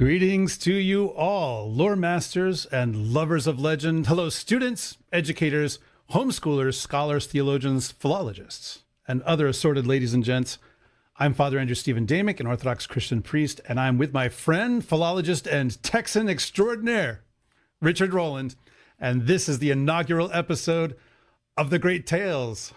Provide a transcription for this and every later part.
Greetings to you all, lore masters and lovers of legend. Hello, students, educators, homeschoolers, scholars, theologians, philologists, and other assorted ladies and gents. I'm Father Andrew Stephen Damick, an Orthodox Christian priest, and I'm with my friend, philologist, and Texan extraordinaire, Richard Rohlin, and this is the inaugural episode of The Great Tales.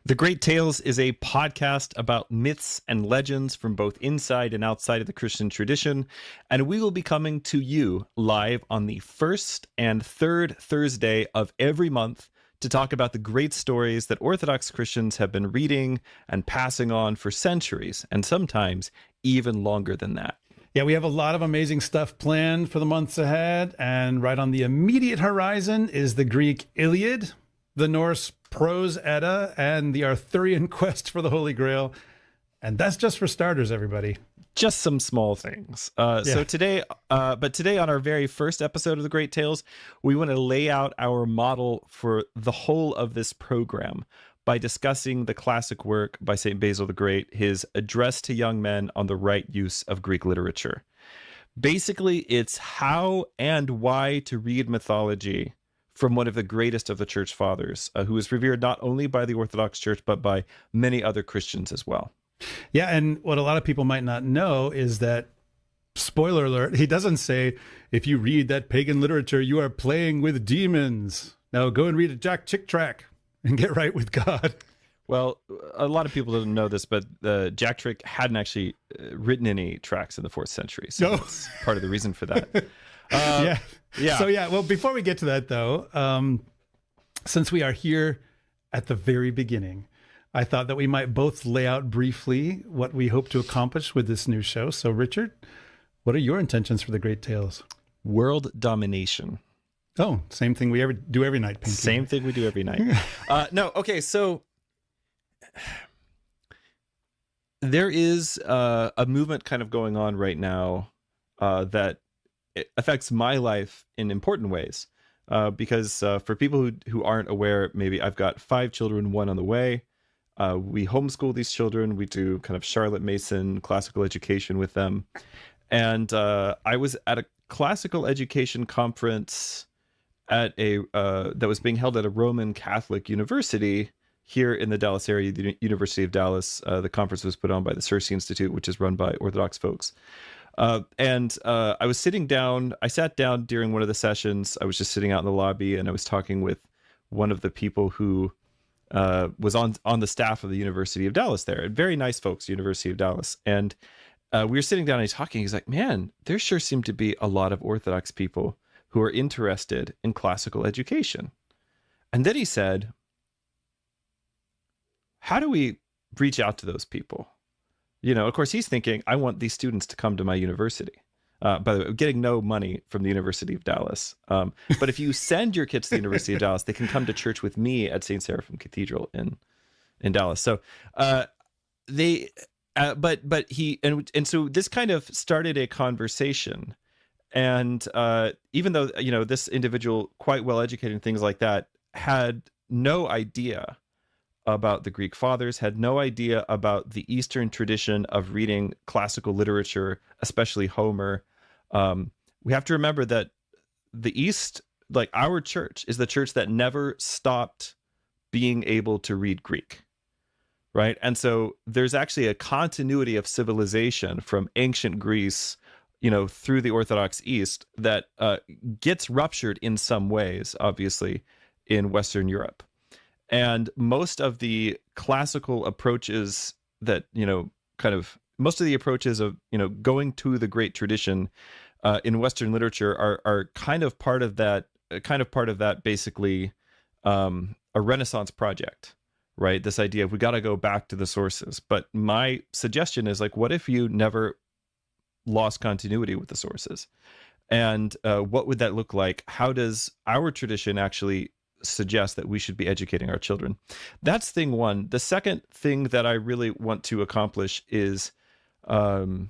The Great Tales is a podcast about myths and legends from both inside and outside of the Christian tradition, and we will be coming to you live on the first and third Thursday of every month to talk about the great stories that Orthodox Christians have been reading and passing on for centuries, and sometimes even longer than that. Yeah, we have a lot of amazing stuff planned for the months ahead, and right on the immediate horizon is the Greek Iliad, the Norse Prose Edda, and the Arthurian quest for the Holy Grail. And that's just for starters, everybody. Just some small things. So today on our very first episode of The Great Tales, we want to lay out our model for the whole of this program by discussing the classic work by St. Basil the Great, his Address to Young Men on the Right Use of Greek Literature. Basically, it's how and why to read mythology from one of the greatest of the church fathers, who is revered not only by the Orthodox Church, but by many other Christians as well. Yeah, and what a lot of people might not know is that, spoiler alert, he doesn't say, if you read that pagan literature, you are playing with demons. Now go and read a Jack Chick track and get right with God. Well, a lot of people don't know this, but Jack Trick hadn't actually written any tracks in the 4th century, so that's part of the reason for that. Yeah. So, well, before we get to that, though, since we are here at the very beginning, I thought that we might both lay out briefly what we hope to accomplish with this new show. So, Richard, what are your intentions for The Great Tales? World domination. Oh, same thing we do every night, Pinky. Same thing we do every night. No, okay, so there is a movement kind of going on right now that it affects my life in important ways, because for people who aren't aware, maybe I've got 5 children, 1 on the way. We homeschool these children. We do kind of Charlotte Mason classical education with them. And I was at a classical education conference at that was being held at a Roman Catholic university here in the Dallas area, the University of Dallas. The conference was put on by the Circe Institute, which is run by Orthodox folks. And I was sitting down, I sat down during one of the sessions. I was just sitting out in the lobby, and I was talking with one of the people who was on the staff of the University of Dallas there. Very nice folks, University of Dallas. And we were sitting down and talking. He's like, man, there sure seem to be a lot of Orthodox people who are interested in classical education. And then he said, how do we reach out to those people? You know, of course, he's thinking, I want these students to come to my university. By the way, I'm getting no money from the University of Dallas. But if you send your kids to the University of Dallas, they can come to church with me at St. Seraphim Cathedral in Dallas. So but he, and so this kind of started a conversation. And even though, you know, this individual, quite well educated and things like that, had no idea about the Greek fathers, had no idea about the Eastern tradition of reading classical literature, especially Homer. We have to remember that the East, like our church, is the church that never stopped being able to read Greek, right? And so there's actually a continuity of civilization from ancient Greece, you know, through the Orthodox East that gets ruptured in some ways, obviously, in Western Europe. And most of the classical approaches that, you know, most of the approaches of, you know, going to the great tradition in Western literature are kind of part of that, basically a Renaissance project, right? This idea of we got to go back to the sources. But my suggestion is, like, what if you never lost continuity with the sources? And what would that look like? How does our tradition actually suggest that we should be educating our children? That's thing one. The second thing that I really want to accomplish is, many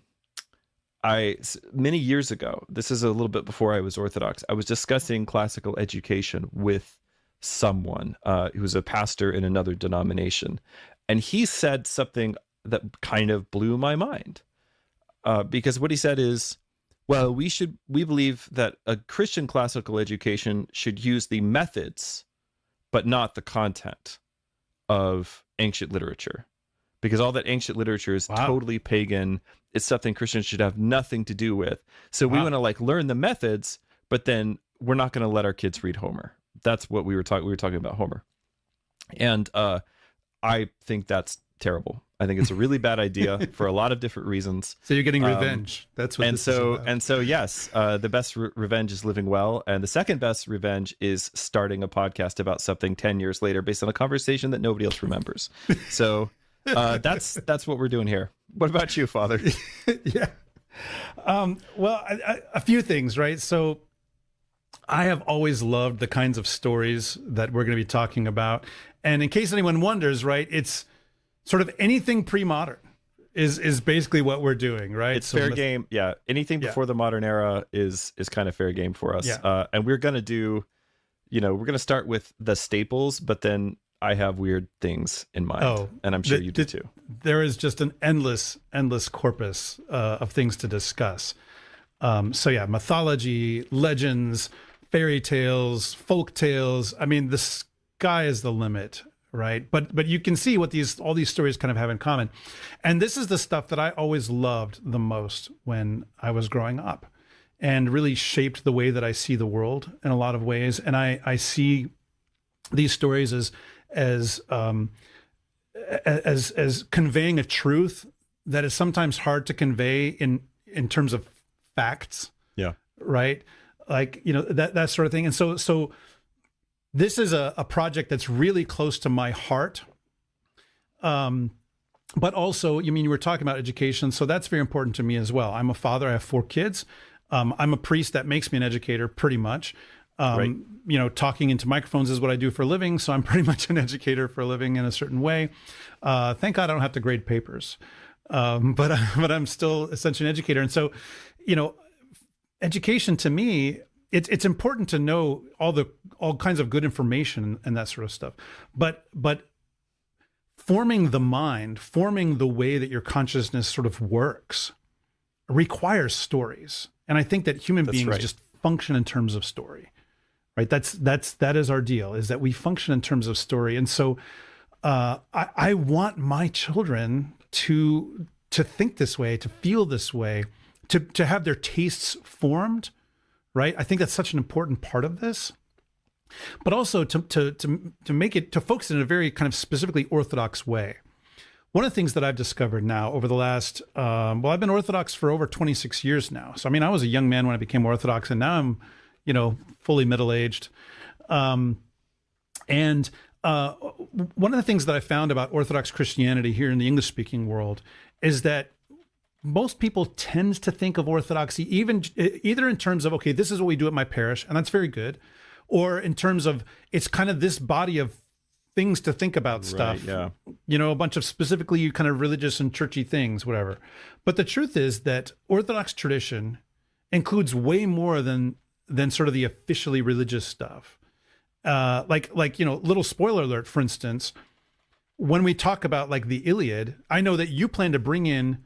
years ago, this is a little bit before I was Orthodox, I was discussing classical education with someone who was a pastor in another denomination. And he said something that kind of blew my mind. Because what he said is, Well, we believe that a Christian classical education should use the methods, but not the content of ancient literature, because all that ancient literature is totally pagan. It's something Christians should have nothing to do with. So we want to like learn the methods, but then we're not going to let our kids read Homer. That's what we were talking. We were talking about Homer, and I think that's terrible. I think it's a really bad idea for a lot of different reasons. So you're getting revenge. That's what. And so yes, the best revenge is living well, and the second best revenge is starting a podcast about something 10 years later based on a conversation that nobody else remembers. So that's what we're doing here. What about you, Father? Yeah. Well, a few things, right? So I have always loved the kinds of stories that we're going to be talking about, and in case anyone wonders, right, it's sort of anything pre-modern is basically what we're doing, right? It's fair game. Yeah. Anything before the modern era is kind of fair game for us. Yeah. And we're going to do, we're going to start with the staples, but then I have weird things in mind, and I'm sure you do too. There is just an endless corpus of things to discuss. So yeah, mythology, legends, fairy tales, folk tales. I mean, the sky is the limit. Right. But you can see what all these stories kind of have in common. And this is the stuff that I always loved the most when I was growing up, and really shaped the way that I see the world in a lot of ways. And I see these stories as conveying a truth that is sometimes hard to convey in terms of facts. Yeah. Right. Like, that sort of thing. And so this is a project that's really close to my heart. But also, you were talking about education, so that's very important to me as well. I'm a father. I have 4 kids. I'm a priest. That makes me an educator pretty much. Right. Talking into microphones is what I do for a living, so I'm pretty much an educator for a living in a certain way. Thank God I don't have to grade papers. But I'm still essentially an educator. And so, education to me, it's important to know all kinds of good information and that sort of stuff. But forming the mind, forming the way that your consciousness sort of works requires stories. And I think that human beings just function in terms of story, right? That is our deal, is that we function in terms of story. And so I want my children to think this way, to feel this way, to have their tastes formed. Right. I think that's such an important part of this, but also to make it, to focus in a very kind of specifically Orthodox way. One of the things that I've discovered now over the last, I've been Orthodox for over 26 years now. So, I was a young man when I became Orthodox, and now I'm, fully middle-aged. One of the things that I found about Orthodox Christianity here in the English-speaking world is that most people tend to think of Orthodoxy either in terms of, okay, this is what we do at my parish, and that's very good, or in terms of it's kind of this body of things to think about stuff, yeah. A bunch of specifically kind of religious and churchy things, whatever. But the truth is that Orthodox tradition includes way more than sort of the officially religious stuff. Little spoiler alert, for instance, when we talk about like the Iliad, I know that you plan to bring in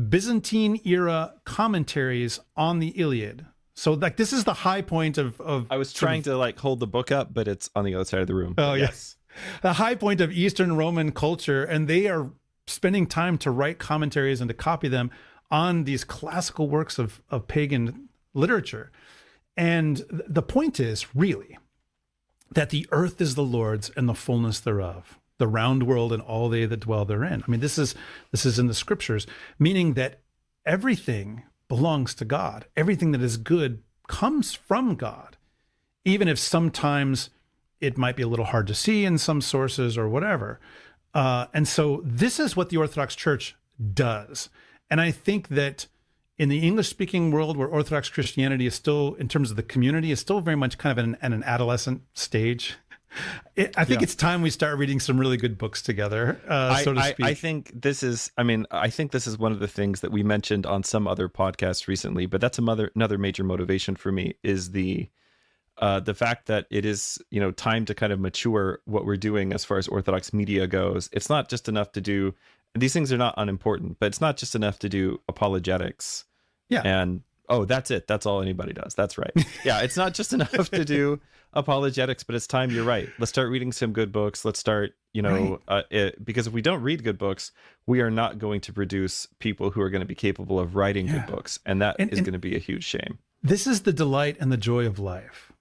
Byzantine era commentaries on the Iliad. So like this is the high point of I was trying to like hold the book up, but it's on the other side of the room. Oh yes. The high point of Eastern Roman culture, and they are spending time to write commentaries and to copy them on these classical works of pagan literature. And the point is really that the earth is the Lord's and the fullness thereof, the round world and all they that dwell therein. This is in the scriptures, meaning that everything belongs to God. Everything that is good comes from God, even if sometimes it might be a little hard to see in some sources or whatever. And so this is what the Orthodox Church does. And I think that in the English-speaking world, where Orthodox Christianity is still, in terms of the community, is still very much kind of in an adolescent stage, I think it's time we start reading some really good books together, so to speak. I think this is one of the things that we mentioned on some other podcast recently, but that's another major motivation for me is the fact that it is, time to kind of mature what we're doing as far as Orthodox media goes. It's not just enough to do, these things are not unimportant, but it's not just enough to do apologetics and Oh, that's it. That's all anybody does. That's right. Yeah, it's not just enough to do apologetics, but it's time. You're right. Let's start reading some good books. Let's start, because if we don't read good books, we are not going to produce people who are going to be capable of writing good books. And that is going to be a huge shame. This is the delight and the joy of life,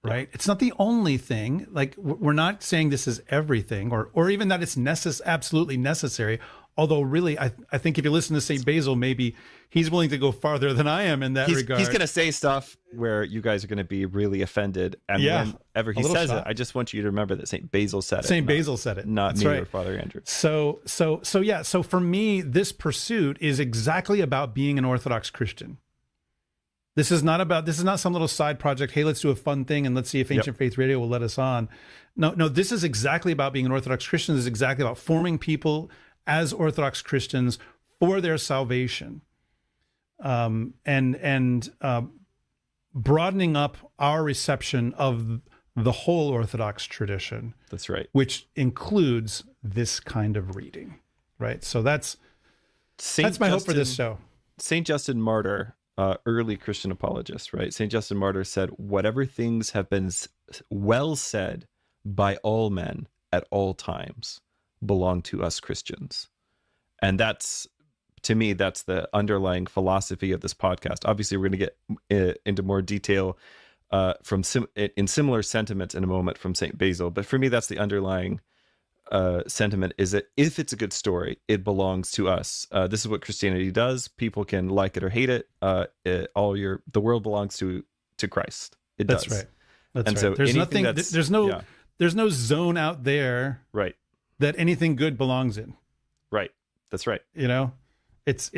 right? It's not the only thing. Like, we're not saying this is everything, or even that it's absolutely necessary. Although, really, I think if you listen to St. Basil, maybe he's willing to go farther than I am in that regard. He's going to say stuff where you guys are going to be really offended. And whenever he says it, I just want you to remember that St. Basil said it. St. Basil said it. Not me or Father Andrew. So for me, this pursuit is exactly about being an Orthodox Christian. This is not some little side project. Hey, let's do a fun thing and let's see if Ancient Faith Radio will let us on. No, this is exactly about being an Orthodox Christian. This is exactly about forming people as Orthodox Christians for their salvation, and broadening up our reception of the whole Orthodox tradition. That's right. Which includes this kind of reading, right? So that's my hope for this show. St. Justin Martyr, early Christian apologist, right? St. Justin Martyr said, "Whatever things have been well said by all men at all times belong to us Christians." And that's, to me, that's the underlying philosophy of this podcast. Obviously, we're going to get into more detail in similar sentiments in a moment from St. Basil. But for me, that's the underlying sentiment, is that if it's a good story, it belongs to us. This is what Christianity does. People can like it or hate it. The world belongs to Christ. It does. That's right. That's right. So there's nothing. There's no zone out there. Right. That anything good belongs in. Right. That's right. It's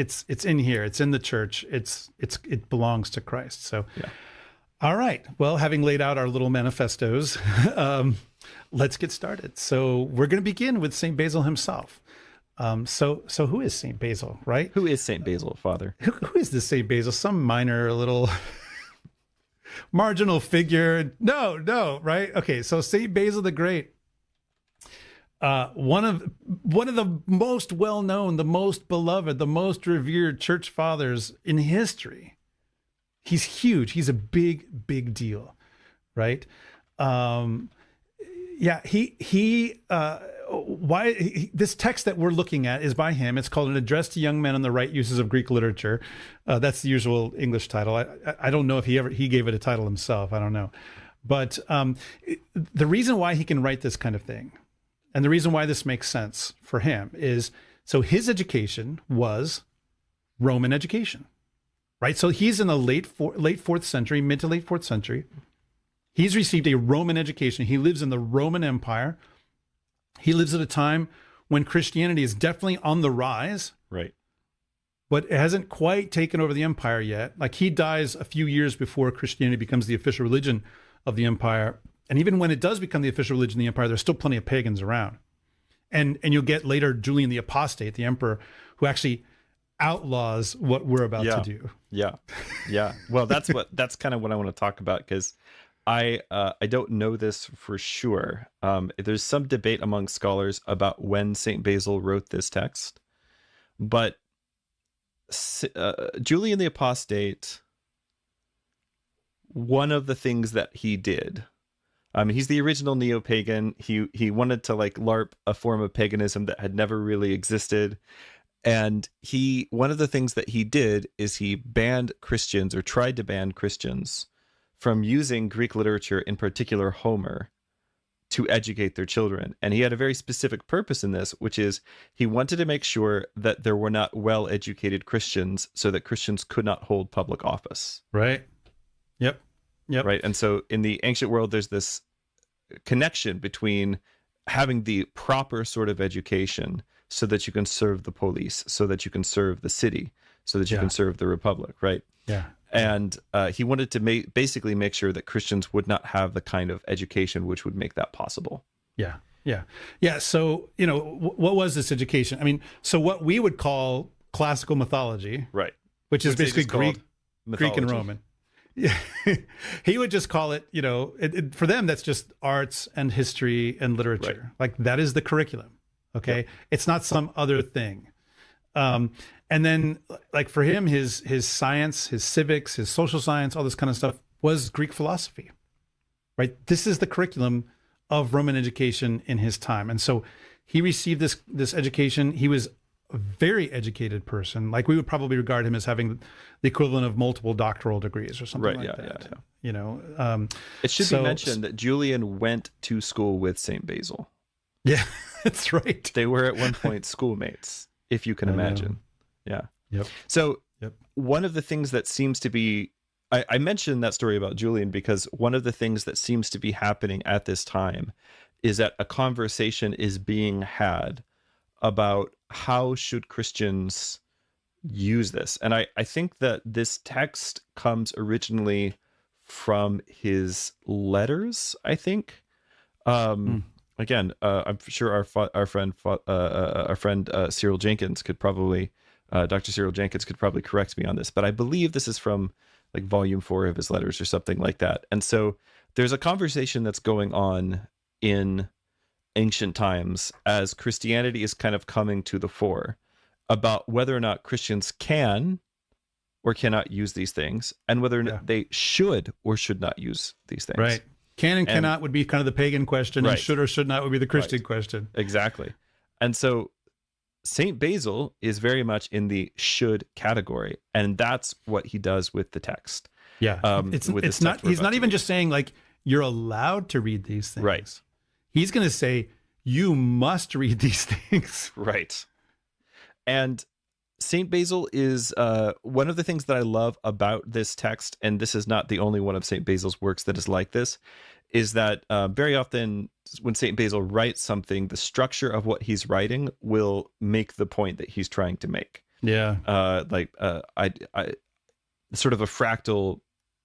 in here. It's in the church. It belongs to Christ. So, All right. Well, having laid out our little manifestos, let's get started. So we're going to begin with St. Basil himself. So who is St. Basil, right? Who is St. Basil, Father? Who is this St. Basil? Some minor little marginal figure? No, right? Okay. So St. Basil the Great. One of the most well-known, the most beloved, the most revered church fathers in history. He's huge. He's a big deal, right? This text that we're looking at is by him. It's called An Address to Young Men on the Right Uses of Greek Literature. That's the usual English title. I don't know if he gave it a title himself. I don't know. But the reason why he can write this kind of thing, and the reason why this makes sense for him, is so his education was Roman education, right? So he's in the late 4th century, mid to late 4th century. He's received a Roman education. He lives in the Roman Empire. He lives at a time when Christianity is definitely on the rise. Right. But it hasn't quite taken over the empire yet. Like, he dies a few years before Christianity becomes the official religion of the empire. And even when it does become the official religion of the empire, there's still plenty of pagans around. And you'll get later Julian the Apostate, the emperor, who actually outlaws what we're about to do. Yeah. Well, that's kind of what I want to talk about, because I don't know this for sure. There's some debate among scholars about when St. Basil wrote this text, but Julian the Apostate, one of the things that he did, he's the original neo-pagan. He wanted to LARP a form of paganism that had never really existed. And one of the things that he did is he banned Christians, or tried to ban Christians, from using Greek literature, in particular Homer, to educate their children. And he had a very specific purpose in this, which is he wanted to make sure that there were not well-educated Christians, so that Christians could not hold public office. Right. Yep. Right. And so in the ancient world, there's this connection between having the proper sort of education so that you can serve the police, so that you can serve the city, so that you can serve the republic. Right. Yeah. And he wanted to basically make sure that Christians would not have the kind of education which would make that possible. Yeah. So, what was this education? I mean, so what we would call classical mythology, right, which is basically Greek and Roman. Yeah, he would just call it, for them, that's just arts and history and literature. Right. Like, that is the curriculum. Okay. Yep. It's not some other thing. And then, like for him, his science, his civics, his social science, all this kind of stuff was Greek philosophy, right? This is the curriculum of Roman education in his time. And so he received this education. He was a very educated person. Like we would probably regard him as having the equivalent of multiple doctoral degrees or something like that. Yeah. You know, it should be mentioned that Julian went to school with St. Basil. Yeah, that's right. They were at one point schoolmates, if you can imagine. Yeah. Yep. So one of the things that seems to be, I mentioned that story about Julian because one of the things that seems to be happening at this time is that a conversation is being had about how should Christians use this. And I think that this text comes originally from his letters, I think. Again, I'm sure our friend Cyril Jenkins could probably, Dr. Cyril Jenkins could probably correct me on this, but I believe this is from like volume 4 of his letters or something like that. And so there's a conversation that's going on in ancient times as Christianity is kind of coming to the fore about whether or not Christians can or cannot use these things, and whether or not they should or should not use these things. Right. Can and cannot would be kind of the pagan question, and should or should not would be the Christian question. Exactly. And so St. Basil is very much in the should category, and that's what he does with the text. Yeah. It's not, he's not even just saying like, you're allowed to read these things. Right. He's going to say, you must read these things. Right. And St. Basil is one of the things that I love about this text, and this is not the only one of St. Basil's works that is like this, is that very often when St. Basil writes something, the structure of what he's writing will make the point that he's trying to make. Yeah. I sort of a fractal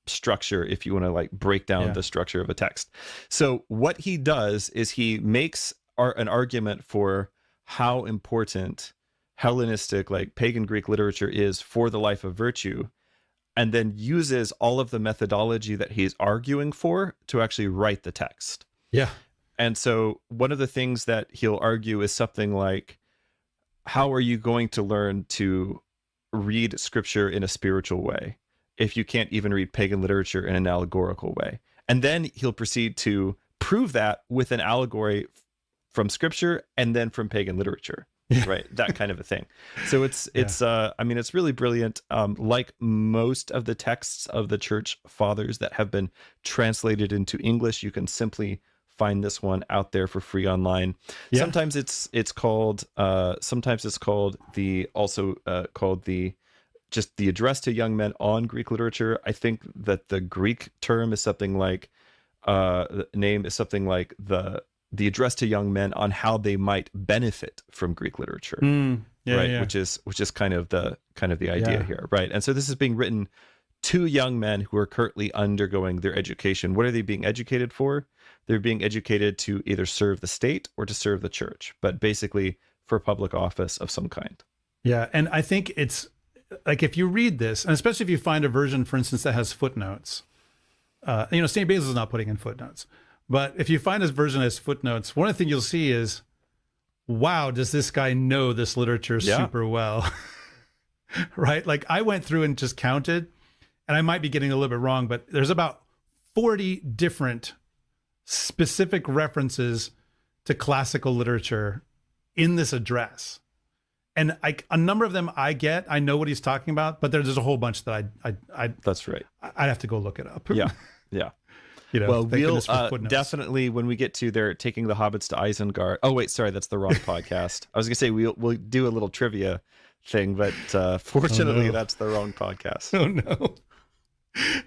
structure, if you want to like break down the structure of a text. So what he does is he makes an argument for how important Hellenistic, like pagan Greek literature is for the life of virtue, and then uses all of the methodology that he's arguing for to actually write the text. Yeah. And so one of the things that he'll argue is something like, how are you going to learn to read scripture in a spiritual way if you can't even read pagan literature in an allegorical way? And then he'll proceed to prove that with an allegory from scripture and then from pagan literature. Right, that kind of a thing. So it's I mean, it's really brilliant. Like most of the texts of the church fathers that have been translated into English, you can simply find this one out there for free online. Sometimes it's called the just the address to young men on Greek literature. I think that the Greek term is something like the name is something like the address to young men on how they might benefit from Greek literature, which is kind of the idea here, right? And so this is being written to young men who are currently undergoing their education. What are they being educated for? They're being educated to either serve the state or to serve the church, but basically for public office of some kind. Yeah, and I think it's like if you read this, and especially if you find a version, for instance, that has footnotes. St. Basil is not putting in footnotes. But if you find this version as footnotes, one of the things you'll see is, wow, does this guy know this literature super well? Right? Like I went through and just counted, and I might be getting a little bit wrong, but there's about 40 different specific references to classical literature in this address. And a number of them I know what he's talking about, but there's a whole bunch that I that's right. I'd have to go look it up. Yeah. Well, we'll definitely, when we get to they're taking the hobbits to Isengard. Oh, wait, sorry, that's the wrong podcast. I was going to say we'll do a little trivia thing, but fortunately, that's the wrong podcast. Oh, no.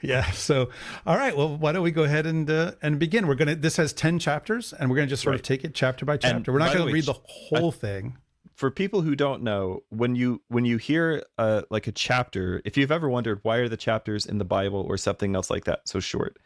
Yeah. So, all right. Well, why don't we go ahead and begin? This has 10 chapters, and we're going to just sort of take it chapter by chapter. We're not going to read the whole thing. For people who don't know, when you hear like a chapter, if you've ever wondered why are the chapters in the Bible or something else like that so short,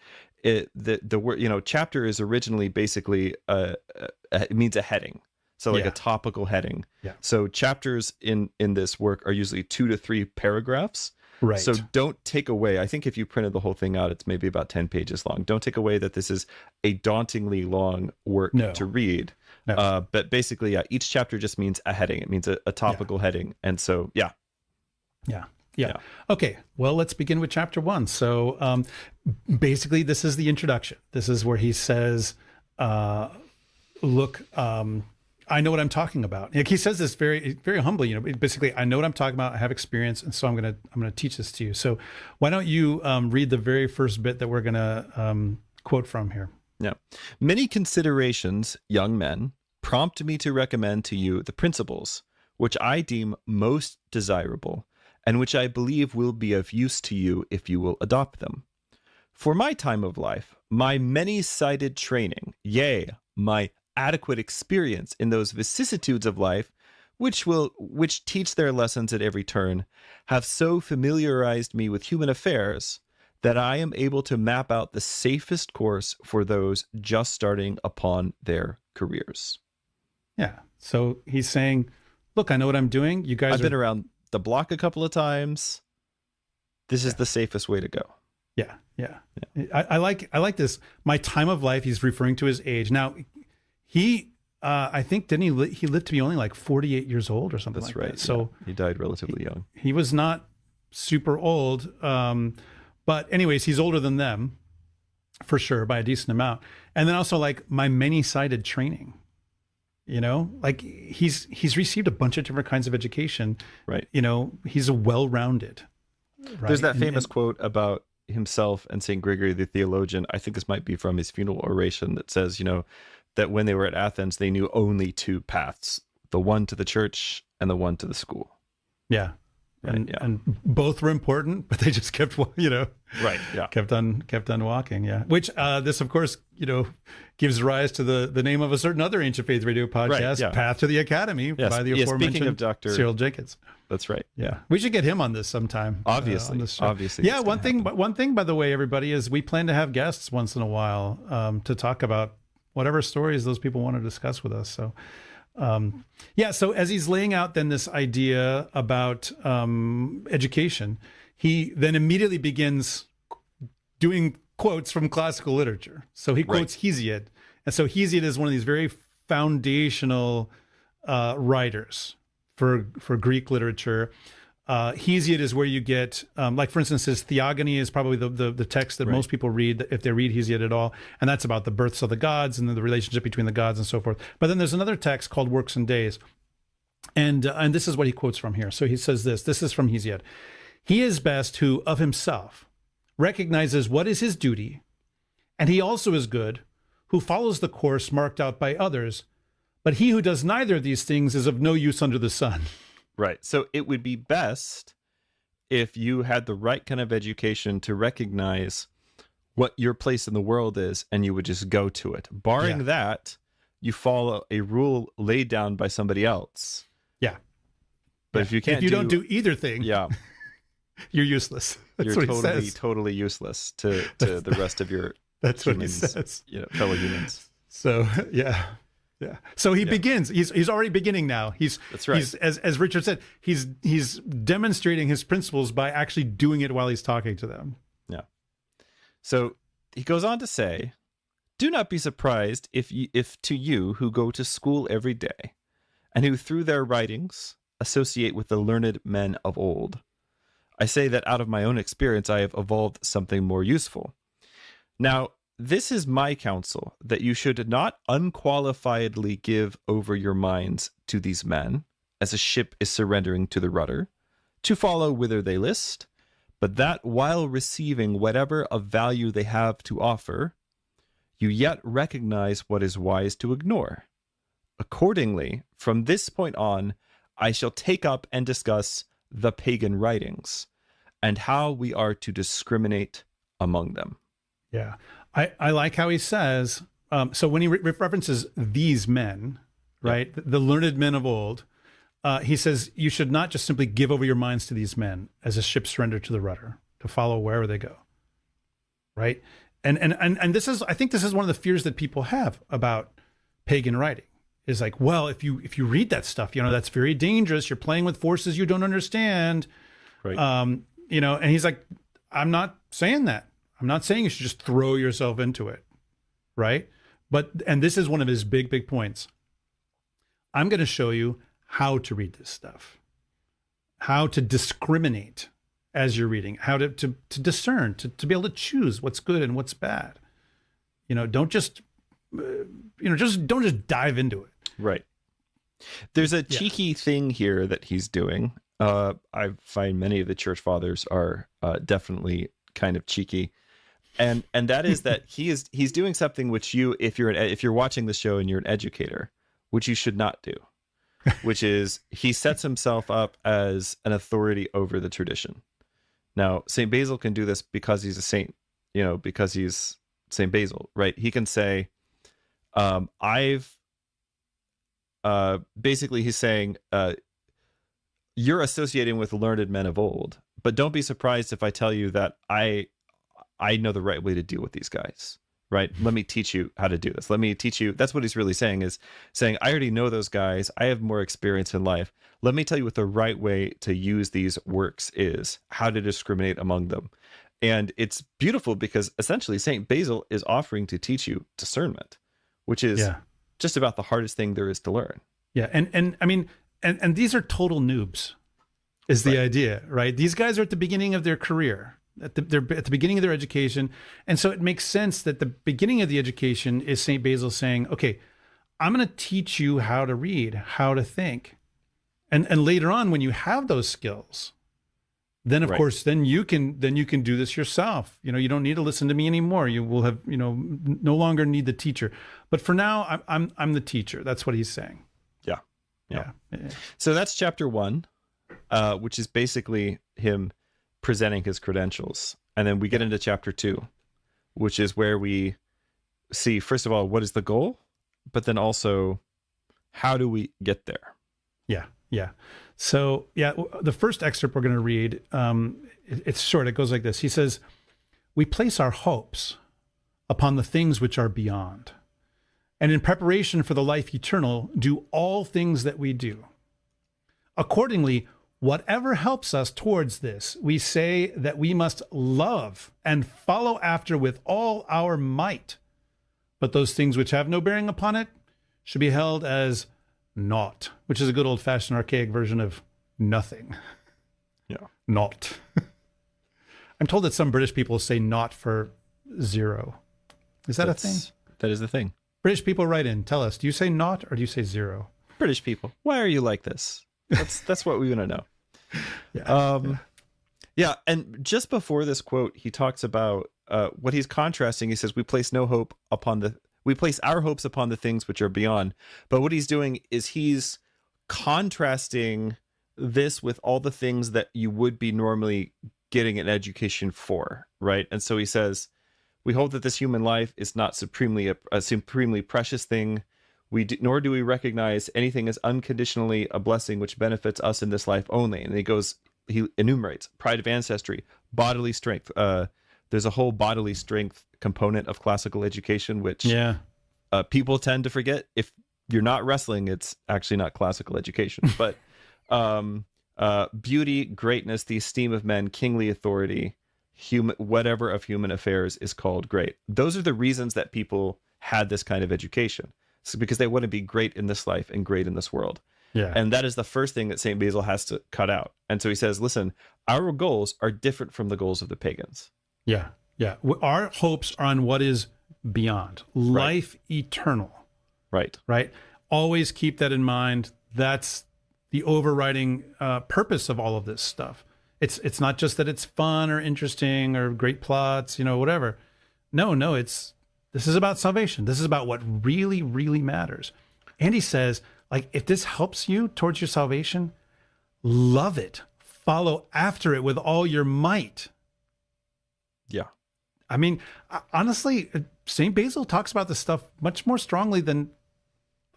the word chapter is originally basically it means a heading, so like a topical heading. Yeah. So chapters in this work are usually 2 to 3 paragraphs. Right. So don't take away. I think if you printed the whole thing out, it's maybe about 10 pages long. Don't take away that this is a dauntingly long work to read. No. But basically, each chapter just means a heading. It means a topical heading. And so, Yeah. Yeah. Okay. Well, let's begin with chapter 1. So basically, this is the introduction. This is where he says, look, I know what I'm talking about. Like he says this very, very humbly, basically, I know what I'm talking about. I have experience. And so I'm going to teach this to you. So why don't you read the very first bit that we're going to quote from here? Yeah. Many considerations, young men, prompt me to recommend to you the principles which I deem most desirable and which I believe will be of use to you if you will adopt them. For my time of life, my many-sided training, yea, my adequate experience in those vicissitudes of life which teach their lessons at every turn, have so familiarized me with human affairs that I am able to map out the safest course for those just starting upon their careers. Yeah. So he's saying, look, I know what I'm doing. You guys I've been around the block a couple of times. This is the safest way to go. Yeah. I like this. My time of life, he's referring to his age. Now, he, I think, he lived to be only like 48 years old or something. That's like right. That. So he died relatively young. He was not super old. But anyways, he's older than them for sure by a decent amount. And then also like my many-sided training, like he's received a bunch of different kinds of education. Right. He's a well-rounded. Right? There's that famous quote about himself and St. Gregory the theologian. I think this might be from his funeral oration that says, that when they were at Athens, they knew only two paths, the one to the church and the one to the school. Yeah. Right, and both were important, but they just kept, right. Yeah. Kept on walking. Yeah. Which, this of course, gives rise to the name of a certain other Ancient Faith Radio podcast, right, yeah. Path to the Academy by the aforementioned speaking of Dr. Cyril Jenkins. That's right. Yeah. We should get him on this sometime. Obviously. Obviously. Yeah. One thing, by the way, everybody, is we plan to have guests once in a while, to talk about whatever stories those people want to discuss with us. So, so as he's laying out then this idea about education, he then immediately begins doing quotes from classical literature. So he quotes Hesiod. And so Hesiod is one of these very foundational writers for Greek literature. Hesiod is where you get, like for instance, his Theogony is probably the text that most people read if they read Hesiod at all, and that's about the births of the gods and the relationship between the gods and so forth. But then there's another text called Works and Days, and this is what he quotes from here. So he says this is from Hesiod. He is best who of himself recognizes what is his duty, and he also is good who follows the course marked out by others, but he who does neither of these things is of no use under the sun. Right. So it would be best if you had the right kind of education to recognize what your place in the world is, and you would just go to it. Barring that, you follow a rule laid down by somebody else. Yeah. But if you can't, don't do either thing, you're useless. That's you're what totally useless to the rest of your that's humans, what he says. Fellow humans. So yeah. So he begins. He's already beginning now. That's right. He's as Richard said, he's demonstrating his principles by actually doing it while he's talking to them. Yeah. So he goes on to say, "Do not be surprised if to you who go to school every day, and who through their writings associate with the learned men of old, I say that out of my own experience I have evolved something more useful. Now, this is my counsel, that you should not unqualifiedly give over your minds to these men, as a ship is surrendering to the rudder, to follow whither they list, but that while receiving whatever of value they have to offer, you yet recognize what is wise to ignore. Accordingly, from this point on, I shall take up and discuss the pagan writings, and how we are to discriminate among them." Yeah. I like how he says, so when he references these men, right, the learned men of old, he says you should not just simply give over your minds to these men as a ship surrendered to the rudder, to follow wherever they go, right? And this is, I think this is one of the fears that people have about pagan writing, is like, well, if you read that stuff, that's very dangerous. You're playing with forces you don't understand, right? And he's like, I'm not saying that. I'm not saying you should just throw yourself into it, right? And this is one of his big points. I'm going to show you how to read this stuff. how to discriminate as you're reading, how to discern, to be able to choose what's good and what's bad. Don't just don't just dive into it. Right. There's a cheeky thing here that he's doing. I find many of the church fathers are definitely kind of cheeky, and that is that he's doing something which if you're watching the show and you're an educator, which you should not do, which is he sets himself up as an authority over the tradition. Now, St. Basil can do this because he's a saint, because he's St. Basil, right? He can say, basically he's saying, you're associating with learned men of old, but don't be surprised if I tell you that I know the right way to deal with these guys, right? Let me teach you how to do this. Let me teach you. That's what he's really saying, is saying, I already know those guys. I have more experience in life. Let me tell you what the right way to use these works is, how to discriminate among them. And it's beautiful because essentially St. Basil is offering to teach you discernment, which is just about the hardest thing there is to learn. Yeah. And I mean, and these are total noobs is the idea, right? These guys are at the beginning of their career. They're at the beginning of their education. And so it makes sense that the beginning of the education is St. Basil saying, okay, I'm going to teach you how to read, how to think. And later on, when you have those skills, then of course, then you can do this yourself. You don't need to listen to me anymore. You will have, no longer need the teacher. But for now, I'm the teacher. That's what he's saying. Yeah. So that's chapter 1, which is basically him presenting his credentials. And then we get into chapter 2, which is where we see, first of all, what is the goal, but then also how do we get there? Yeah. So, the first excerpt we're going to read, it's short. It goes like this. He says, we place our hopes upon the things which are beyond, and in preparation for the life eternal, do all things that we do. Accordingly, whatever helps us towards this, we say that we must love and follow after with all our might. But those things which have no bearing upon it should be held as naught, which is a good old-fashioned archaic version of nothing. Naught. I'm told that some British people say naught for zero. Is that a thing? That is the thing. British people, write in. Tell us, do you say naught or do you say zero? British people, why are you like this? That's what we want to know. Yeah. And just before this quote, he talks about what he's contrasting. He says, we place our hopes upon the things which are beyond. But what he's doing is he's contrasting this with all the things that you would be normally getting an education for, right? And so he says, we hold that this human life is not a supremely precious thing. Nor do we recognize anything as unconditionally a blessing which benefits us in this life only. And he enumerates pride of ancestry, bodily strength. There's a whole bodily strength component of classical education, which people tend to forget. If you're not wrestling, it's actually not classical education. But beauty, greatness, the esteem of men, kingly authority, whatever of human affairs is called great. Those are the reasons that people had this kind of education. It's because they want to be great in this life and great in this world. Yeah. And that is the first thing that St. Basil has to cut out. And so he says, listen, our goals are different from the goals of the pagans. Yeah. Our hopes are on what is beyond, life eternal. Right. Always keep that in mind. That's the overriding purpose of all of this stuff. It's not just that it's fun or interesting or great plots, whatever. No, this is about salvation. This is about what really, really matters. And he says, if this helps you towards your salvation, love it. Follow after it with all your might. Yeah. I mean, honestly, St. Basil talks about this stuff much more strongly than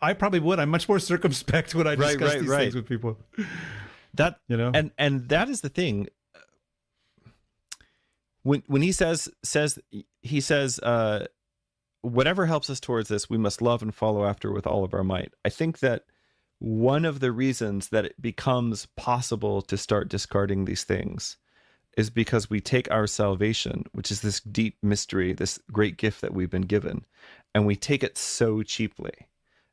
I probably would. I'm much more circumspect when I discuss these things with people. And that is the thing. When he says whatever helps us towards this, we must love and follow after with all of our might. I think that one of the reasons that it becomes possible to start discarding these things is because we take our salvation, which is this deep mystery, this great gift that we've been given, and we take it so cheaply.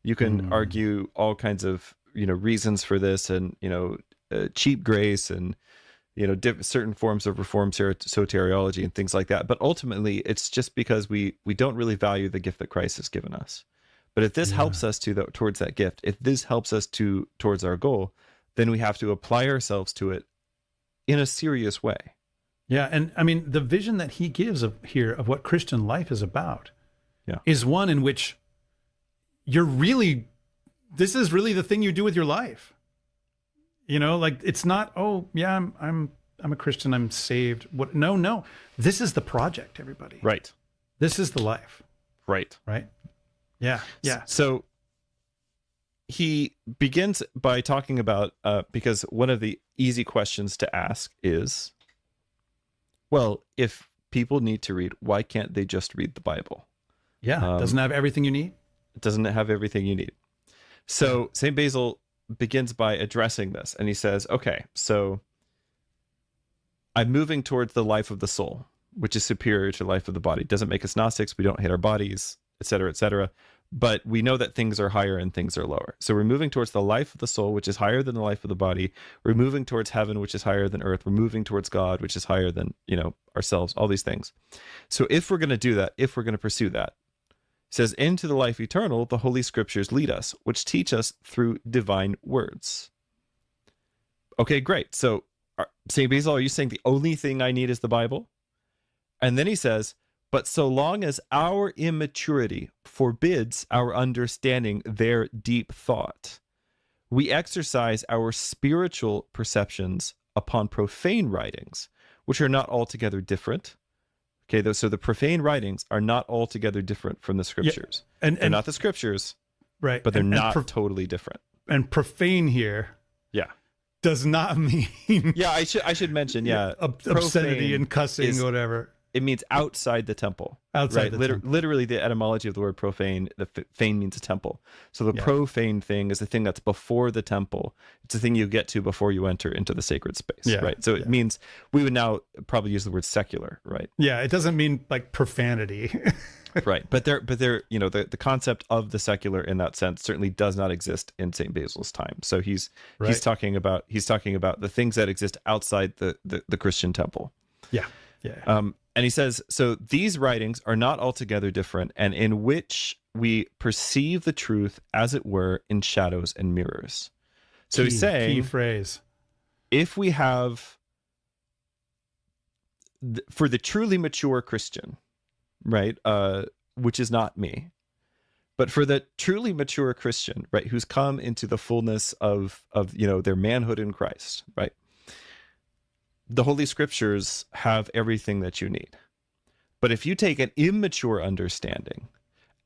You can argue all kinds of, reasons for this, and, cheap grace and certain forms of reformed soteriology and things like that. But ultimately, it's just because we don't really value the gift that Christ has given us. But if this helps us towards that gift, if this helps us towards our goal, then we have to apply ourselves to it in a serious way. Yeah, and I mean, the vision that he gives of what Christian life is about is one in which this is really the thing you do with your life. Like it's not, I'm a Christian, I'm saved. What? No. This is the project, everybody. Right. This is the life. Right. Right. Yeah. Yeah. So he begins by talking about, because one of the easy questions to ask is, well, if people need to read, why can't they just read the Bible? Yeah. Doesn't it have everything you need? It doesn't have everything you need. So St. Basil begins by addressing this, and he says, okay, so I'm moving towards the life of the soul, which is superior to life of the body. It doesn't make us Gnostics. We don't hate our bodies, et cetera, but we know that things are higher and things are lower. So we're moving towards the life of the soul, which is higher than the life of the body. We're moving towards heaven, which is higher than earth. We're moving towards God, which is higher than, ourselves, all these things. So if we're going to do that, if we're going to pursue that, it says, into the life eternal, the Holy Scriptures lead us, which teach us through divine words. Okay, great. So St. Basil, are you saying the only thing I need is the Bible? And then he says, but so long as our immaturity forbids our understanding their deep thought, we exercise our spiritual perceptions upon profane writings, which are not altogether different. Okay, so the profane writings are not altogether different from the Scriptures. Yeah, they're not the Scriptures, right? But they're not totally different. And profane here, does not mean I should mention obscenity and cussing, whatever. It means outside the temple. Outside the temple. Literally, the etymology of the word profane, the fane means a temple. So the profane thing is the thing that's before the temple. It's the thing you get to before you enter into the sacred space, right? So it means, we would now probably use the word secular, right? Yeah, it doesn't mean like profanity. Right. But the concept of the secular in that sense certainly does not exist in St. Basil's time. So he's talking about the things that exist outside the Christian temple. Yeah. And he says, so these writings are not altogether different, and in which we perceive the truth, as it were, in shadows and mirrors. So he's saying, key phrase, if we have, for the truly mature Christian, right, which is not me, but for the truly mature Christian, right, who's come into the fullness of their manhood in Christ, right, the Holy Scriptures have everything that you need. But if you take an immature understanding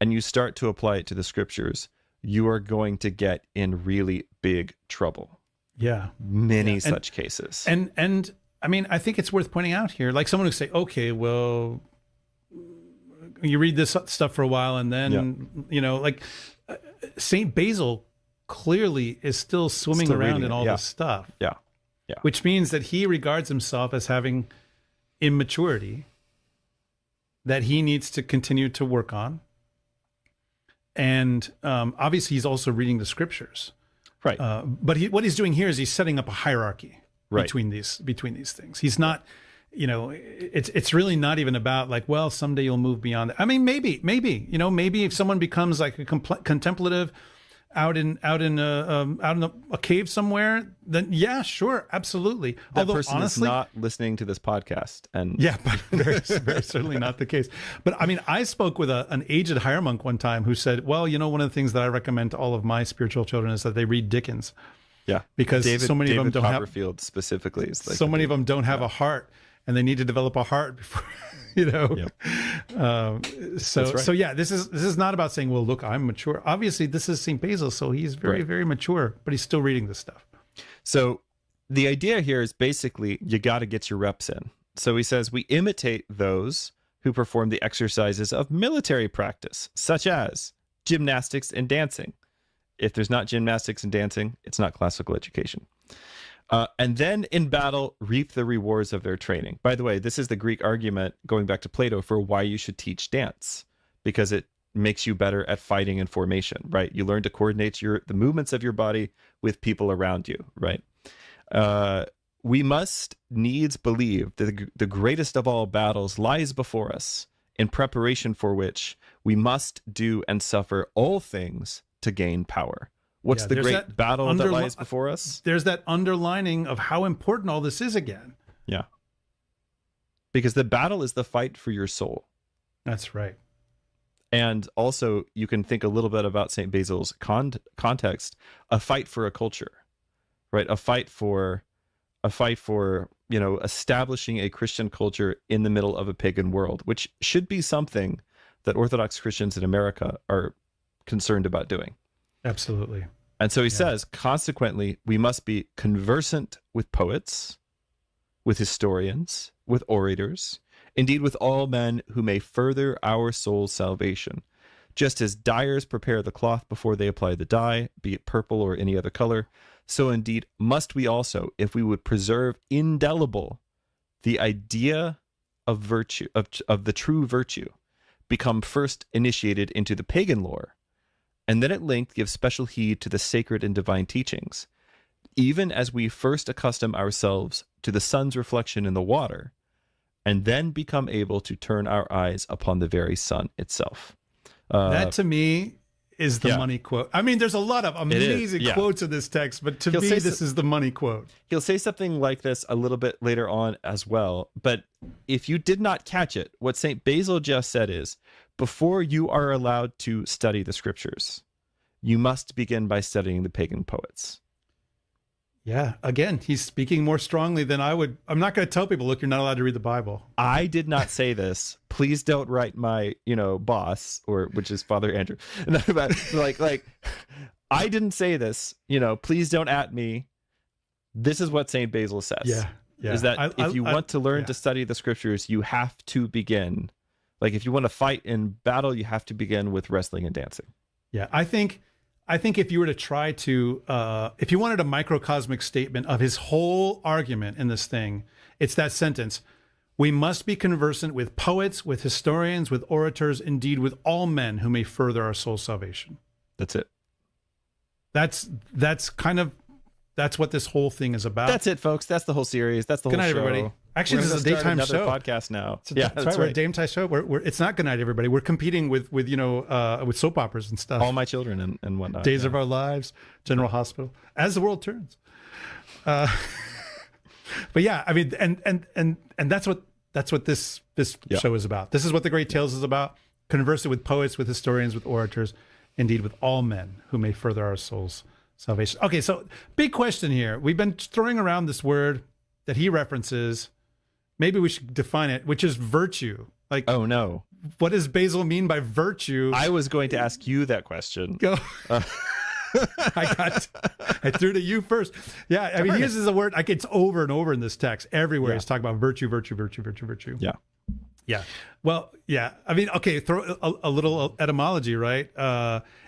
and you start to apply it to the Scriptures, you are going to get in really big trouble. Yeah. Many such cases. And I mean, I think it's worth pointing out here, like someone would say, okay, well, you read this stuff for a while and then, St. Basil clearly is still swimming around in all this stuff. Yeah. Which means that he regards himself as having immaturity that he needs to continue to work on. And obviously he's also reading the Scriptures. Right. But what he's doing here is he's setting up a hierarchy between these things. He's not, it's really not even about like, well, someday you'll move beyond that. I mean, maybe, if someone becomes like a contemplative out in a cave somewhere, then yeah, sure, absolutely. That Although person honestly, is not listening to this podcast, and but very, very certainly not the case. But I mean, I spoke with an aged higher monk one time who said, "Well, one of the things that I recommend to all of my spiritual children is that they read Dickens." Yeah, because so many of them don't Copperfield specifically is like so many of them don't have a heart, and they need to develop a heart before. So this is not about saying, well, look, I'm mature. Obviously this is St. Basil, so he's very, very mature, but he's still reading this stuff. So the idea here is basically you got to get your reps in. So he says we imitate those who perform the exercises of military practice, such as gymnastics and dancing. If there's not gymnastics and dancing, it's not classical education. And then in battle, reap the rewards of their training. By the way, this is the Greek argument, going back to Plato, for why you should teach dance, because it makes you better at fighting and formation, right? You learn to coordinate the movements of your body with people around you, right? We must needs believe that the greatest of all battles lies before us, in preparation for which we must do and suffer all things to gain power. What's the great battle that lies before us? There's that underlining of how important all this is again. Yeah. Because the battle is the fight for your soul. That's right. And also, you can think a little bit about St. Basil's context, a fight for a culture, right? A fight for, establishing a Christian culture in the middle of a pagan world, which should be something that Orthodox Christians in America are concerned about doing. Absolutely. And so he says, consequently, we must be conversant with poets, with historians, with orators, indeed with all men who may further our soul's salvation. Just as dyers prepare the cloth before they apply the dye, be it purple or any other color, so indeed must we also, if we would preserve indelible the idea of virtue, of the true virtue, become first initiated into the pagan lore, and then at length give special heed to the sacred and divine teachings, even as we first accustom ourselves to the sun's reflection in the water, and then become able to turn our eyes upon the very sun itself. That to me is the money quote. I mean, there's a lot of amazing quotes in this text, but to me, this is the money quote. He'll say something like this a little bit later on as well. But if you did not catch it, what St. Basil just said is, before you are allowed to study the scriptures, you must begin by studying the pagan poets. Yeah, again, he's speaking more strongly than I would. I'm not going to tell people, look, you're not allowed to read the Bible. I did not say this. Please don't write my, boss, which is Father Andrew. like, I didn't say this. Please don't at me. This is what St. Basil says. Yeah. Is that if you want to learn to study the scriptures, you have to begin. Like, if you want to fight in battle, you have to begin with wrestling and dancing. Yeah, I think if you were to try to, if you wanted a microcosmic statement of his whole argument in this thing, it's that sentence: we must be conversant with poets, with historians, with orators, indeed with all men who may further our soul's salvation. That's it. That's what this whole thing is about. That's it, folks. That's the whole series. That's the whole show. Good night, everybody. Actually, this is a daytime show. Podcast now. That's right. We're a daytime show. It's not good night, everybody. We're competing with soap operas and stuff. All My Children and whatnot. Days of Our Lives, General Hospital, As the World Turns. But yeah, I mean, and that's what this show is about. This is what the Great Tales is about. Conversing with poets, with historians, with orators, indeed with all men who may further our souls' salvation. Okay, so big question here. We've been throwing around this word that he references. Maybe we should define it, which is virtue. Like, oh no, what does Basil mean by virtue? I was going to ask you that question. Go. I threw to you first. Yeah, I mean, he uses the word like it's over and over in this text. Everywhere he's talking about virtue, virtue, virtue, virtue, virtue. Yeah. Yeah. Well, yeah. I mean, okay, throw a little etymology, right?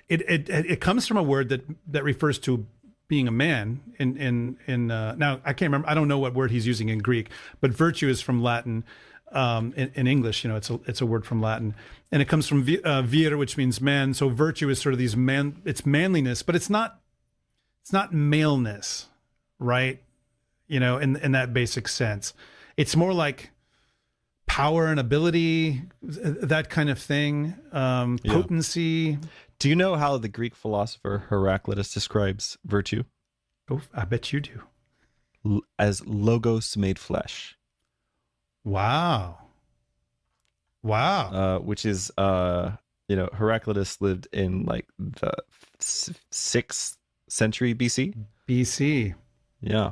It comes from a word that refers to being a man in now I can't remember. I don't know what word he's using in Greek, but virtue is from Latin. In English, it's a word from Latin, and it comes from vir, which means man. So virtue is sort of it's manliness, but it's not maleness, right? In that basic sense, it's more like power and ability, that kind of thing, potency. Do you know how the Greek philosopher Heraclitus describes virtue? Oh, I bet you do. As logos made flesh. Wow. Which is, Heraclitus lived in like the 6th century BC. Yeah.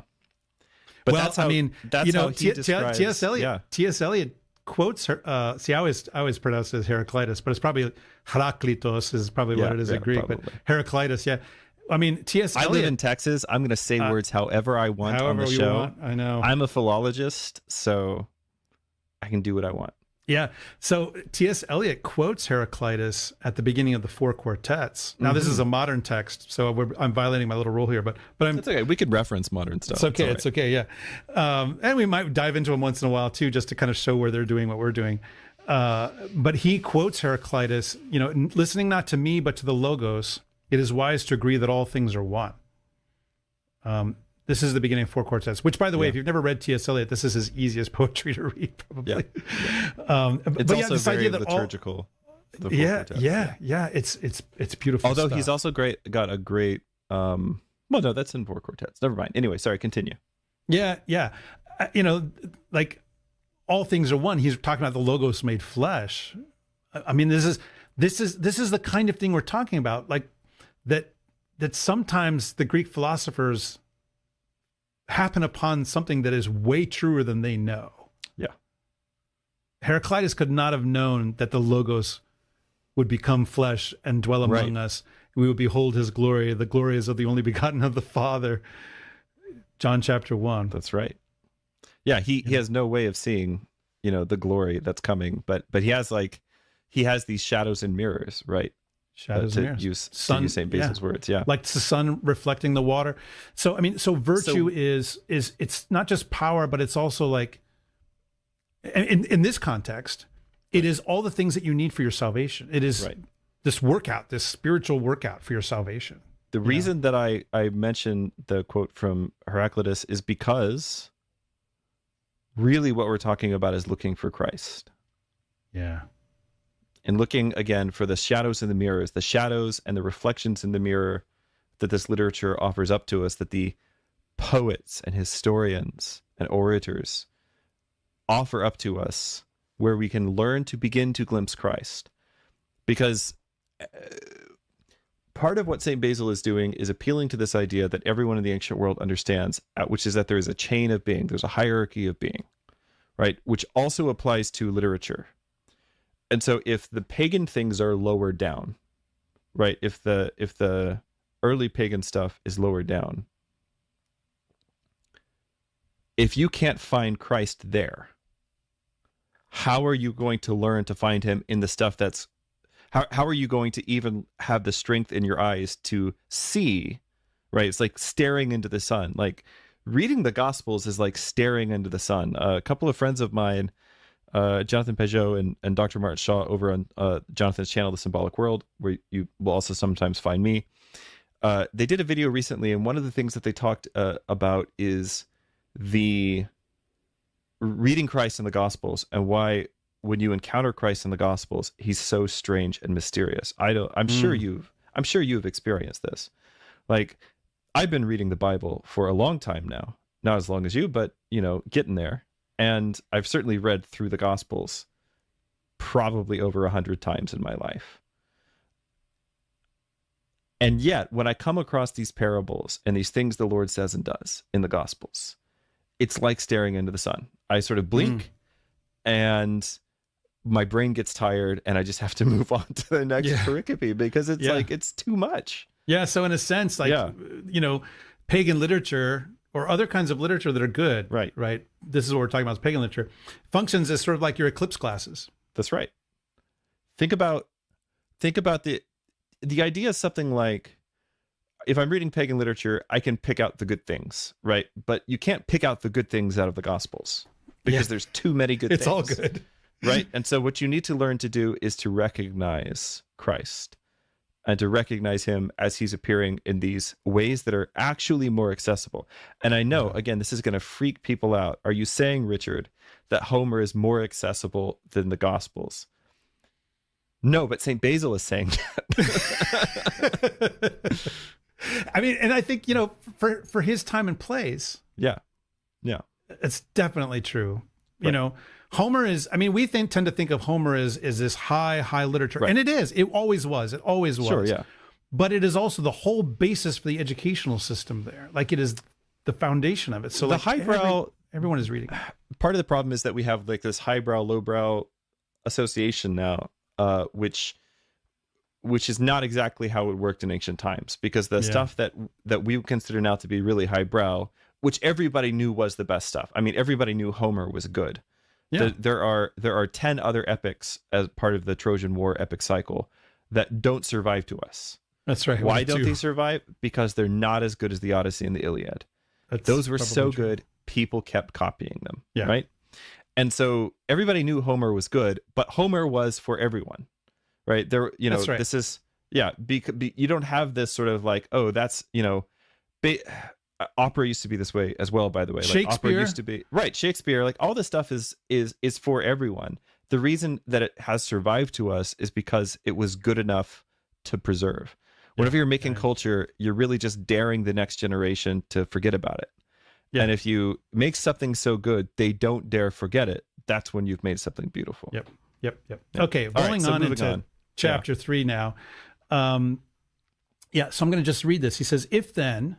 But that's how, that's how he describes, T.S. Eliot. T.S. Eliot quotes her. I always pronounce it as Heraclitus, but it's probably Heraklitos is probably what it is in Greek. Probably. But Heraclitus, yeah. I mean, T.S. Eliot. I live in Texas. I'm going to say words however I want on the show. I know. I'm a philologist, so I can do what I want. Yeah. So T.S. Eliot quotes Heraclitus at the beginning of the 4 quartets. Now, this is a modern text, so I'm violating my little rule here, but it's okay. We could reference modern stuff. It's okay. It's okay. Yeah. And we might dive into them once in a while too, just to kind of show where they're doing what we're doing. But he quotes Heraclitus, listening not to me, but to the Logos, it is wise to agree that all things are one. This is the beginning of four quartets, which, by the way, Yeah. if you've never read T.S. Eliot, this is his easiest poetry to read, probably. Yeah. But It's yeah, also this very idea that liturgical. The four yeah, quartets. yeah, it's beautiful. Although stuff. he's also got a great. Well, no, that's in four quartets. Never mind. Anyway, sorry. Continue. Yeah. Like all things are one. He's talking about the Logos made flesh. I mean, this is the kind of thing we're talking about. Like that sometimes the Greek philosophers happen upon something that is way truer than they know. Yeah. Heraclitus could not have known that the Logos would become flesh and dwell among us. We would behold his glory. The glory is of the only begotten of the Father. John chapter 1. That's right. Yeah, he has no way of seeing, the glory that's coming, but he has these shadows and mirrors, right? Shadows and mirrors. To use St. Basil's words, yeah. Like the sun reflecting the water. So, I mean, virtue is it's not just power, but it's also like, in this context, it is all the things that you need for your salvation. It is this workout, this spiritual workout for your salvation. The reason that I mentioned the quote from Heraclitus is because really what we're talking about is looking for Christ. Yeah. And looking, again, for the shadows and the mirrors, the shadows and the reflections in the mirror that this literature offers up to us, that the poets and historians and orators offer up to us, where we can learn to begin to glimpse Christ. Because part of what St. Basil is doing is appealing to this idea that everyone in the ancient world understands, which is that there is a chain of being, there's a hierarchy of being, right? Which also applies to literature. And so if the pagan things are lower down, right? If the early pagan stuff is lower down, if you can't find Christ there, how are you going to learn to find him in the stuff that's, how are you going to even have the strength in your eyes to see, right? It's like staring into the sun. Like reading the Gospels is like staring into the sun. A couple of friends of mine, Jonathan Peugeot and Dr. Martin Shaw over on Jonathan's channel, The Symbolic World, where you will also sometimes find me. They did a video recently, and one of the things that they talked about is the reading Christ in the Gospels and why when you encounter Christ in the Gospels, he's so strange and mysterious. I'm sure you've experienced this. Like, I've been reading the Bible for a long time now, not as long as you, but getting there. And I've certainly read through the Gospels probably over 100 times in my life. And yet, when I come across these parables and these things the Lord says and does in the Gospels, it's like staring into the sun. I sort of blink and my brain gets tired and I just have to move on to the next pericope because it's like, it's too much. Yeah. So in a sense, like, pagan literature or other kinds of literature that are good, right? This is what we're talking about, is pagan literature, functions as sort of like your eclipse glasses. That's right. Think about the idea of something like, if I'm reading pagan literature, I can pick out the good things, right? But you can't pick out the good things out of the Gospels because there's too many good things. It's all good. Right? And so what you need to learn to do is to recognize Christ and to recognize him as he's appearing in these ways that are actually more accessible. And I know, again, this is going to freak people out. Are you saying, Richard, that Homer is more accessible than the Gospels? No, but St. Basil is saying that. I mean, and I think, for his time and place. Yeah. It's definitely true. Homer is, I mean, we tend to think of Homer as this high literature. Right. And it is. It always was. It always was. Sure, yeah. But it is also the whole basis for the educational system there. Like, it is the foundation of it. So the highbrow, everyone is reading. Part of the problem is that we have like this highbrow, lowbrow association now, which is not exactly how it worked in ancient times, because the stuff that we consider now to be really highbrow, which everybody knew was the best stuff. I mean, everybody knew Homer was good. Yeah. There are 10 other epics as part of the Trojan War epic cycle that don't survive to us. That's right. Why don't they survive? Because they're not as good as the Odyssey and the Iliad. Those were so good, people kept copying them. Yeah. Right. And so everybody knew Homer was good, but Homer was for everyone. Right. That's right. This is, you don't have this sort of like, oh, that's, opera used to be this way as well, by the way. Like Shakespeare opera used to be right. Shakespeare, like all this stuff is for everyone. The reason that it has survived to us is because it was good enough to preserve. Whenever you're making culture, you're really just daring the next generation to forget about it. Yeah. And if you make something so good they don't dare forget it, that's when you've made something beautiful. Yep. Okay, going on into chapter 3 now. So I'm going to just read this. He says, if then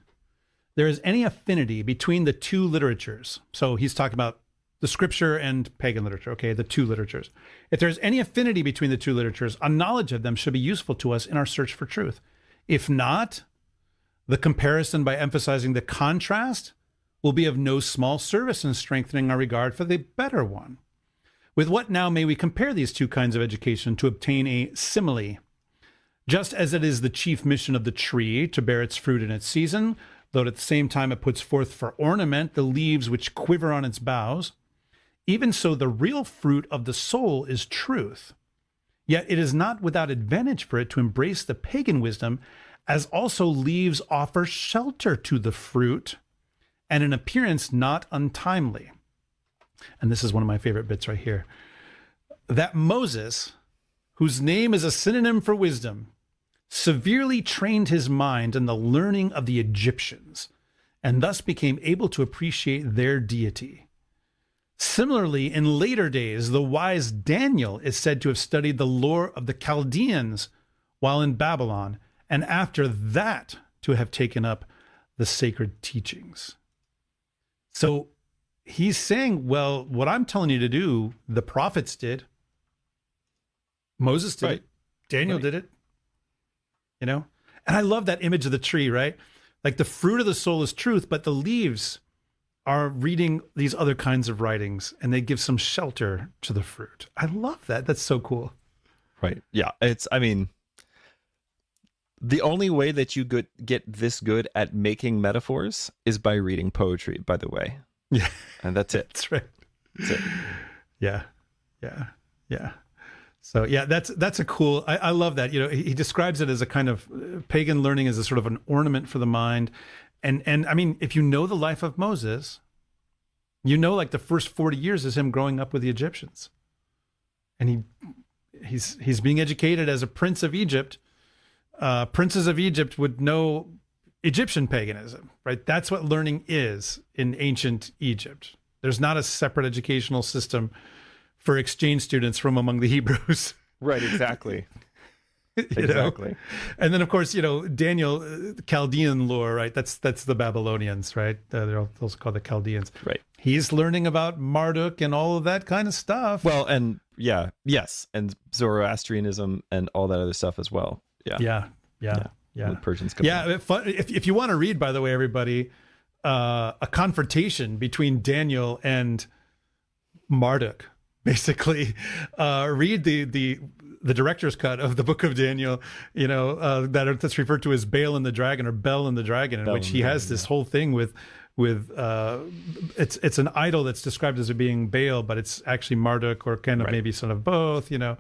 there is any affinity between the two literatures, so he's talking about the scripture and pagan literature, okay, the two literatures. If there's any affinity between the two literatures, a knowledge of them should be useful to us in our search for truth. If not, the comparison by emphasizing the contrast will be of no small service in strengthening our regard for the better one. With what now may we compare these two kinds of education to obtain a simile? Just as it is the chief mission of the tree to bear its fruit in its season, though at the same time it puts forth for ornament the leaves which quiver on its boughs, even so the real fruit of the soul is truth. Yet it is not without advantage for it to embrace the pagan wisdom, as also leaves offer shelter to the fruit, and an appearance not untimely. And this is one of my favorite bits right here. That Moses, whose name is a synonym for wisdom, severely trained his mind in the learning of the Egyptians, and thus became able to appreciate their deity. Similarly, in later days, the wise Daniel is said to have studied the lore of the Chaldeans while in Babylon, and after that to have taken up the sacred teachings. So he's saying, well, what I'm telling you to do, the prophets did. Moses did it. Daniel did it. You know? And I love that image of the tree, right? Like the fruit of the soul is truth, but the leaves are reading these other kinds of writings, and they give some shelter to the fruit. I love that. That's so cool. Right. Yeah. I mean, the only way that you get this good at making metaphors is by reading poetry, by the way. Yeah. And that's it. That's right. That's it. Yeah. So yeah, that's a cool, I love that. You know, he describes it as a kind of pagan learning as a sort of an ornament for the mind. And I mean, if you know the life of Moses, you know, like the first 40 years is him growing up with the Egyptians. And he's being educated as a prince of Egypt. Princes of Egypt would know Egyptian paganism, right? That's what learning is in ancient Egypt. There's not a separate educational system for exchange students from among the Hebrews. Right, exactly. Exactly. Know? And then, of course, you know, Daniel, Chaldean lore, right? That's the Babylonians, right? They're also called the Chaldeans. Right. He's learning about Marduk and all of that kind of stuff. Well, and yes. And Zoroastrianism and all that other stuff as well. Yeah. The Persians come in. If you want to read, by the way, everybody, a confrontation between Daniel and Marduk, basically, read the director's cut of the book of Daniel, you know, that's referred to as Baal and the Dragon, or Bel and the Dragon, in which he has this whole thing with it's an idol that's described as being Baal, but it's actually Marduk, or kind of maybe son of both, you know.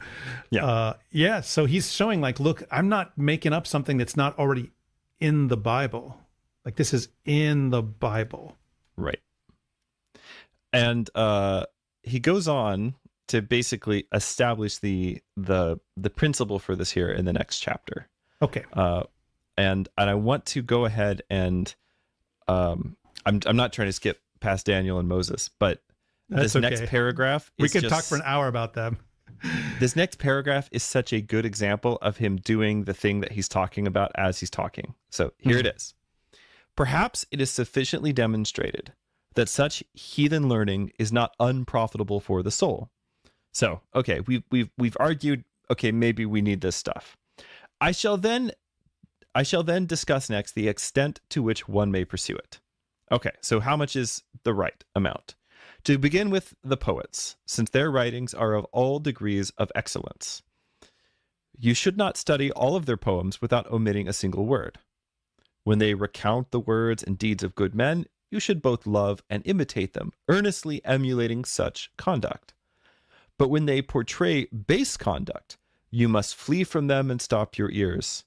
So he's showing, like, look, I'm not making up something that's not already in the Bible. Like, this is in the Bible. Right. And he goes on to basically establish the principle for this here in the next chapter. Okay. And I want to go ahead and I'm not trying to skip past Daniel and Moses, but this next paragraph we could talk for an hour about them. This next paragraph is such a good example of him doing the thing that he's talking about as he's talking. So here it is. Perhaps it is sufficiently demonstrated that such heathen learning is not unprofitable for the soul. So, okay, we've argued, okay, maybe we need this stuff. I shall then discuss next the extent to which one may pursue it. Okay, so how much is the right amount? To begin with the poets, since their writings are of all degrees of excellence. You should not study all of their poems without omitting a single word. When they recount the words and deeds of good men, you should both love and imitate them, earnestly emulating such conduct. But when they portray base conduct, you must flee from them and stop your ears.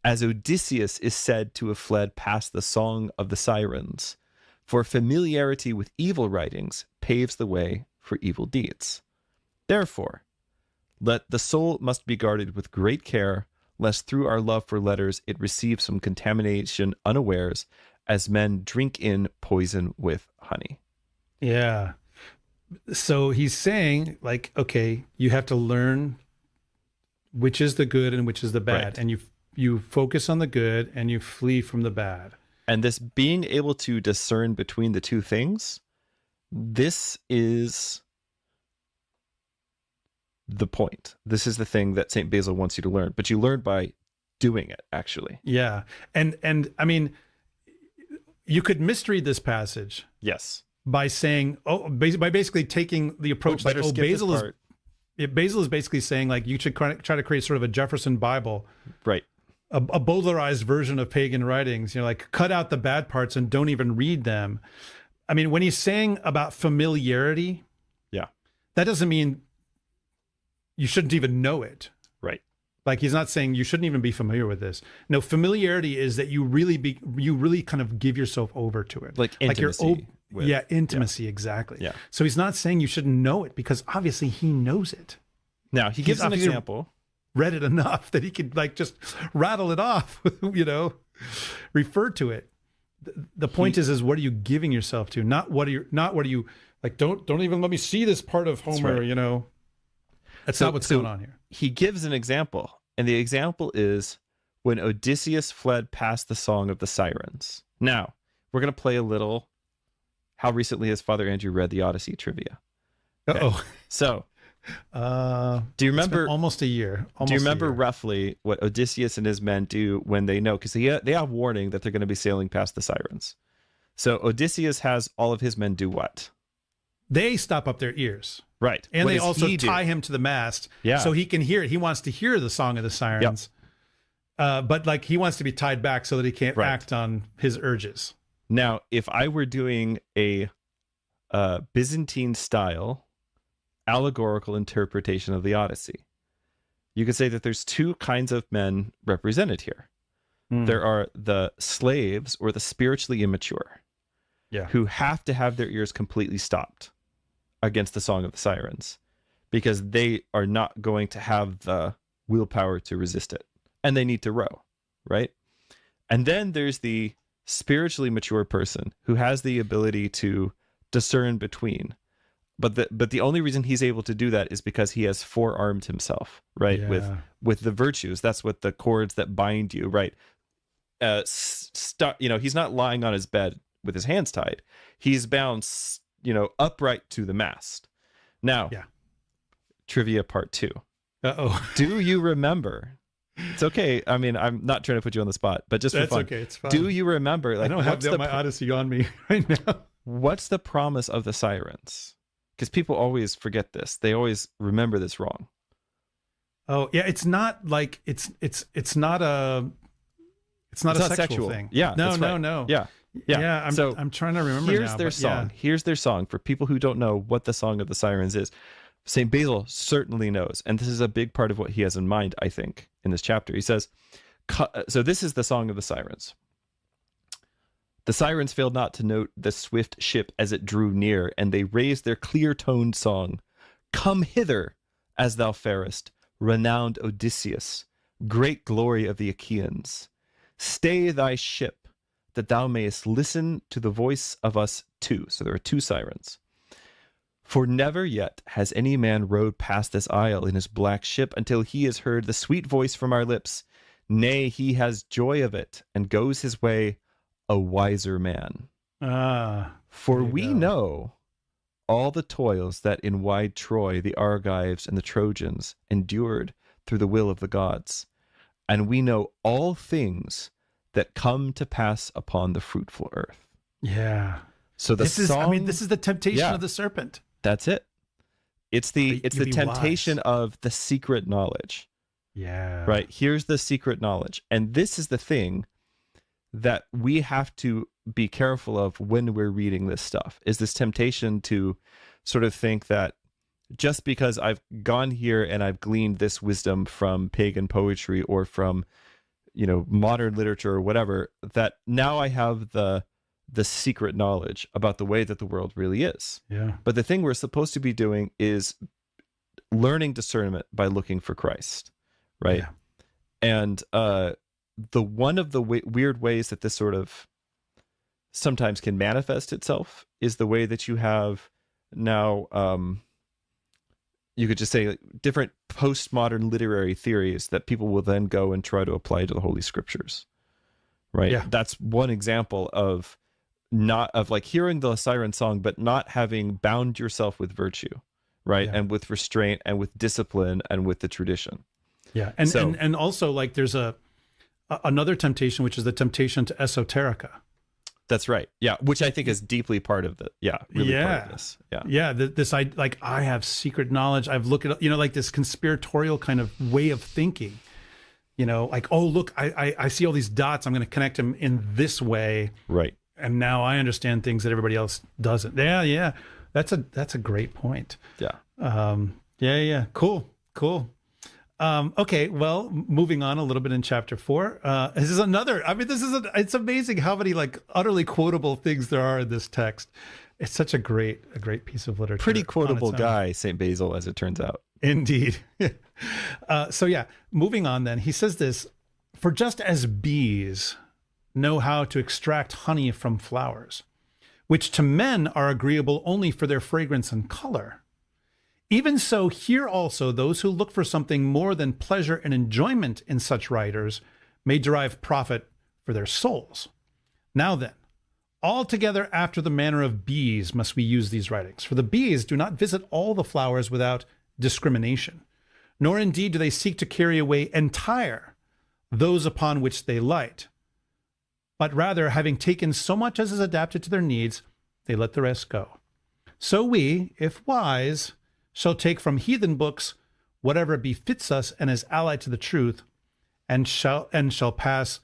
as Odysseus is said to have fled past the Song of the Sirens, for familiarity with evil writings paves the way for evil deeds. Therefore, the soul must be guarded with great care, lest through our love for letters it receive some contamination unawares, as men drink in poison with honey. Yeah. So he's saying, like, okay, you have to learn which is the good and which is the bad. Right. And you focus on the good and you flee from the bad. And this being able to discern between the two things, this is the point. This is the thing that St. Basil wants you to learn, but you learn by doing it, actually. Yeah. And I mean, you could misread this passage. Yes. By saying, by basically taking the approach that, Basil is basically saying, like, you should try to create sort of a Jefferson Bible. Right. A bowdlerized version of pagan writings, like cut out the bad parts and don't even read them. I mean, when he's saying about familiarity, yeah, that doesn't mean you shouldn't even know it. Right. Like, he's not saying you shouldn't even be familiar with this. No, familiarity is that you really kind of give yourself over to it. Like intimacy. Intimacy, exactly. Yeah. So he's not saying you shouldn't know it, because obviously he knows it. Now, he gives an example. Read it enough that he could, like, just rattle it off, refer to it. The point is what are you giving yourself to? Not what are you like, don't even let me see this part of Homer, right. That's not what's going on here. He gives an example, and the example is when Odysseus fled past the Song of the Sirens. Now, we're going to play a little how recently has Father Andrew read the Odyssey trivia. Okay. Uh-oh. So, do you remember almost a year? Do you remember roughly what Odysseus and his men do when they know? Because they have warning that they're going to be sailing past the Sirens. So Odysseus has all of his men do what? They stop up their ears. Right. And what they also tie him to the mast so he can hear it. He wants to hear the Song of the Sirens. Yep. But like, he wants to be tied back so that he can't act on his urges. Now, if I were doing a Byzantine style allegorical interpretation of the Odyssey, you could say that there's two kinds of men represented here. There are the slaves, or the spiritually immature, who have to have their ears completely stopped against the Song of the Sirens, because they are not going to have the willpower to resist it, and they need to row, right? And then there's the spiritually mature person who has the ability to discern between, but the only reason he's able to do that is because he has forearmed himself, right? With the virtues. That's what the cords that bind you, right? He's not lying on his bed with his hands tied. He's bound, upright to the mast. Now, trivia part 2. Do you remember? It's okay. I mean, I'm not trying to put you on the spot, but just for fun. Okay, it's fine. Do you remember? Like, I don't have my Odyssey on me right now. What's the promise of the Sirens? Because people always forget this. They always remember this wrong. Oh yeah, it's not like it's not a sexual thing. Yeah. No. Yeah. I'm trying to remember. Here's their song. Yeah. Here's their song for people who don't know what the Song of the Sirens is. St. Basil certainly knows, and this is a big part of what he has in mind, I think, in this chapter. He says, so this is the Song of the Sirens. The sirens failed not to note the swift ship as it drew near, and they raised their clear-toned song. Come hither, as thou farest, renowned Odysseus, great glory of the Achaeans. Stay thy ship, that thou mayest listen to the voice of us two. So there are two sirens. For never yet has any man rowed past this isle in his black ship until he has heard the sweet voice from our lips. Nay, he has joy of it, and goes his way a wiser man. For we know all the toils that in wide Troy the Argives and the Trojans endured through the will of the gods, and we know all things that come to pass upon the fruitful earth. Yeah. So this is the temptation of the serpent. That's it. It's the temptation of the secret knowledge. Yeah. Right. Here's the secret knowledge. And this is the thing that we have to be careful of when we're reading this stuff, is this temptation to sort of think that just because I've gone here and I've gleaned this wisdom from pagan poetry or from, modern literature or whatever, that now I have the secret knowledge about the way that the world really is. Yeah. But the thing we're supposed to be doing is learning discernment by looking for Christ, right? Yeah. And one of the weird ways that this sort of sometimes can manifest itself is the way that you have now, you could just say, like, different postmodern literary theories that people will then go and try to apply to the Holy Scriptures, right? Yeah. That's one example of like hearing the siren song, but not having bound yourself with virtue, right? Yeah. And with restraint and with discipline and with the tradition. Yeah. And also, like, there's another temptation, which is the temptation to esoterica. That's right. Yeah. Which I think is deeply part of part of this. Yeah. Yeah. I have secret knowledge. I've looked at, like this conspiratorial kind of way of thinking, like, oh, look, I see all these dots. I'm going to connect them in this way. Right. And now I understand things that everybody else doesn't. Yeah. Yeah. That's a great point. Yeah. Yeah. Cool. Okay, well, moving on a little bit in chapter 4. This is another, it's amazing how many like utterly quotable things there are in this text. It's such a great piece of literature. Pretty quotable guy, St. Basil, as it turns out. Indeed. So yeah, moving on then, he says this: for just as bees know how to extract honey from flowers, which to men are agreeable only for their fragrance and color, even so, here also those who look for something more than pleasure and enjoyment in such writers may derive profit for their souls. Now then, altogether after the manner of bees must we use these writings, for the bees do not visit all the flowers without discrimination, nor indeed do they seek to carry away entire those upon which they light, but rather, having taken so much as is adapted to their needs, they let the rest go. So we, if wise, shall take from heathen books whatever befits us and is allied to the truth, and shall pass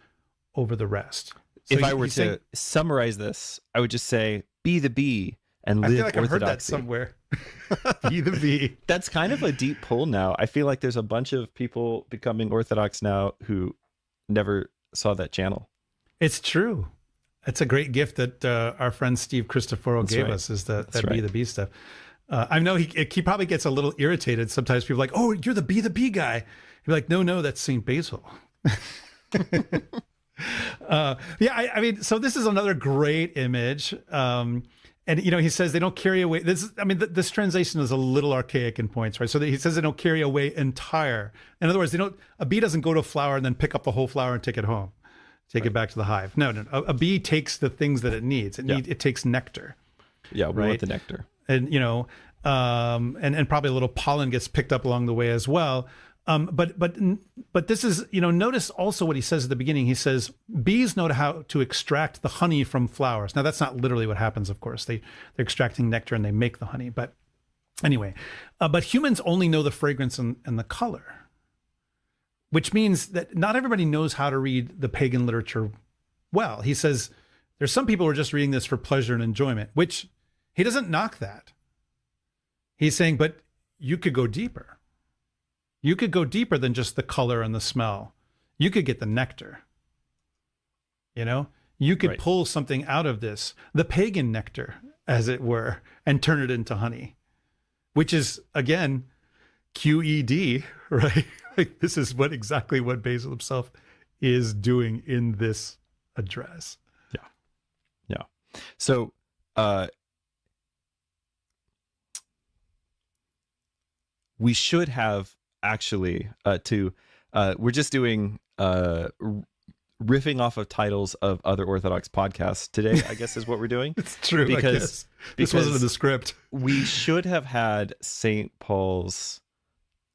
over the rest. So if I were to summarize this, I would just say, be the bee and live orthodoxy. I've heard that somewhere. Be the bee. That's kind of a deep pull now. I feel like there's a bunch of people becoming Orthodox now who never saw that channel. It's true. It's a great gift that our friend Steve Christoforo gave us, is that Be the Bee stuff. I know he probably gets a little irritated. Sometimes people are like, oh, you're the bee guy. You're like, no, that's St. Basil. I mean, so this is another great image. And, he says they don't carry away. This translation is a little archaic in points, right? So he says they don't carry away entire. In other words, a bee doesn't go to a flower and then pick up the whole flower and take it home, it back to the hive. No. A bee takes the things that it needs. It takes nectar. Yeah, we want the nectar. And, and probably a little pollen gets picked up along the way as well. But this is, notice also what he says at the beginning. He says, bees know how to extract the honey from flowers. Now, that's not literally what happens, of course. They're extracting nectar and they make the honey. But anyway, but humans only know the fragrance and the color, which means that not everybody knows how to read the pagan literature well. He says, there's some people who are just reading this for pleasure and enjoyment, which he doesn't knock that. He's saying, but you could go deeper. You could go deeper than just the color and the smell. You could get the nectar. You could pull something out of this, the pagan nectar, as it were, and turn it into honey, which is, again, QED, right? Like, this is exactly what Basil himself is doing in this address. Yeah. So, we should have actually we're just doing riffing off of titles of other Orthodox podcasts today, I guess is what we're doing. It's true, because this wasn't in the script. We should have had St. Paul's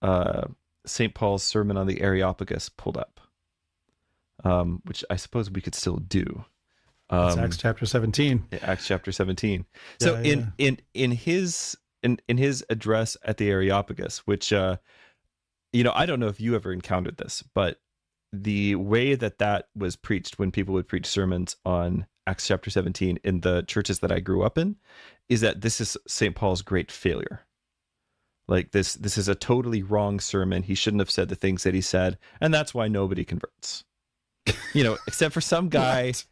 sermon on the Areopagus pulled up, which I suppose we could still do. It's Acts chapter 17. Acts chapter 17. So in his address at the Areopagus, which I don't know if you ever encountered this, but the way that was preached when people would preach sermons on Acts chapter 17 in the churches that I grew up in is that this is St. Paul's great failure. Like, this is a totally wrong sermon. He shouldn't have said the things that he said, and that's why nobody converts. Except for some guy. What?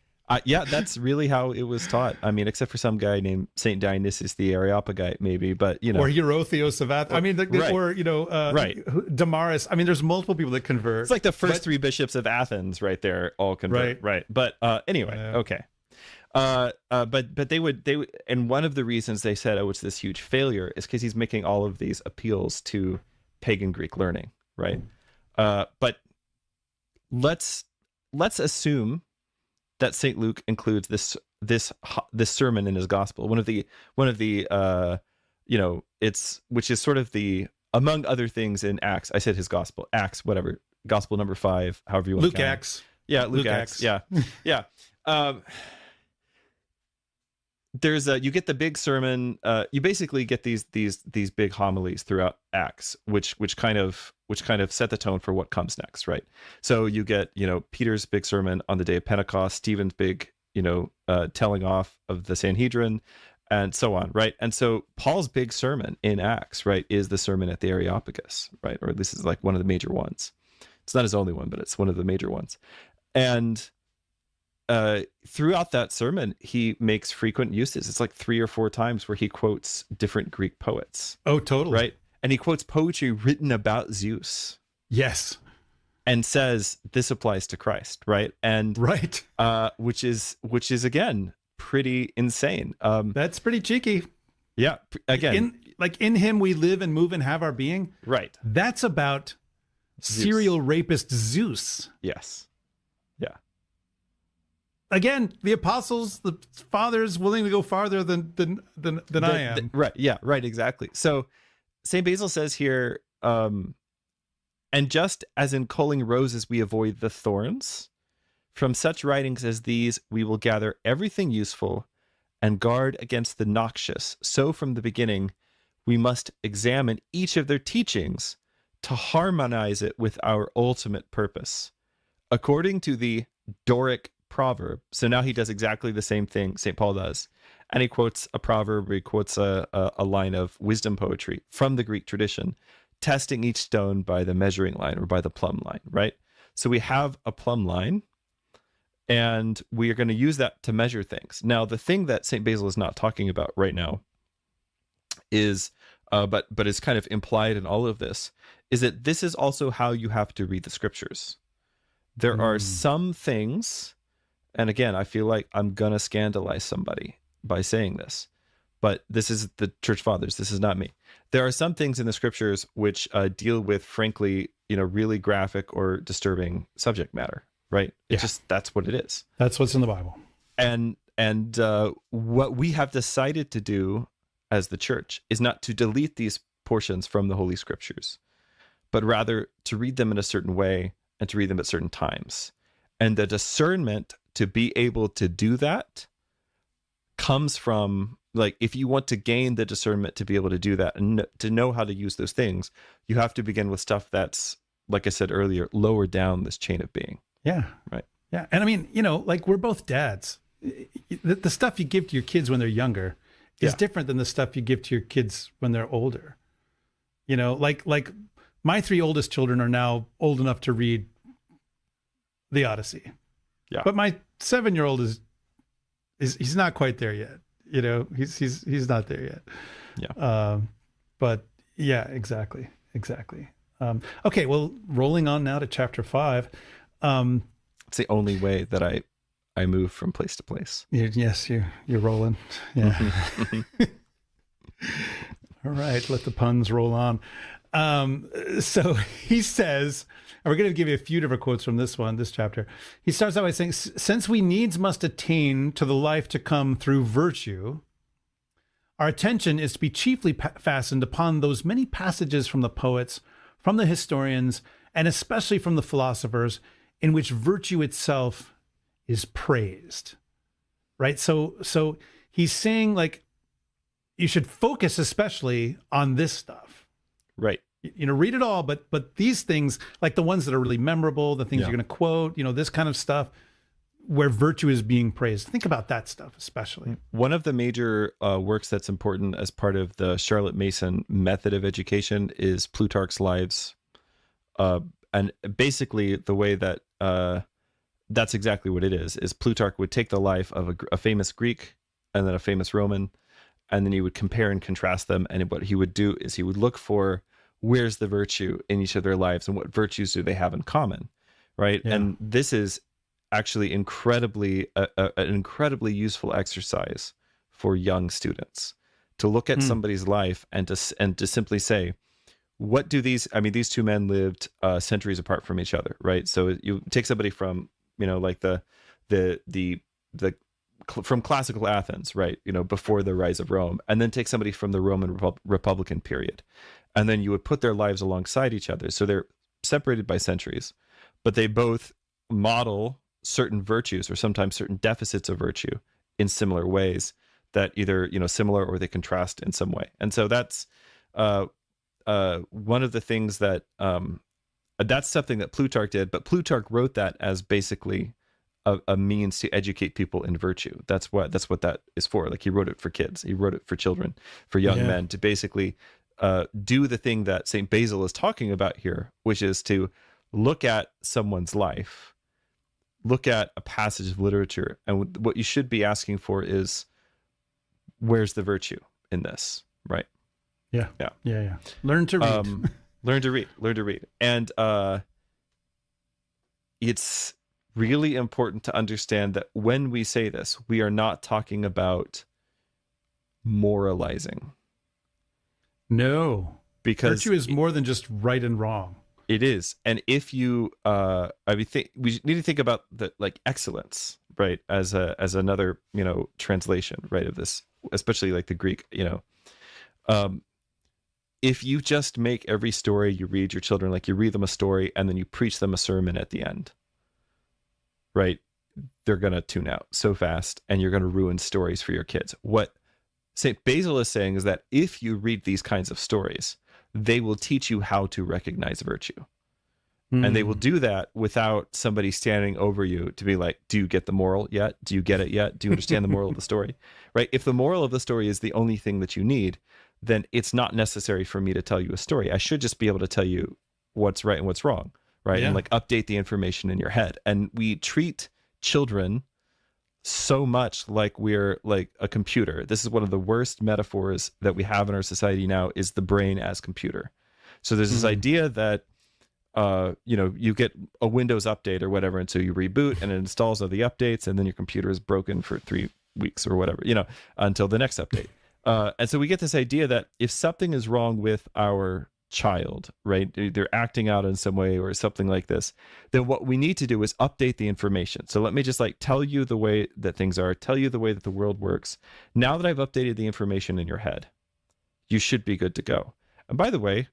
Yeah, that's really how it was taught. I mean, except for some guy named Saint Dionysius the Areopagite, maybe, but or Eurytheos of Athens. I mean, right. or right. Damaris. I mean, there's multiple people that convert. It's like the first three bishops of Athens, right there, all convert. Right. But anyway, okay. But they would, and one of the reasons they said, oh, it's this huge failure, is because he's making all of these appeals to pagan Greek learning, right? But let's assume that St. Luke includes this sermon in his gospel. One of the which is sort of the, among other things in Acts. I said his gospel, Acts, whatever, gospel number 5, however you want Luke to count Acts. Yeah, Luke Acts. Yeah, yeah. There's you get the big sermon. You basically get these big homilies throughout Acts, which kind of set the tone for what comes next, right? So you get Peter's big sermon on the day of Pentecost, Stephen's big telling off of the Sanhedrin, and so on, right? And so Paul's big sermon in Acts, right, is the sermon at the Areopagus, right? Or this is like one of the major ones. It's not his only one, but it's one of the major ones. And throughout that sermon, he makes frequent uses. It's like 3 or 4 times where he quotes different Greek poets. Oh, totally. Right. And he quotes poetry written about Zeus. Yes. And says this applies to Christ. Right. And right. Which is again pretty insane. That's pretty cheeky. Yeah. Again, in him we live and move and have our being. Right. That's about Zeus. Serial rapist Zeus. Yes. Yeah. Again, the apostles, the fathers, willing to go farther than I am. Right. Yeah. Right. Exactly. So St. Basil says here, and just as in culling roses we avoid the thorns, from such writings as these we will gather everything useful and guard against the noxious. So from the beginning we must examine each of their teachings to harmonize it with our ultimate purpose, according to the Doric proverb. So now he does exactly the same thing St. Paul does. And he quotes a proverb, he quotes a line of wisdom poetry from the Greek tradition, testing each stone by the measuring line or by the plumb line, right? So we have a plumb line, and we are going to use that to measure things. Now, the thing that St. Basil is not talking about right now is, but is kind of implied in all of this, is that this is also how you have to read the scriptures. There are some things, and again, I feel like I'm going to scandalize somebody by saying this, but this is the Church Fathers. This is not me. There are some things in the scriptures which deal with, frankly, really graphic or disturbing subject matter, right? It's just, that's what it is. That's what's in the Bible. And what we have decided to do as the church is not to delete these portions from the Holy Scriptures, but rather to read them in a certain way and to read them at certain times. And the discernment to be able to do that comes from, like, if you want to gain the discernment to be able to do that and to know how to use those things, you have to begin with stuff that's, like I said earlier, lower down this chain of being. Yeah. Right. Yeah. And I mean, like, we're both dads. The stuff you give to your kids when they're younger is different than the stuff you give to your kids when they're older. Like my 3 oldest children are now old enough to read the Odyssey. Yeah. But my 7-year-old is he's not quite there yet. He's not there yet. Yeah. But yeah, exactly. Okay. Well, rolling on now to chapter 5. It's the only way that I move from place to place. Yes, you're rolling. Yeah. All right. Let the puns roll on. So he says, and we're going to give you a few different quotes from this chapter. He starts out by saying, since we needs must attain to the life to come through virtue, our attention is to be chiefly fastened upon those many passages from the poets, from the historians, and especially from the philosophers, in which virtue itself is praised. Right? So he's saying, like, you should focus especially on this stuff. Right. Read it all, but these things, like the ones that are really memorable, the things you're going to quote, this kind of stuff where virtue is being praised. Think about that stuff, especially. One of the major works that's important as part of the Charlotte Mason method of education is Plutarch's Lives. And basically the way that that's exactly what it is Plutarch would take the life of a famous Greek and then a famous Roman, and then he would compare and contrast them. And what he would do is he would look for where's the virtue in each of their lives and what virtues do they have in common, right? Yeah. And this is actually an incredibly useful exercise for young students to look at somebody's life and to simply say, what do these two men lived centuries apart from each other, right? So you take somebody from, like from classical Athens, right? Before the rise of Rome, and then take somebody from the Roman Republican period. And then you would put their lives alongside each other. So they're separated by centuries, but they both model certain virtues or sometimes certain deficits of virtue in similar ways that either, similar or they contrast in some way. And so that's one of the things that that's something that Plutarch did, but Plutarch wrote that as basically a means to educate people in virtue. That's what that is for. Like, he wrote it for kids, he wrote it for children, for young men, to basically do the thing that St. Basil is talking about here, which is to look at someone's life, look at a passage of literature, and what you should be asking for is, where's the virtue in this, right? Yeah. Learn to read. Learn to read. And it's really important to understand that when we say this, we are not talking about moralizing. No. Because virtue is more than just right and wrong. It is. And if you we need to think about the excellence, right, as another, translation, right, of this, especially like the Greek, if you just make every story you read your children, like you read them a story and then you preach them a sermon at the end, right, they're going to tune out so fast and you're going to ruin stories for your kids. What St. Basil is saying is that if you read these kinds of stories, they will teach you how to recognize virtue. And they will do that without somebody standing over you to be like, do you get the moral yet? Do you get it yet? Do you understand the moral of the story? Right? If the moral of the story is the only thing that you need, then it's not necessary for me to tell you a story. I should just be able to tell you what's right and what's wrong, right? Yeah. And update the information in your head. And we treat children so much like we're like a computer. This is one of the worst metaphors that we have in our society now, is the brain as computer. So there's this idea that you get a Windows update or whatever, and so you reboot and it installs all the updates, and then your computer is broken for 3 weeks or whatever, until the next update. And so we get this idea that if something is wrong with our child, right, they're acting out in some way or something like this, then what we need to do is update the information. So let me just tell you the way that things are, tell you the way that the world works. Now that I've updated the information in your head, you should be good to go. And by the way,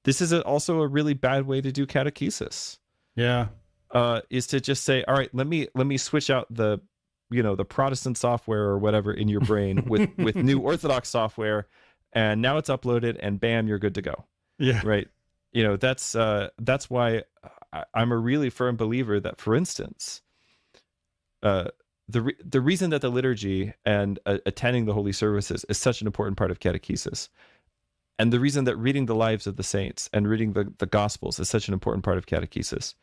this is also a really bad way to do catechesis. Yeah. Is to just say, all right, let me switch out the Protestant software or whatever in your brain with new Orthodox software, and now it's uploaded, and bam, you're good to go. Yeah. Right. That's why I'm a really firm believer that, for instance, the reason that the liturgy and attending the holy services is such an important part of catechesis, and the reason that reading the lives of the saints and reading the Gospels is such an important part of catechesis,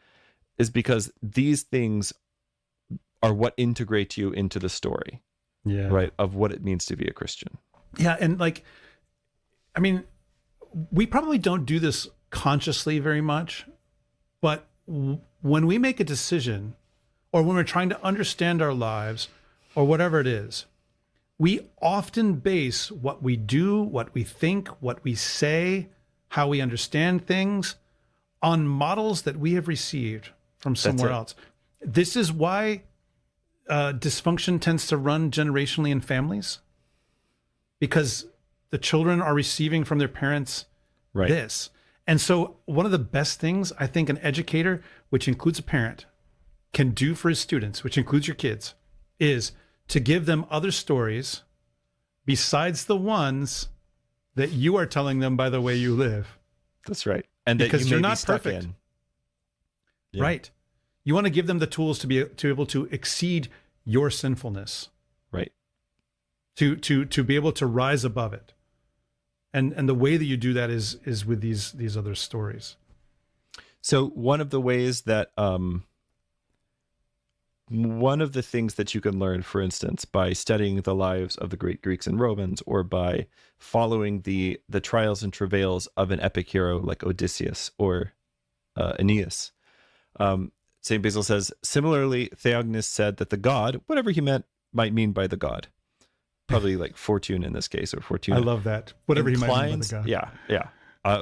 is because these things are what integrate you into the story, right, of what it means to be a Christian. Yeah, and we probably don't do this consciously very much, but when we make a decision, or when we're trying to understand our lives, or whatever it is, we often base what we do, what we think, what we say, how we understand things on models that we have received from somewhere else. This is why dysfunction tends to run generationally in families, because the children are receiving from their parents this. And so one of the best things I think an educator, which includes a parent, can do for his students, which includes your kids, is to give them other stories besides the ones that you are telling them by the way you live. That's right. And because that you you're may not be stuck perfect. in. Yeah. Right. You want to give them the tools to be able to exceed your sinfulness. Right. To be able to rise above it. And the way that you do that is with these other stories. So one of the ways that one of the things that you can learn, for instance, by studying the lives of the great Greeks and Romans, or by following the trials and travails of an epic hero like Odysseus or Aeneas. St. Basil says, similarly, Theognis said that the god, whatever he might mean by the god, probably like fortune in this case, or fortuna. I love that. Whatever he might mean by the god. Yeah.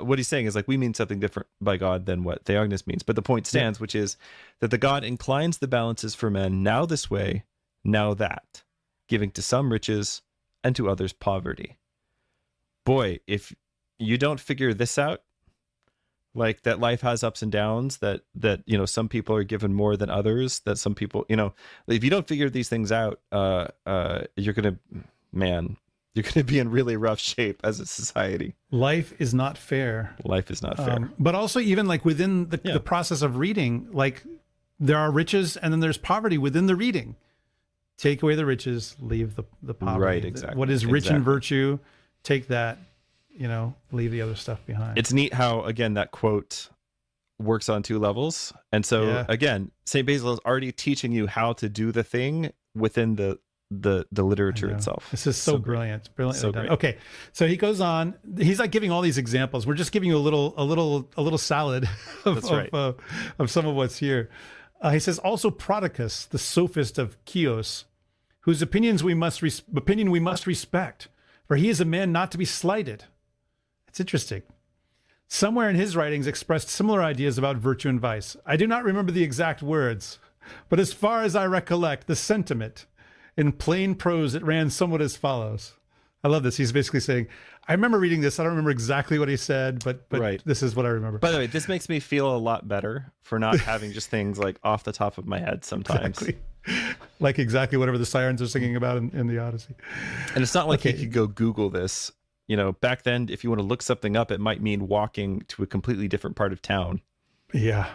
What he's saying is like we mean something different by God than what Theognis means. But the point stands, which is that the god inclines the balances for men now this way, now that, giving to some riches and to others poverty. Boy, if you don't figure this out, like that life has ups and downs, that some people are given more than others, that some people, if you don't figure these things out, you're going to be in really rough shape as a society. Life is not fair. Life is not fair. But also even like within the process of reading, like there are riches and then there's poverty within the reading. Take away the riches, leave the poverty. Right, exactly. What is rich in virtue, take that, leave the other stuff behind. It's neat how, again, that quote works on two levels. And so, again, St. Basil is already teaching you how to do the thing within the literature itself. This is so brilliant. Brilliantly so done. great. Okay. So he goes on. He's like giving all these examples. We're just giving you a little salad of some of what's here. He says also Prodicus, the sophist of Chios, whose opinion we must respect, for he is a man not to be slighted. It's interesting. Somewhere in his writings expressed similar ideas about virtue and vice. I do not remember the exact words, but as far as I recollect, the sentiment in plain prose, it ran somewhat as follows. I love this. He's basically saying, I remember reading this. I don't remember exactly what he said, but this is what I remember. By the way, this makes me feel a lot better for not having just things like off the top of my head sometimes. Exactly. Like exactly whatever the sirens are singing about in the Odyssey. And it's not like you could go Google this. Back then, if you want to look something up, it might mean walking to a completely different part of town. Yeah.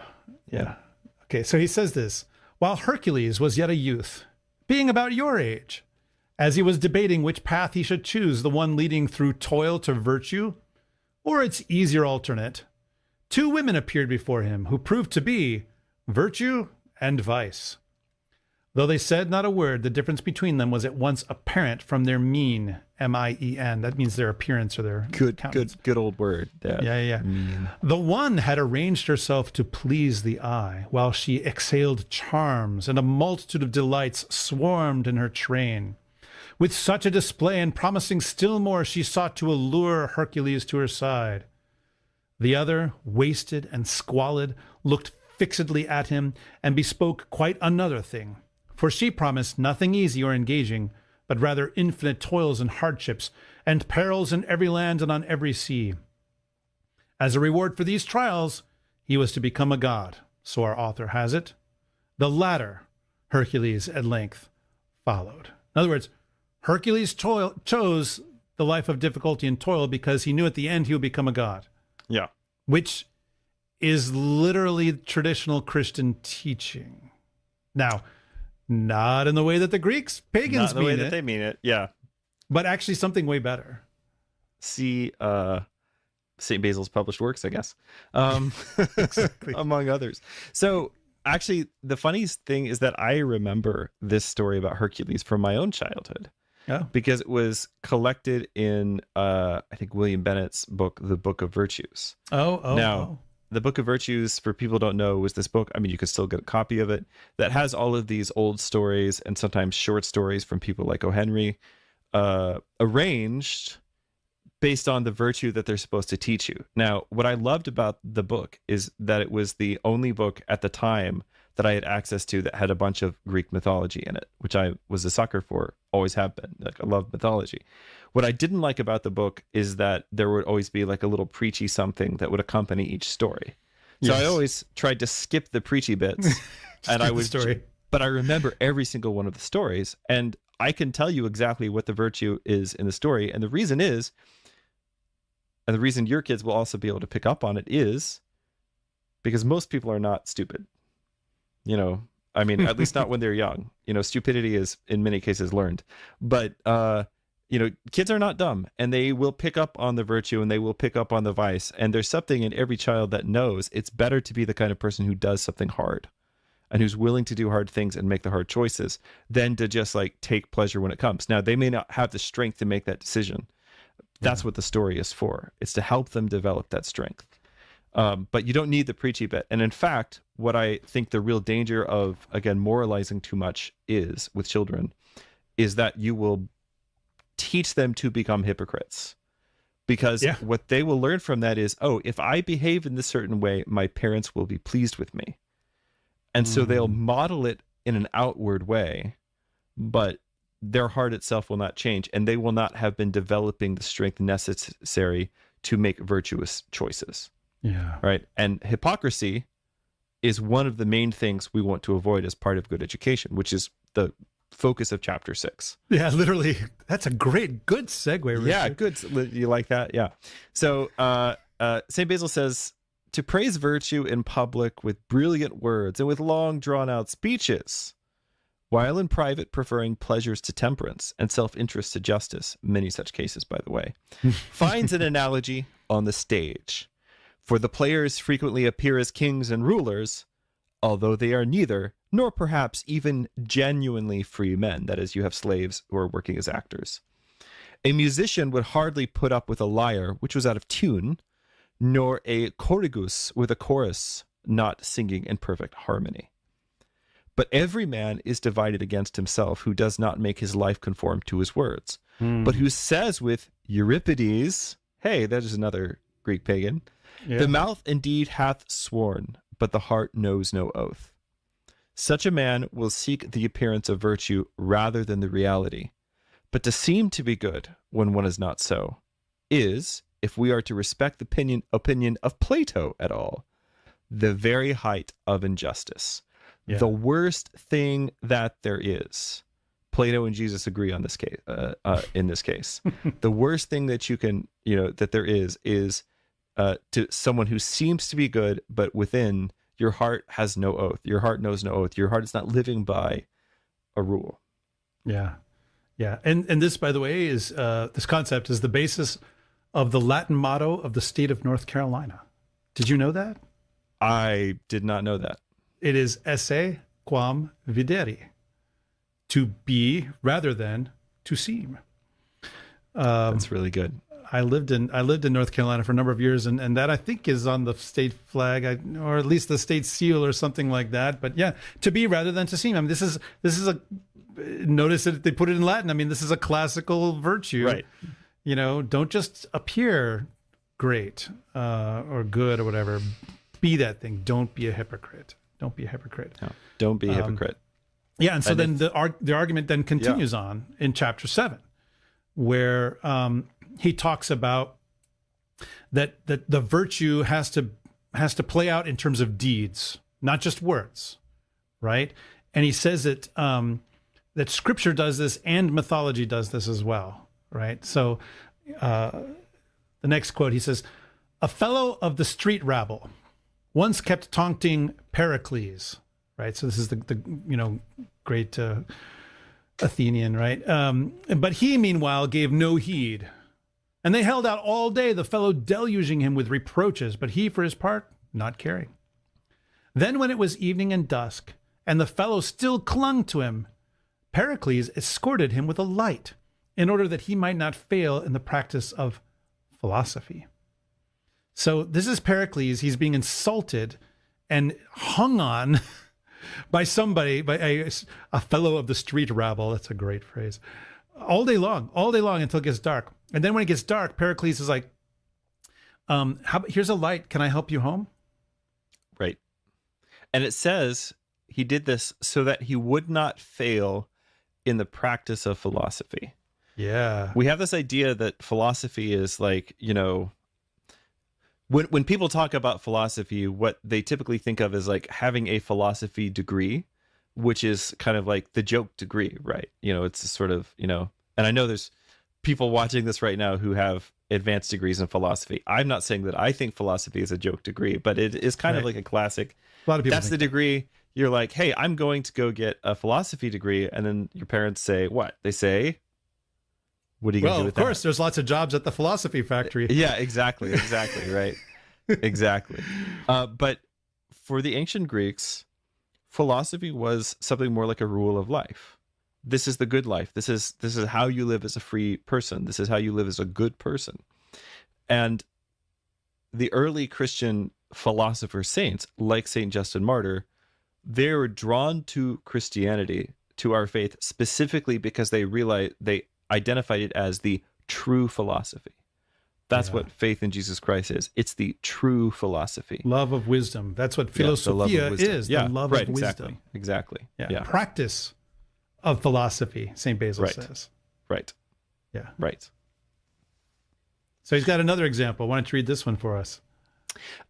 Okay, so he says this. While Hercules was yet a youth, being about your age, as he was debating which path he should choose, the one leading through toil to virtue, or its easier alternate, two women appeared before him, who proved to be virtue and vice. Though they said not a word, the difference between them was at once apparent from their mien, M-I-E-N. That means their appearance or their countenance. Good old word. Yeah. Mean. The one had arranged herself to please the eye, while she exhaled charms, and a multitude of delights swarmed in her train. With such a display and promising still more, she sought to allure Hercules to her side. The other, wasted and squalid, looked fixedly at him and bespoke quite another thing. For she promised nothing easy or engaging, but rather infinite toils and hardships, and perils in every land and on every sea. As a reward for these trials, he was to become a god, so our author has it. The latter, Hercules at length followed. In other words, Hercules chose the life of difficulty and toil because he knew at the end he would become a god. Yeah. Which is literally traditional Christian teaching. Now, not in the way that the Greeks, pagans mean it. Not in the way that they mean it, yeah. But actually something way better. See St. Basil's published works, I guess. Exactly. Among others. So actually, the funniest thing is that I remember this story about Hercules from my own childhood. Yeah. Because it was collected in, I think, William Bennett's book, The Book of Virtues. Now, The Book of Virtues, for people who don't know, was this book, I mean, you could still get a copy of it, that has all of these old stories and sometimes short stories from people like O. Henry, arranged based on the virtue that they're supposed to teach you. Now, what I loved about the book is that it was the only book at the time that I had access to that had a bunch of Greek mythology in it, which I was a sucker for, always have been. Like, I love mythology. What I didn't like about the book is that there would always be like a little preachy something that would accompany each story. So I always tried to skip the preachy bits, and I was, but I remember every single one of the stories, and I can tell you exactly what the virtue is in the story. And the reason is, and the reason your kids will also be able to pick up on it is because most people are not stupid. I mean, at least not when they're young. Stupidity is in many cases learned, but kids are not dumb, and they will pick up on the virtue and they will pick up on the vice. And there's something in every child that knows it's better to be the kind of person who does something hard and who's willing to do hard things and make the hard choices than to just like take pleasure when it comes. Now, they may not have the strength to make that decision. That's what the story is for. It's to help them develop that strength. But you don't need the preachy bit. And in fact, what I think the real danger of, again, moralizing too much is with children is that you will teach them to become hypocrites. Because what they will learn from that is, oh, if I behave in this certain way, my parents will be pleased with me. And so they'll model it in an outward way, but their heart itself will not change, and they will not have been developing the strength necessary to make virtuous choices. Yeah. Right. And hypocrisy is one of the main things we want to avoid as part of good education, which is the focus of chapter 6. Yeah, literally. That's a good segue, Richard. Yeah, good. You like that? Yeah. So St. Basil says, to praise virtue in public with brilliant words and with long drawn-out speeches, while in private preferring pleasures to temperance and self-interest to justice, many such cases, by the way, finds an analogy on the stage. For the players frequently appear as kings and rulers, although they are neither, nor perhaps even genuinely free men. That is, you have slaves who are working as actors. A musician would hardly put up with a lyre which was out of tune, nor a chorigus with a chorus not singing in perfect harmony. But every man is divided against himself who does not make his life conform to his words, but who says with Euripides, hey, that is another Greek pagan, the mouth indeed hath sworn, but the heart knows no oath. Such a man will seek the appearance of virtue rather than the reality. But to seem to be good when one is not so is, if we are to respect the opinion of Plato at all, the very height of injustice. Yeah. The worst thing that there is. Plato and Jesus agree on this case. In this case, the worst thing that you can, that there is to someone who seems to be good, but within your heart has no oath. Your heart knows no oath. Your heart is not living by a rule. Yeah, yeah, and this, by the way, is this concept is the basis of the Latin motto of the state of North Carolina. Did you know that? I did not know that. It is esse quam videri, to be rather than to seem. That's really good. I lived in North Carolina for a number of years, and that I think is on the state flag, or at least the state seal or something like that. But yeah, to be rather than to seem. I mean, this is a notice that they put it in Latin. I mean, this is a classical virtue, right? Don't just appear great or good or whatever. Be that thing. Don't be a hypocrite. Don't be a hypocrite. No, don't be a hypocrite. Yeah, and so then the argument then continues on in chapter 7, where he talks about that the virtue has to play out in terms of deeds, not just words, right? And he says that that Scripture does this and mythology does this as well, right? So the next quote, he says, "A fellow of the street rabble once kept taunting Pericles," right? So this is the great Athenian, right? But he, meanwhile, gave no heed. And they held out all day, the fellow deluging him with reproaches, but he, for his part, not caring. Then when it was evening and dusk, and the fellow still clung to him, Pericles escorted him with a light, in order that he might not fail in the practice of philosophy. So this is Pericles. He's being insulted and hung on by somebody, by a fellow of the street rabble. That's a great phrase. All day long until it gets dark. And then when it gets dark, Pericles is like, here's a light. Can I help you home? Right. And it says he did this so that he would not fail in the practice of philosophy. Yeah. We have this idea that philosophy is like, when people talk about philosophy, what they typically think of is like having a philosophy degree, which is kind of like the joke degree, right? It's a sort of, and I know there's people watching this right now who have advanced degrees in philosophy. I'm not saying that I think philosophy is a joke degree, but it is kind of like a classic. A lot of people that's the degree. You're like, hey, I'm going to go get a philosophy degree. And then your parents say, what? They say, what are you going to do with that? Well, of course, there's lots of jobs at the philosophy factory. Yeah, exactly, right. Exactly. But for the ancient Greeks, philosophy was something more like a rule of life. This is the good life. This is how you live as a free person. This is how you live as a good person. And the early Christian philosopher saints, like Saint Justin Martyr, they were drawn to Christianity, to our faith, specifically because they realized, they identified it as the true philosophy. That's what faith in Jesus Christ is. It's the true philosophy. Love of wisdom. That's what philosophia is. The love of wisdom. Exactly. Yeah. Practice of philosophy, St. Basil says. Right. Yeah. Right. So he's got another example. Why don't you read this one for us?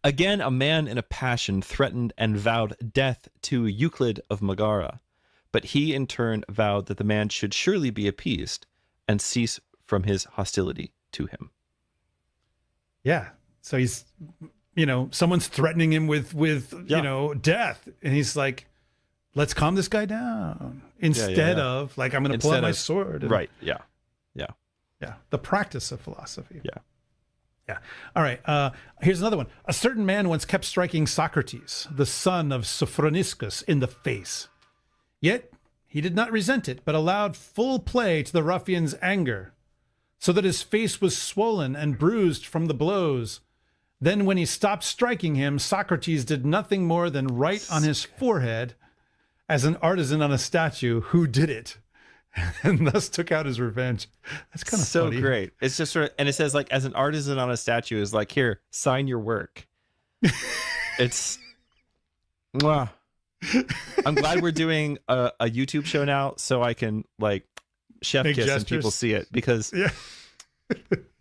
Again, a man in a passion threatened and vowed death to Euclid of Megara, but he in turn vowed that the man should surely be appeased and cease from his hostility to him. Yeah. So he's, someone's threatening him with death. And he's like, let's calm this guy down. Instead of, like, I'm going to pull out my sword. And, right. Yeah. The practice of philosophy. Yeah. All right. Here's another one. A certain man once kept striking Socrates, the son of Sophroniscus, in the face. Yet he did not resent it, but allowed full play to the ruffian's anger, so that his face was swollen and bruised from the blows. Then when he stopped striking him, Socrates did nothing more than write on his forehead, as an artisan on a statue, who did it, and thus took out his revenge. That's kind of so funny. Great. It's just sort of, and it says, like, as an artisan on a statue is like, here, sign your work. It's, mwah. I'm glad we're doing a YouTube show now, so I can, like, chef Make kiss gestures. and people see it, because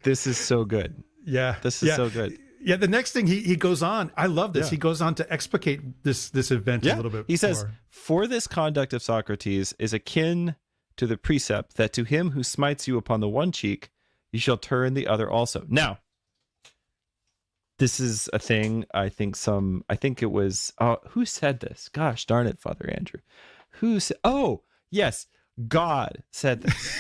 this is so good. Yeah. This is so good. Yeah, the next thing he goes on, I love this. Yeah. He goes on to explicate this event a little bit. He says, more. for this conduct of Socrates is akin to the precept that to him who smites you upon the one cheek, you shall turn the other also. Now, this is a thing I think it was, who said this? Gosh darn it, Father Andrew. Yes, God said this.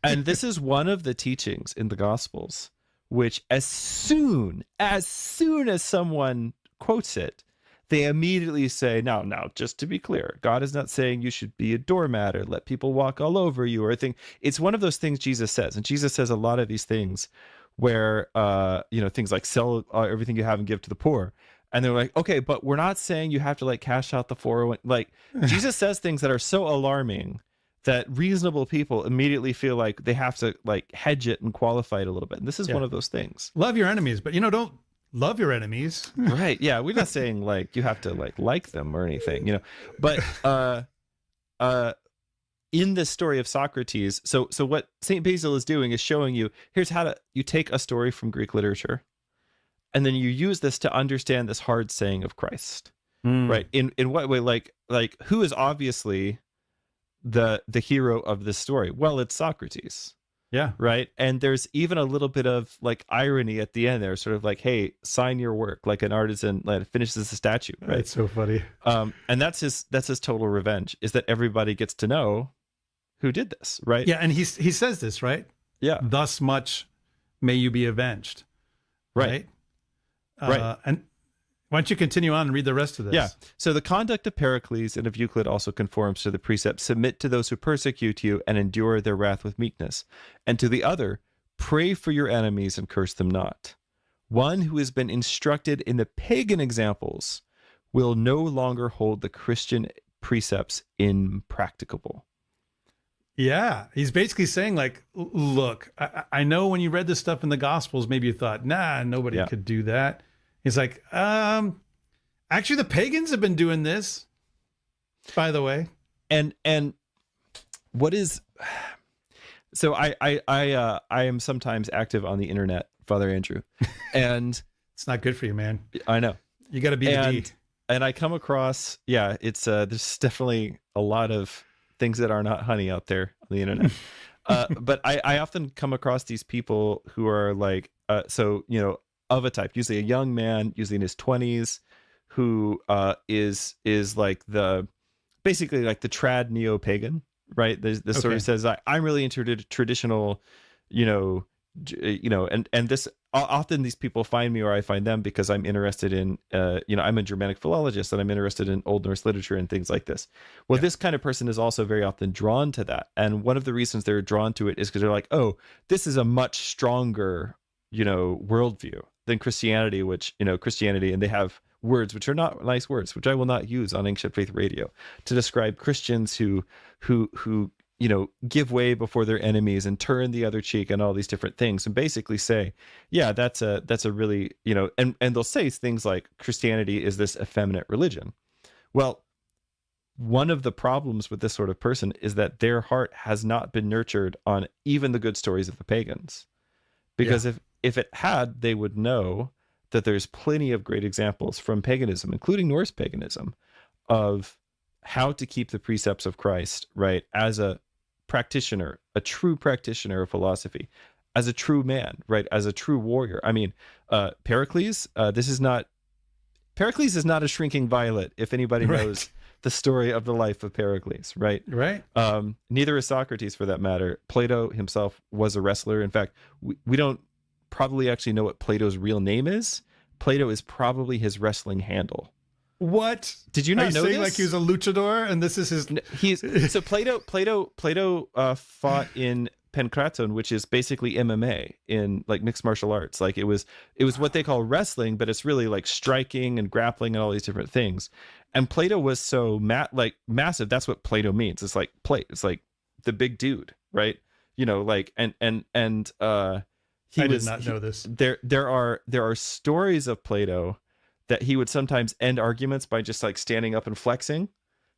And this is one of the teachings in the Gospels, which as soon as someone quotes it, they immediately say, now, just to be clear, God is not saying you should be a doormat or let people walk all over you or thing. It's one of those things Jesus says. And Jesus says a lot of these things where, things like sell everything you have and give to the poor. And they're like, okay, but we're not saying you have to, like, cash out the 401. Like, Jesus says things that are so alarming that reasonable people immediately feel like they have to, like, hedge it and qualify it a little bit. And this is one of those things. Love your enemies, but, don't love your enemies. Right. Yeah. We're not saying, like, you have to, like them or anything, but in this story of Socrates, so what St. Basil is doing is showing you, here's how you take a story from Greek literature, and then you use this to understand this hard saying of Christ. Right. In what way? Like who is obviously the hero of this story? Well, it's Socrates. Yeah. Right. And there's even a little bit of, like, irony at the end there, sort of like, hey, sign your work like an artisan finishes a statue. Right. It's so funny. And that's his total revenge, is that everybody gets to know who did this. Right. Yeah. And he says this, right? Yeah. Thus much may you be avenged. Right. And why don't you continue on and read the rest of this? Yeah. So the conduct of Pericles and of Euclid also conforms to the precept, submit to those who persecute you and endure their wrath with meekness. And to the other, pray for your enemies and curse them not. One who has been instructed in the pagan examples will no longer hold the Christian precepts impracticable. Yeah. He's basically saying, like, look, I know when you read this stuff in the Gospels, maybe you thought, nobody could do that. He's like, actually, the pagans have been doing this, by the way. And what is, so I am sometimes active on the internet, Father Andrew, and it's not good for you, man. I know. You got to be the D. And I come across, it's there's definitely a lot of things that are not honey out there on the internet. But I often come across these people who are like, of a type, usually a young man, usually in his 20s, who is like basically like the trad neo-pagan, right? This sort of says, I'm really into traditional, and this often these people find me or I find them because I'm interested in, I'm a Germanic philologist and I'm interested in Old Norse literature and things like this. Well, this kind of person is also very often drawn to that. And one of the reasons they're drawn to it is because they're like, oh, this is a much stronger, worldview than Christianity, and they have words which are not nice words, which I will not use on Ancient Faith Radio to describe Christians who give way before their enemies and turn the other cheek and all these different things, and basically say, yeah, that's a really, and they'll say things like Christianity is this effeminate religion. Well, one of the problems with this sort of person is that their heart has not been nurtured on even the good stories of the pagans, because if it had, they would know that there's plenty of great examples from paganism, including Norse paganism, of how to keep the precepts of Christ, right, as a practitioner, a true practitioner of philosophy, as a true man, right, as a true warrior. I mean, Pericles, Pericles is not a shrinking violet, if anybody knows the story of the life of Pericles, right? Right. Neither is Socrates, for that matter. Plato himself was a wrestler. In fact, we don't probably actually know what Plato's real name is. Plato is probably his wrestling handle. What? Did you not know this? Like he was a luchador and this is his... So Plato fought in Pancraton, which is basically MMA in like mixed martial arts. Like it was what they call wrestling, but it's really like striking and grappling and all these different things. And Plato was so massive. That's what Plato means. It's like It's like the big dude, right? I did not know this. There are stories of Plato that he would sometimes end arguments by just like standing up and flexing,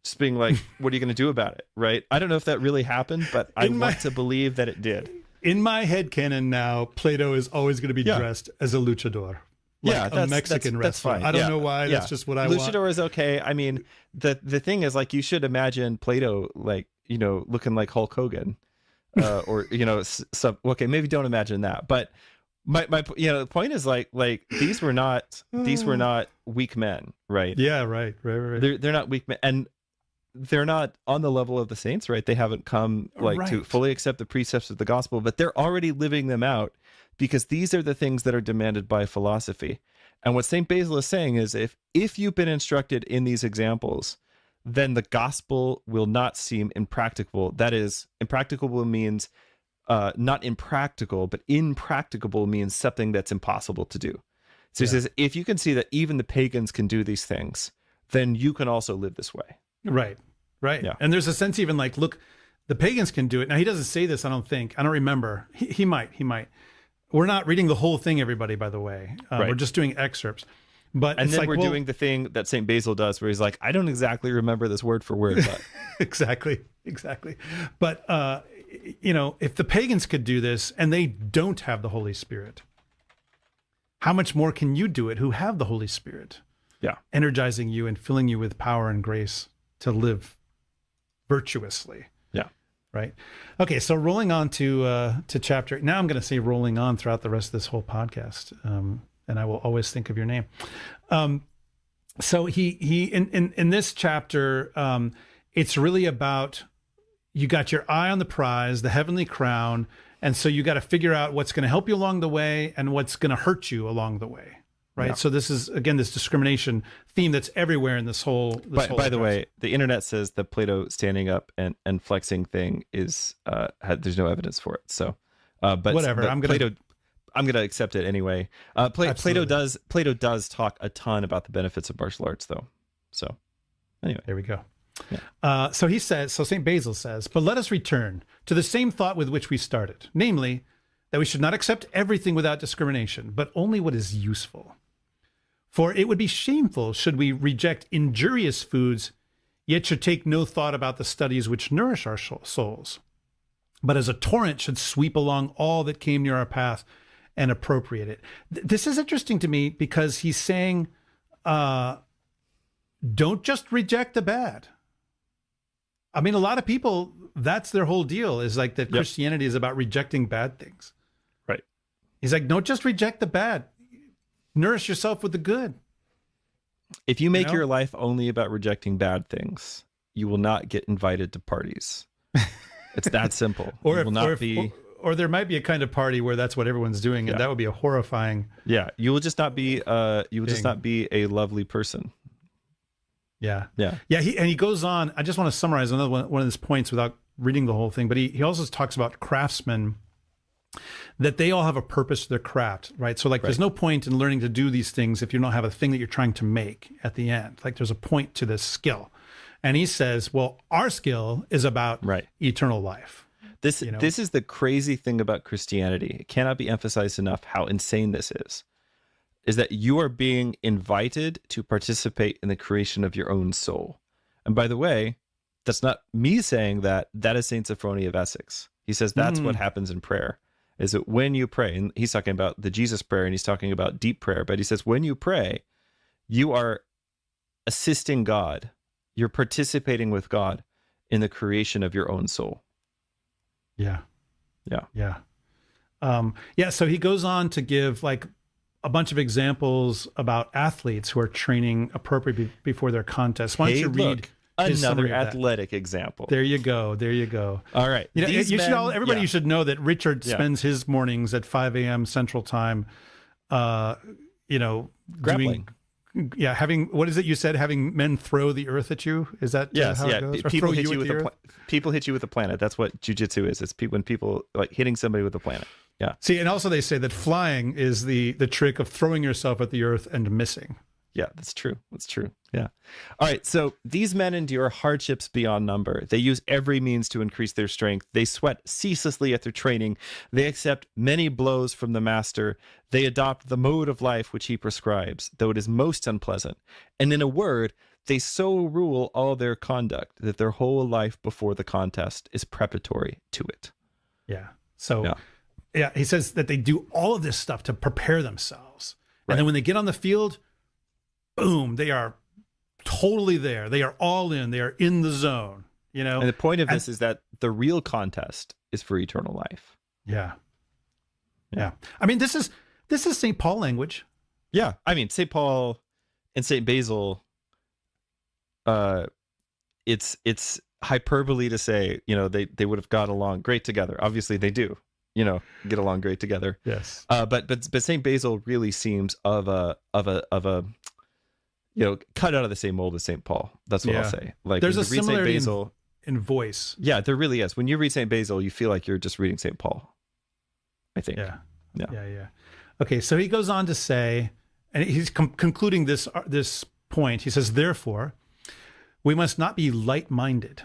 just being like, what are you going to do about it? Right. I don't know if that really happened, but I want to believe that it did. In my headcanon now, Plato is always going to be dressed as a luchador. Like a Mexican wrestler. That's fine. I don't know why. That's just what I want. Luchador is okay. I mean, the thing is, like, you should imagine Plato, like, looking like Hulk Hogan. Or okay, maybe don't imagine that, but my the point is like these were not weak men, right? Right. They're not weak men, and they're not on the level of the saints, right? They haven't come to fully accept the precepts of the gospel, but they're already living them out because these are the things that are demanded by philosophy. And what Saint Basil is saying is if you've been instructed in these examples, then the gospel will not seem impracticable. That is, impracticable means not impractical, but impracticable means something that's impossible to do. So he says, if you can see that even the pagans can do these things, then you can also live this way. Right. Yeah. And there's a sense even like, look, the pagans can do it. Now, he doesn't say this, I don't remember. He might. We're not reading the whole thing, everybody, by the way. We're just doing excerpts. And then we're doing the thing that St. Basil does where he's like, I don't exactly remember this word for word. But. Exactly. But, if the pagans could do this and they don't have the Holy Spirit, how much more can you do it who have the Holy Spirit? Yeah. Energizing you and filling you with power and grace to live virtuously. Yeah. Right. Okay. So rolling on to chapter, now I'm going to say rolling on throughout the rest of this whole podcast. And I will always think of your name. So he in this chapter, it's really about, you got your eye on the prize, the heavenly crown, and so you got to figure out what's going to help you along the way and what's going to hurt you along the way, right? Yeah. So this is, again, this discrimination theme that's everywhere in this whole. By the way, the internet says the Plato standing up and flexing thing is there's no evidence for it. So, but whatever. I'm going to accept it anyway. Plato does talk a ton about the benefits of martial arts, though. So anyway, there we go. Yeah. So St. Basil says, but let us return to the same thought with which we started, namely that we should not accept everything without discrimination, but only what is useful. For it would be shameful should we reject injurious foods, yet should take no thought about the studies which nourish our souls, but as a torrent should sweep along all that came near our path and appropriate it. This is interesting to me because he's saying, don't just reject the bad. I mean, a lot of people, that's their whole deal, is like that Christianity is about rejecting bad things. Right. He's like, don't just reject the bad. Nourish yourself with the good. If you make your life only about rejecting bad things, you will not get invited to parties. It's that simple. Or or there might be a kind of party where that's what everyone's doing, and that would be a horrifying. Yeah, you will just not be a lovely person. Yeah. Yeah. He goes on. I just want to summarize another one of his points without reading the whole thing, but he also talks about craftsmen, that they all have a purpose to their craft, right? So like, there's no point in learning to do these things if you don't have a thing that you're trying to make at the end. Like, there's a point to this skill. And he says, well, our skill is about eternal life. This is the crazy thing about Christianity. It cannot be emphasized enough how insane this is that you are being invited to participate in the creation of your own soul. And by the way, that's not me saying that. That is Saint Sophrony of Essex. He says that's what happens in prayer, is that when you pray, and he's talking about the Jesus prayer, and he's talking about deep prayer, but he says when you pray, you are assisting God. You're participating with God in the creation of your own soul. Yeah. So he goes on to give like a bunch of examples about athletes who are training appropriately before their contests. Why don't you read another athletic example? There you go. All right. Everybody should know that Richard spends his mornings at 5 a.m. Central Time, grappling. Having, what is it you said? Having men throw the earth at you? Is that how it goes? People hit you with a planet. That's what jujitsu is. It's when people like hitting somebody with a planet. Yeah. See, and also they say that flying is the trick of throwing yourself at the earth and missing. Yeah, that's true. Yeah. All right. So these men endure hardships beyond number. They use every means to increase their strength. They sweat ceaselessly at their training. They accept many blows from the master. They adopt the mode of life which he prescribes, though it is most unpleasant. And in a word, they so rule all their conduct that their whole life before the contest is preparatory to it. Yeah. So, he says that they do all of this stuff to prepare themselves. And then when they get on the field, boom, they are totally there. They are all in. They are in the zone, And the point of this is that the real contest is for eternal life. Yeah. I mean, this is St. Paul language. Yeah. I mean, St. Paul and St. Basil, it's hyperbole to say, they would have got along great together. Obviously they do, get along great together. Yes. But St. Basil really seems of a cut out of the same mold as St. Paul. That's what I'll say. Like, there's a similarity Basil, in voice. Yeah, there really is. When you read St. Basil, you feel like you're just reading St. Paul, I think. Yeah. Okay, so he goes on to say, and he's concluding this point. He says, therefore, we must not be light-minded,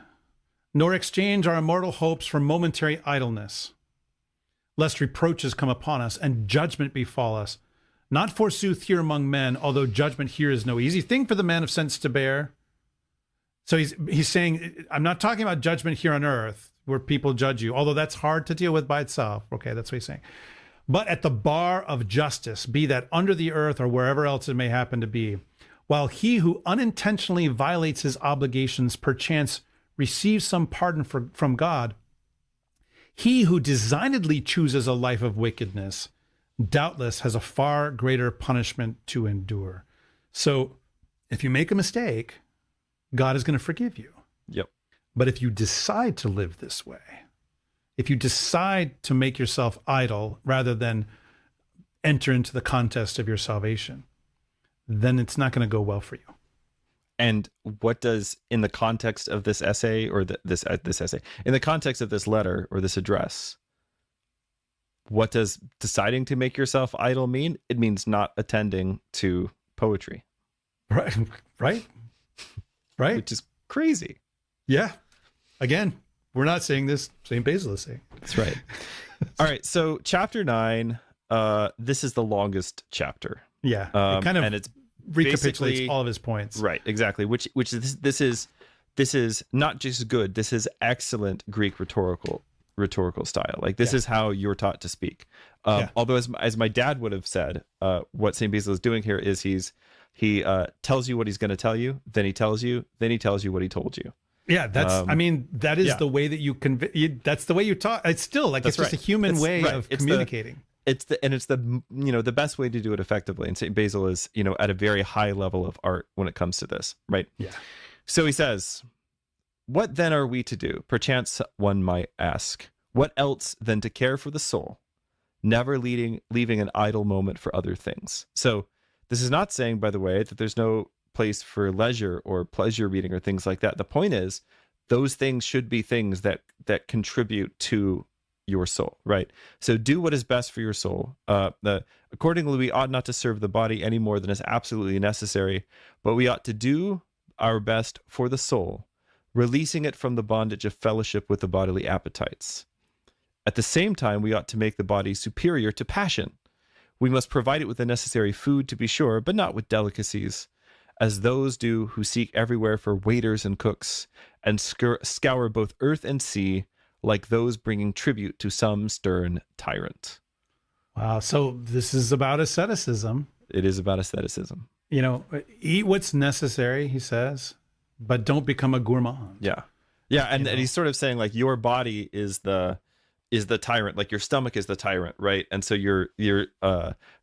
nor exchange our immortal hopes for momentary idleness, lest reproaches come upon us and judgment befall us. Not forsooth here among men, although judgment here is no easy thing for the man of sense to bear. So he's saying, I'm not talking about judgment here on earth where people judge you, although that's hard to deal with by itself. Okay, that's what he's saying. But at the bar of justice, be that under the earth or wherever else it may happen to be, while he who unintentionally violates his obligations perchance receives some pardon from God, he who designedly chooses a life of wickedness doubtless has a far greater punishment to endure. So if you make a mistake, God is going to forgive you. Yep. But if you decide to live this way, if you decide to make yourself idle rather than enter into the contest of your salvation, then it's not going to go well for you. And what does, in the context of this essay, or this essay, in the context of this letter or this address, what does deciding to make yourself idle mean? It means not attending to poetry. Right. Which is crazy. Yeah. Again, we're not saying this. St. Basil is saying. That's right. All right. So chapter 9, this is the longest chapter. Yeah. It kind of, and it's recapitulates all of his points. Right. Exactly. Which is this is not just good. This is excellent Greek rhetorical style. Like, this is how you're taught to speak. Although as my dad would have said, what St. Basil is doing here is he tells you what he's going to tell you, then he tells you what he told you. Yeah, that is the way that you that's the way you talk. It's still like, it's just a human way of communicating. It's the best way to do it effectively. And St. Basil is, at a very high level of art when it comes to this, right? Yeah. So he says, what then are we to do? Perchance one might ask. What else than to care for the soul, never leaving an idle moment for other things? So this is not saying, by the way, that there's no place for leisure or pleasure reading or things like that. The point is, those things should be things that contribute to your soul, right? So do what is best for your soul. Accordingly, we ought not to serve the body any more than is absolutely necessary, but we ought to do our best for the soul, releasing it from the bondage of fellowship with the bodily appetites. At the same time, we ought to make the body superior to passion. We must provide it with the necessary food, to be sure, but not with delicacies, as those do who seek everywhere for waiters and cooks, and scour both earth and sea, like those bringing tribute to some stern tyrant. Wow. So this is about asceticism. It is about asceticism. You know, eat what's necessary, he says, but don't become a gourmand. Yeah. Yeah. And he's sort of saying, like, your body is the tyrant, like your stomach is the tyrant, right? And so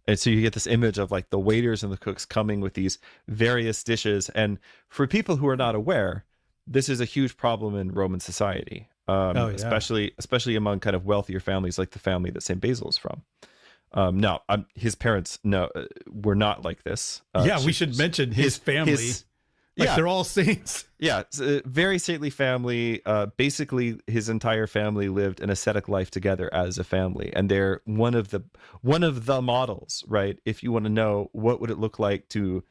and so you get this image of like the waiters and the cooks coming with these various dishes. And for people who are not aware, this is a huge problem in Roman society, especially among kind of wealthier families, like the family that St. Basil is from. Now, his parents were not like this. We should mention his family. They're all saints. Yeah, it's a very saintly family. Basically, his entire family lived an ascetic life together as a family, and they're one of the models, right? If you want to know what would it look like to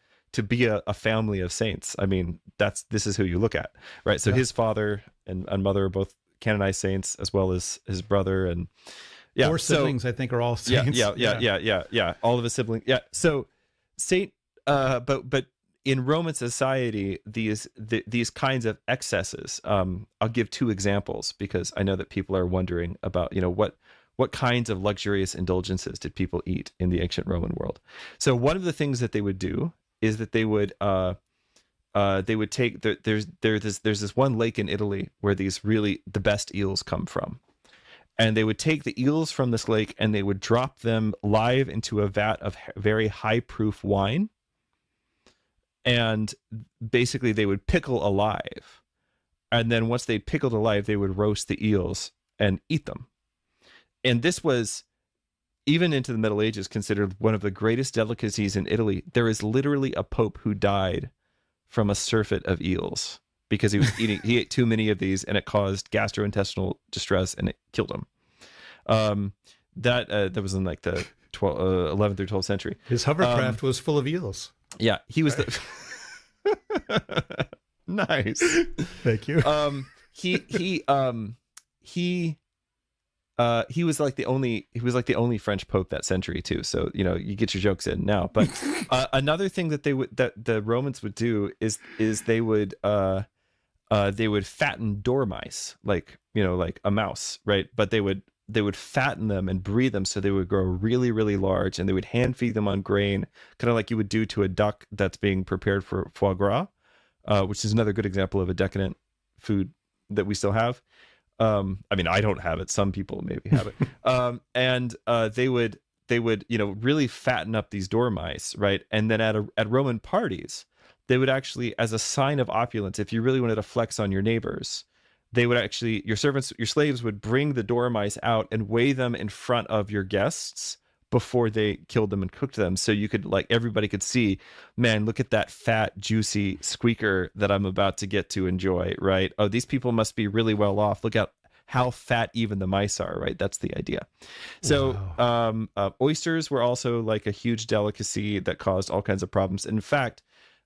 be a family of saints, I mean, this is who you look at, right? So his father and mother are both canonized saints, as well as his brother and four siblings. I think are all saints. Yeah. All of his siblings. Yeah. So but in Roman society, these kinds of excesses, I'll give two examples because I know that people are wondering about, what kinds of luxurious indulgences did people eat in the ancient Roman world. So one of the things that they would do is that they would take there's this one lake in Italy where the best eels come from. And they would take the eels from this lake and they would drop them live into a vat of very high proof wine. And basically they would pickle alive. And then once they pickled alive, they would roast the eels and eat them. And this was, even into the Middle Ages, considered one of the greatest delicacies in Italy. There is literally a pope who died from a surfeit of eels because he ate too many of these and it caused gastrointestinal distress and it killed him. That was in like the 11th or 12th century. His hovercraft was full of eels. Yeah, he was nice. Thank you. He was like the only French pope that century too. So, you get your jokes in now. But another thing that the Romans would do is they would fatten dormice, like a mouse, right? But they would fatten them and breed them so they would grow really, really large, and they would hand feed them on grain, kind of like you would do to a duck that's being prepared for foie gras, which is another good example of a decadent food that we still have. I mean, I don't have it. Some people maybe have it. And they would really fatten up these dormice, right? And then at Roman parties, they would actually, as a sign of opulence, if you really wanted to flex on your neighbors, they would actually, your slaves would bring the dormice out and weigh them in front of your guests before they killed them and cooked them. So you could, everybody could see, man, look at that fat, juicy squeaker that I'm about to get to enjoy, right? Oh, these people must be really well off. Look at how fat even the mice are, right? That's the idea. So oysters were also like a huge delicacy that caused all kinds of problems. In fact,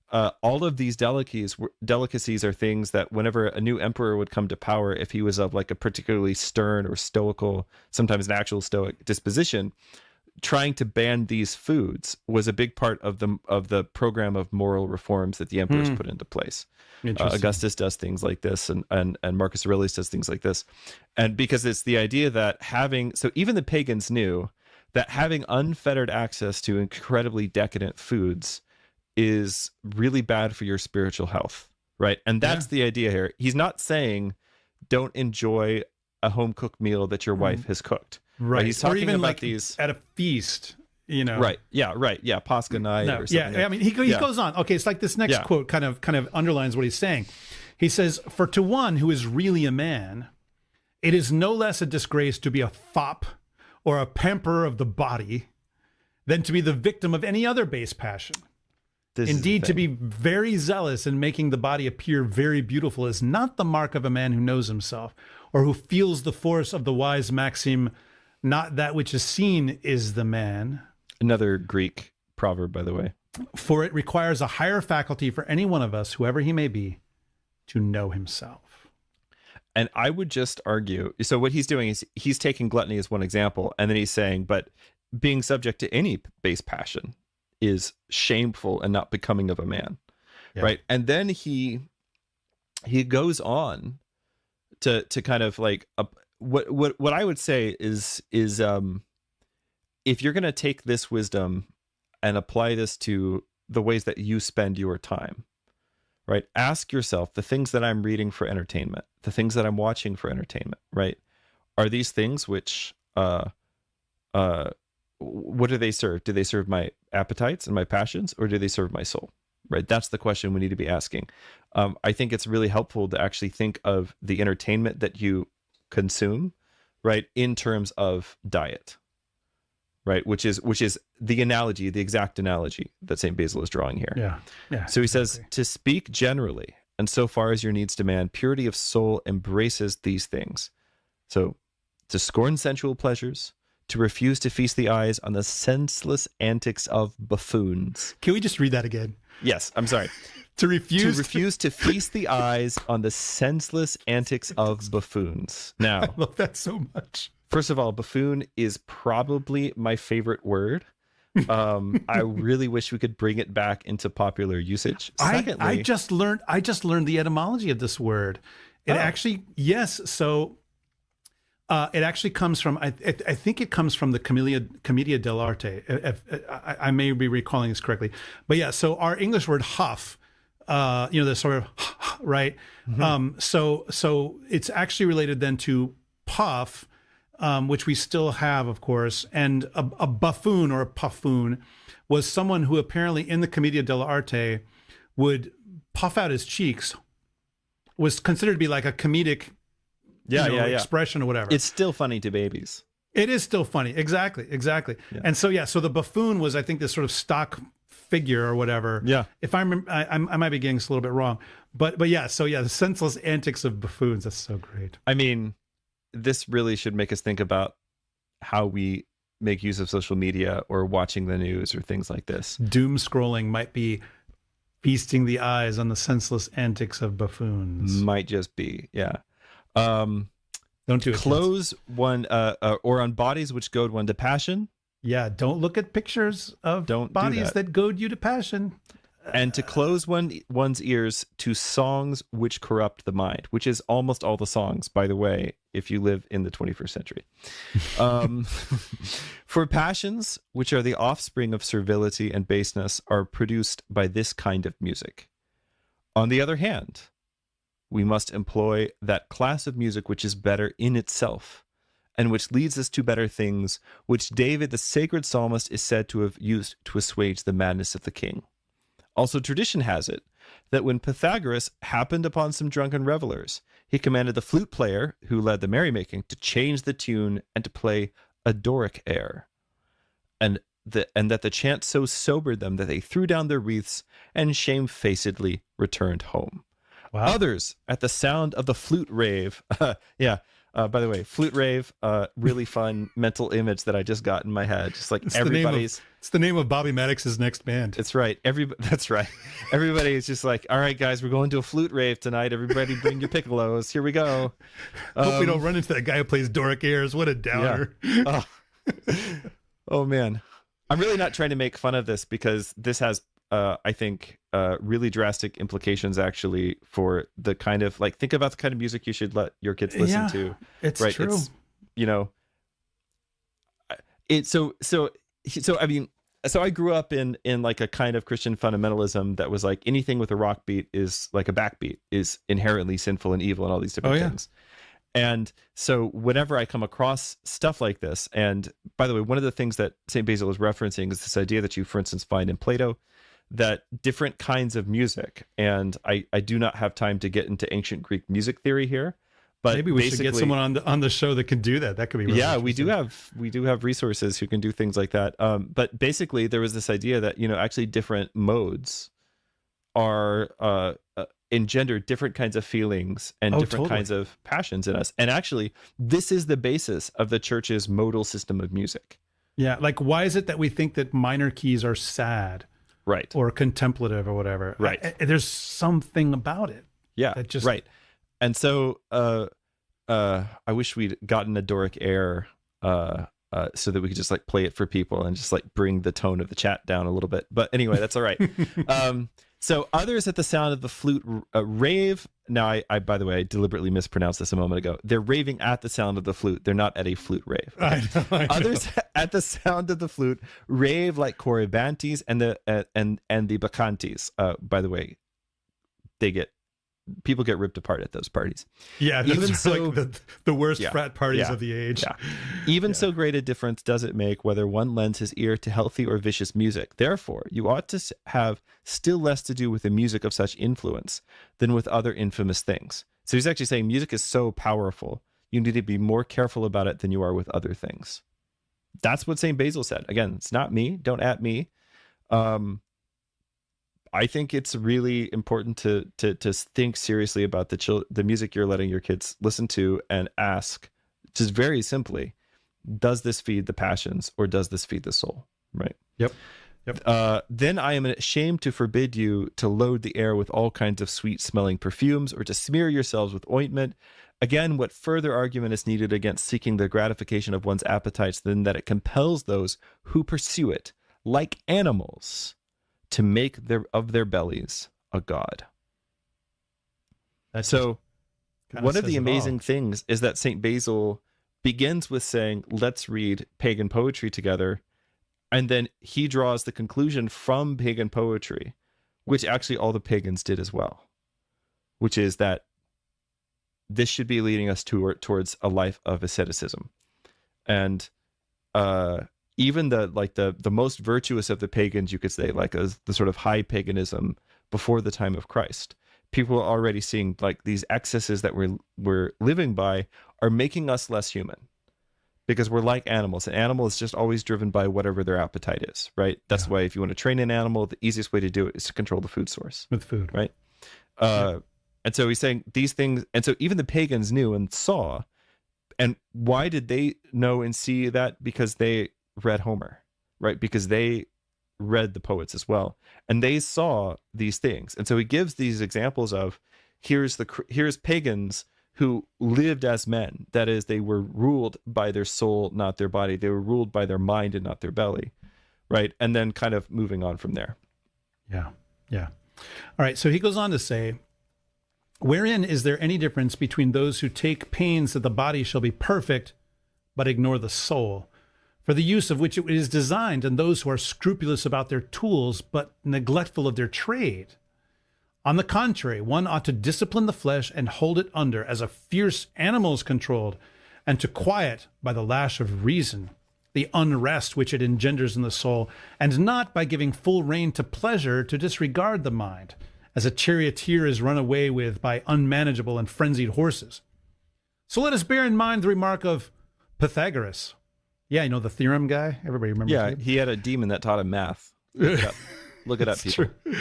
all of these delicacies are things that whenever a new emperor would come to power, if he was of like a particularly stern or stoical, sometimes an actual stoic disposition, trying to ban these foods was a big part of the program of moral reforms that the emperors put into place. Augustus does things like this, and Marcus Aurelius does things like this, and because it's the idea that even the pagans knew that having unfettered access to incredibly decadent foods is really bad for your spiritual health, right? And that's the idea here. He's not saying don't enjoy a home cooked meal that your wife has cooked. Right. He's talking or even about like these at a feast, Right. Yeah. Right. Yeah. Pascha night or something. Yeah. I mean, he goes on. Okay. It's like this next quote kind of underlines what he's saying. He says, "For to one who is really a man, It is no less a disgrace to be a fop or a pamperer of the body than to be the victim of any other base passion. Indeed, to be very zealous in making the body appear very beautiful is not the mark of a man who knows himself, or who feels the force of the wise maxim, not that which is seen is the man. Another Greek proverb, by the way. For it requires a higher faculty for any one of us, whoever he may be, to know himself. And I would just argue, so what he's doing is he's taking gluttony as one example, and then he's saying, but being subject to any base passion is shameful and not becoming of a man, right? And then he goes on to kind of like what I would say is if you're going to take this wisdom and apply this to the ways that you spend your time, right? Ask yourself, the things that I'm reading for entertainment, the things that I'm watching for entertainment, right? Are these things which, what do they serve? Do they serve my appetites and my passions, or do they serve my soul? Right? That's the question we need to be asking. I think it's really helpful to actually think of the entertainment that you consume, right, in terms of diet, right? Which is the analogy, the exact analogy that St. Basil is drawing here. Yeah. So he says, to speak generally, and so far as your needs demand, purity of soul embraces these things. So to scorn sensual pleasures, to refuse to feast the eyes on the senseless antics of buffoons. Can we just read that again? Yes, I'm sorry. To refuse to feast the eyes on the senseless antics of buffoons. Now, I love that so much. First of all, buffoon is probably my favorite word. I really wish we could bring it back into popular usage. Secondly, I just learned the etymology of this word. It actually, yes. So it actually comes from, I think it comes from the Commedia dell'arte. I may be recalling this correctly, but yeah. So our English word huff, the sort of right. Mm-hmm. So it's actually related then to puff, which we still have, of course. And a buffoon or a puffoon was someone who apparently in the Commedia dell'arte would puff out his cheeks, was considered to be like a comedic expression or whatever. It's still funny to babies. It is still funny. Exactly. Yeah. And so, so the buffoon was, I think, this sort of stock figure or whatever. Yeah. If I remember, I might be getting this a little bit wrong, but yeah. So yeah, the senseless antics of buffoons. That's so great. I mean, this really should make us think about how we make use of social media or watching the news or things like this. Doom scrolling might be feasting the eyes on the senseless antics of buffoons. Might just be, yeah. Don't do it. Clothes one, or on bodies which goad one to passion. Yeah, don't look at pictures of bodies that goad you to passion. And to close one's ears to songs which corrupt the mind, which is almost all the songs, by the way, if you live in the 21st century. For passions, which are the offspring of servility and baseness, are produced by this kind of music. On the other hand, we must employ that class of music which is better in itself, and which leads us to better things, which David, the sacred psalmist, is said to have used to assuage the madness of the king. Also, tradition has it that when Pythagoras happened upon some drunken revelers, he commanded the flute player who led the merrymaking to change the tune and to play a Doric air, and that the chant so sobered them that they threw down their wreaths and shamefacedly returned home. Wow. Others, at the sound of the flute rave, by the way, flute rave, really fun mental image that I just got in my head. Just like it's the name of Bobby Maddox's next band. That's right. That's right. Everybody is just like, all right, guys, we're going to a flute rave tonight. Everybody bring your piccolos. Here we go. Hope we don't run into that guy who plays Doric airs. What a downer. Yeah. Oh, man. I'm really not trying to make fun of this because this has, I think, really drastic implications actually for the kind of think about the kind of music you should let your kids listen to. It's right. True. So I grew up in like a kind of Christian fundamentalism that was like anything with a rock beat is like a backbeat is inherently sinful and evil and all these different things. And so whenever I come across stuff like this, and by the way, one of the things that St. Basil is referencing is this idea that you, for instance, find in Plato, that different kinds of music, and I do not have time to get into ancient Greek music theory here, But maybe we should get someone on the show that can do that. That could be really interesting. we do have resources who can do things like that. But basically, there was this idea that actually different modes are engender different kinds of feelings and different kinds of passions in us. And actually, this is the basis of the church's modal system of music. Yeah, like why is it that we think that minor keys are sad, right, or contemplative or whatever? Right, there's something about it. Yeah, right. And so I wish we'd gotten a Doric air so that we could just like play it for people and just like bring the tone of the chat down a little bit. But anyway, that's all right. So others at the sound of the flute rave. Now, I by the way, I deliberately mispronounced this a moment ago. They're raving at the sound of the flute. They're not at a flute rave. Okay? I know. Others at the sound of the flute rave like Corybantes and the Bacchantes. By the way, people get ripped apart at those parties. Yeah, even so, like the worst frat parties of the age. Yeah. Even so great a difference does it make whether one lends his ear to healthy or vicious music. Therefore, you ought to have still less to do with the music of such influence than with other infamous things. So he's actually saying music is so powerful, you need to be more careful about it than you are with other things. That's what St. Basil said. Again, it's not me. Don't at me. I think it's really important to think seriously about the music you're letting your kids listen to and ask, just very simply, does this feed the passions or does this feed the soul? Right. Yep. Then I am ashamed to forbid you to load the air with all kinds of sweet smelling perfumes or to smear yourselves with ointment. Again, what further argument is needed against seeking the gratification of one's appetites than that it compels those who pursue it, like animals, to make of their bellies a god. So one of the amazing things is that St. Basil begins with saying, let's read pagan poetry together. And then he draws the conclusion from pagan poetry, which actually all the pagans did as well, which is that this should be leading us towards a life of asceticism. And even the most virtuous of the pagans, you could say, like the sort of high paganism before the time of Christ, people are already seeing like these excesses that we're living by are making us less human, because we're like animals. An animal is just always driven by whatever their appetite is, right? That's why if you want to train an animal, the easiest way to do it is to control the food source. With food. Right? And so he's saying these things, and so even the pagans knew and saw. And why did they know and see that? Because they read Homer, right? Because they read the poets as well. And they saw these things. And so he gives these examples of here's pagans who lived as men. That is, they were ruled by their soul, not their body. They were ruled by their mind and not their belly, right? And then kind of moving on from there. Yeah. All right. So he goes on to say, wherein is there any difference between those who take pains that the body shall be perfect, but ignore the soul, for the use of which it is designed, and those who are scrupulous about their tools, but neglectful of their trade? On the contrary, one ought to discipline the flesh and hold it under, as a fierce animal is controlled, and to quiet by the lash of reason the unrest which it engenders in the soul, and not by giving full rein to pleasure to disregard the mind, as a charioteer is run away with by unmanageable and frenzied horses. So let us bear in mind the remark of Pythagoras. Yeah, you know, the theorem guy? Everybody remembers him? Yeah, he had a demon that taught him math. Look it up, people. True.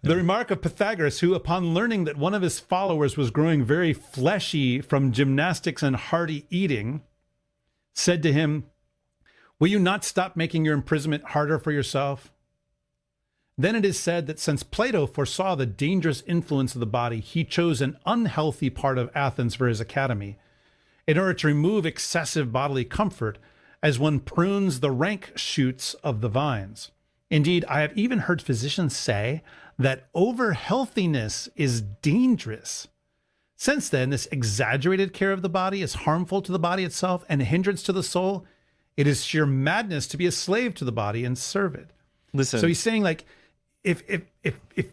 The remark of Pythagoras, who, upon learning that one of his followers was growing very fleshy from gymnastics and hearty eating, said to him, "Will you not stop making your imprisonment harder for yourself?" Then it is said that since Plato foresaw the dangerous influence of the body, he chose an unhealthy part of Athens for his academy, in order to remove excessive bodily comfort, as one prunes the rank shoots of the vines. Indeed, I have even heard physicians say that over-healthiness is dangerous. Since then, this exaggerated care of the body is harmful to the body itself and a hindrance to the soul. It is sheer madness to be a slave to the body and serve it. Listen. So he's saying, like, if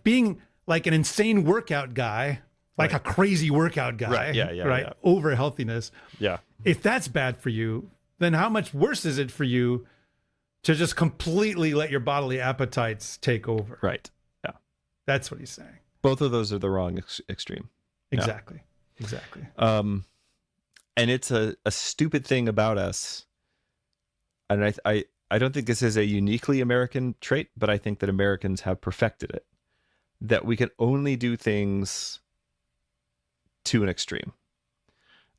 being like an insane workout guy, like a crazy workout guy, right? Over healthiness. Yeah. If that's bad for you, then how much worse is it for you to just completely let your bodily appetites take over? Right. Yeah. That's what he's saying. Both of those are the wrong extreme. Exactly. and it's a stupid thing about us. And I don't think this is a uniquely American trait, but I think that Americans have perfected it, that we can only do things to an extreme.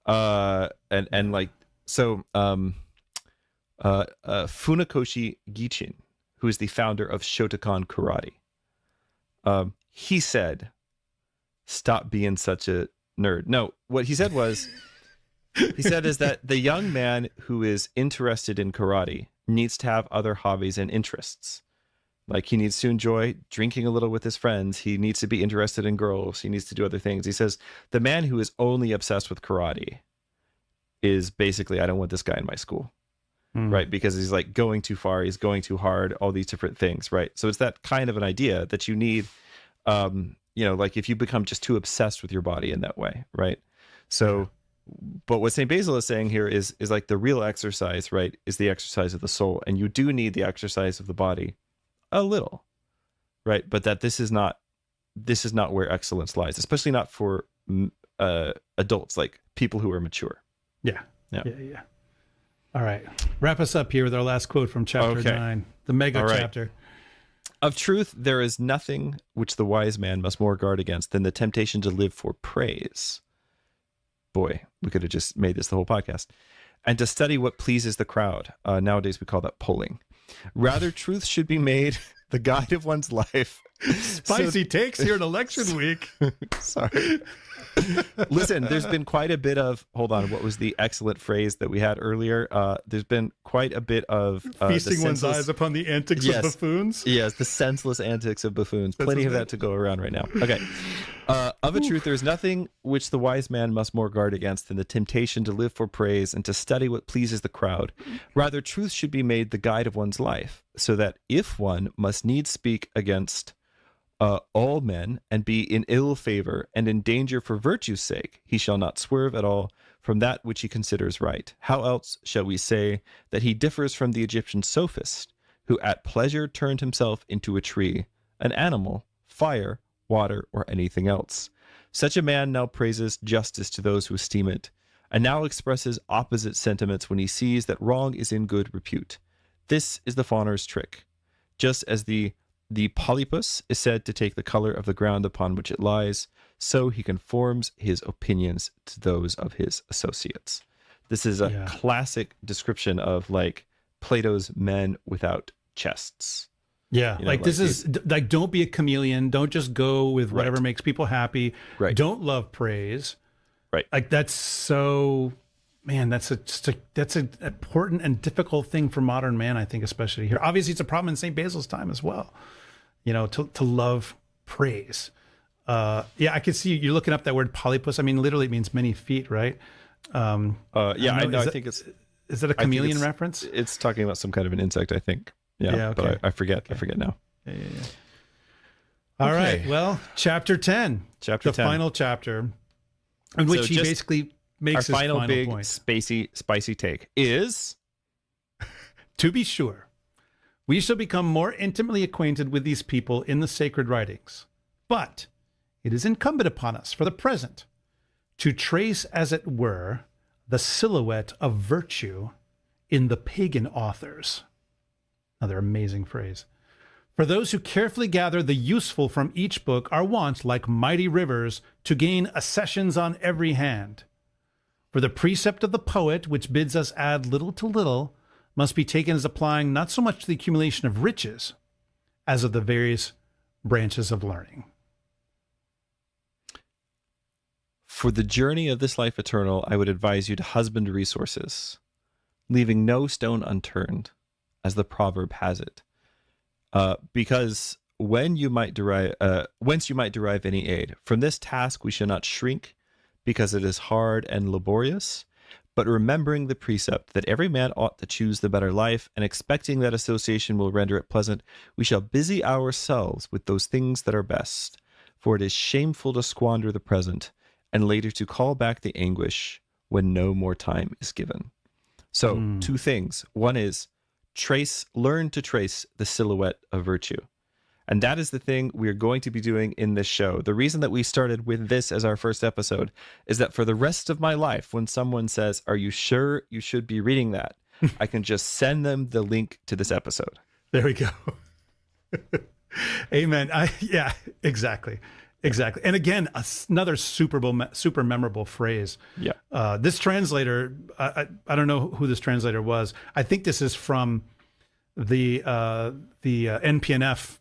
And like, so, Funakoshi Gichin, who is the founder of Shotokan Karate, he said, "Stop being such a nerd." No, what he said was, he said is that the young man who is interested in karate needs to have other hobbies and interests. Like, he needs to enjoy drinking a little with his friends. He needs to be interested in girls. He needs to do other things. He says the man who is only obsessed with karate is basically, I don't want this guy in my school, right? Because he's like going too far. He's going too hard, all these different things, right? So it's that kind of an idea that you need, like if you become just too obsessed with your body in that way, right? So, but what St. Basil is saying here is like the real exercise, right, is the exercise of the soul. And you do need the exercise of the body a little, right? But that this is not where excellence lies, especially not for adults, like people who are mature. Yeah. All right. Wrap us up here with our last quote from chapter 9, the mega chapter. Of truth, there is nothing which the wise man must more guard against than the temptation to live for praise. Boy, we could have just made this the whole podcast. And to study what pleases the crowd. Nowadays, we call that polling. Rather, truth should be made the guide of one's life. Spicy takes here in election week. Sorry. Listen, there's been quite a bit of, hold on, what was the excellent phrase that we had earlier? There's been quite a bit of feasting one's eyes upon the antics of buffoons. Yes, the senseless antics of buffoons. Plenty of that to go around right now. Okay. Of a truth, there's nothing which the wise man must more guard against than the temptation to live for praise and to study what pleases the crowd. Rather, truth should be made the guide of one's life, so that if one must needs speak against all men and be in ill favor and in danger for virtue's sake, he shall not swerve at all from that which he considers right. How else shall we say that he differs from the Egyptian sophist, who at pleasure turned himself into a tree, an animal, fire, water, or anything else? Such a man now praises justice to those who esteem it, and now expresses opposite sentiments when he sees that wrong is in good repute. This is the fauner's trick. Just as the polypus is said to take the color of the ground upon which it lies, so he conforms his opinions to those of his associates. This is a classic description of like Plato's men without chests. Yeah, this is like, don't be a chameleon. Don't just go with whatever makes people happy. Right. Don't love praise. Right. Like, that's so, man, that's an important and difficult thing for modern man, I think, especially here. Obviously, it's a problem in St. Basil's time as well, to love praise. I can see you're looking up that word polypus. I mean, literally it means many feet, right? I know. I think it's... Is that a chameleon reference? It's talking about some kind of an insect, I think. Yeah, okay. But I forget. Okay. I forget now. Yeah. All right. Well, chapter 10. The final chapter, in which he basically makes his final big point. Spicy take is, to be sure, we shall become more intimately acquainted with these people in the sacred writings. But it is incumbent upon us, for the present, to trace, as it were, the silhouette of virtue in the pagan authors. Another amazing phrase. For those who carefully gather the useful from each book are wont, like mighty rivers, to gain accessions on every hand. For the precept of the poet, which bids us add little to little, must be taken as applying not so much to the accumulation of riches as of the various branches of learning. For the journey of this life eternal, I would advise you to husband resources, leaving no stone unturned, as the proverb has it, because whence you might derive any aid. From this task we shall not shrink, because it is hard and laborious, but remembering the precept that every man ought to choose the better life, and expecting that association will render it pleasant, we shall busy ourselves with those things that are best, for it is shameful to squander the present, and later to call back the anguish when no more time is given. So, two things. One is learn to trace the silhouette of virtue. And that is the thing we're going to be doing in this show. The reason that we started with this as our first episode is that for the rest of my life, when someone says, "Are you sure you should be reading that?" I can just send them the link to this episode. There we go. Amen. Yeah, exactly. Exactly. And again, another super memorable phrase. Yeah. This translator, I don't know who this translator was. I think this is from the NPNF,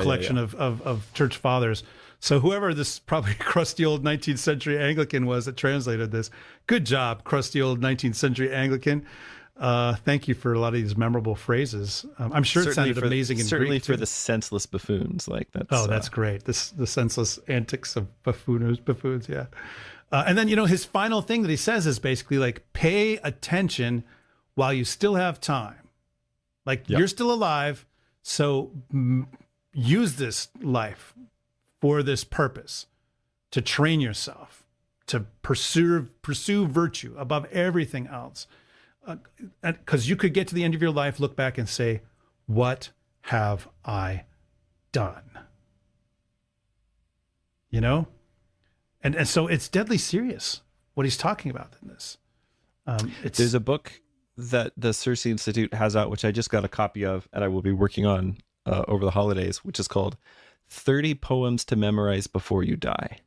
collection of church fathers. So whoever this probably crusty old 19th century Anglican was that translated this, good job, crusty old 19th century Anglican. Thank you for a lot of these memorable phrases. I'm sure it sounded amazing in certainly Greek, for too. the senseless buffoons like that. Oh, that's great. The senseless antics of buffoons. Yeah. And then, his final thing that he says is basically like, pay attention while you still have time. Like, you're still alive. So use this life for this purpose, to train yourself, to pursue virtue above everything else. Because you could get to the end of your life, look back and say, what have I done? And so it's deadly serious what he's talking about in this. There's a book that the Circe Institute has out, which I just got a copy of, and I will be working on over the holidays, which is called 30 Poems to Memorize Before You Die.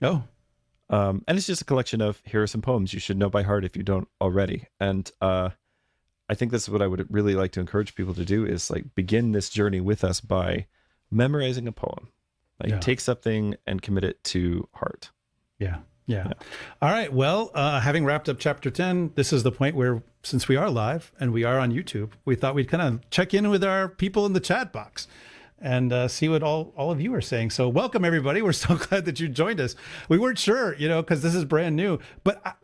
Oh. And it's just a collection of, here are some poems you should know by heart if you don't already. And I think that's what I would really like to encourage people to do, is like begin this journey with us by memorizing a poem. Like take something and commit it to heart. Yeah. All right. Well, having wrapped up chapter 10, this is the point where, since we are live and we are on YouTube, we thought we'd kind of check in with our people in the chat box and see what all of you are saying. So welcome, everybody. We're so glad that you joined us. We weren't sure, because this is brand new, but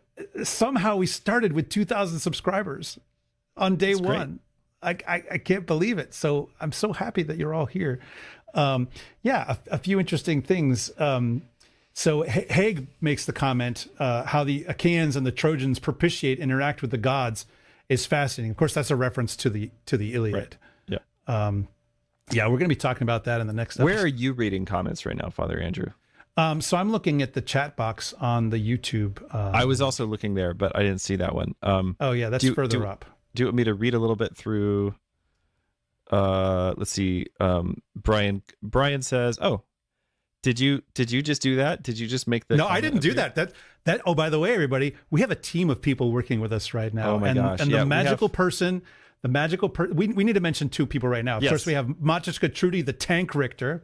somehow we started with 2,000 subscribers on day one. I can't believe it. So I'm so happy that you're all here. A few interesting things. So Haig makes the comment, how the Achaeans and the Trojans propitiate, interact with the gods is fascinating. Of course, that's a reference to the Iliad. Right. Yeah. Yeah, we're going to be talking about that in the next episode. Where are you reading comments right now, Father Andrew? So I'm looking at the chat box on the YouTube. I was also looking there, but I didn't see that one. Oh yeah, that's further up. Do you want me to read a little bit through? Let's see. Brian says, "Oh, did you just do that? Did you just make the?" No, I didn't do that. That. Oh, by the way, everybody, we have a team of people working with us right now. Oh my gosh! And the magical person. We need to mention two people right now. Of course, we have Maciejka Trudy, the tank Richter,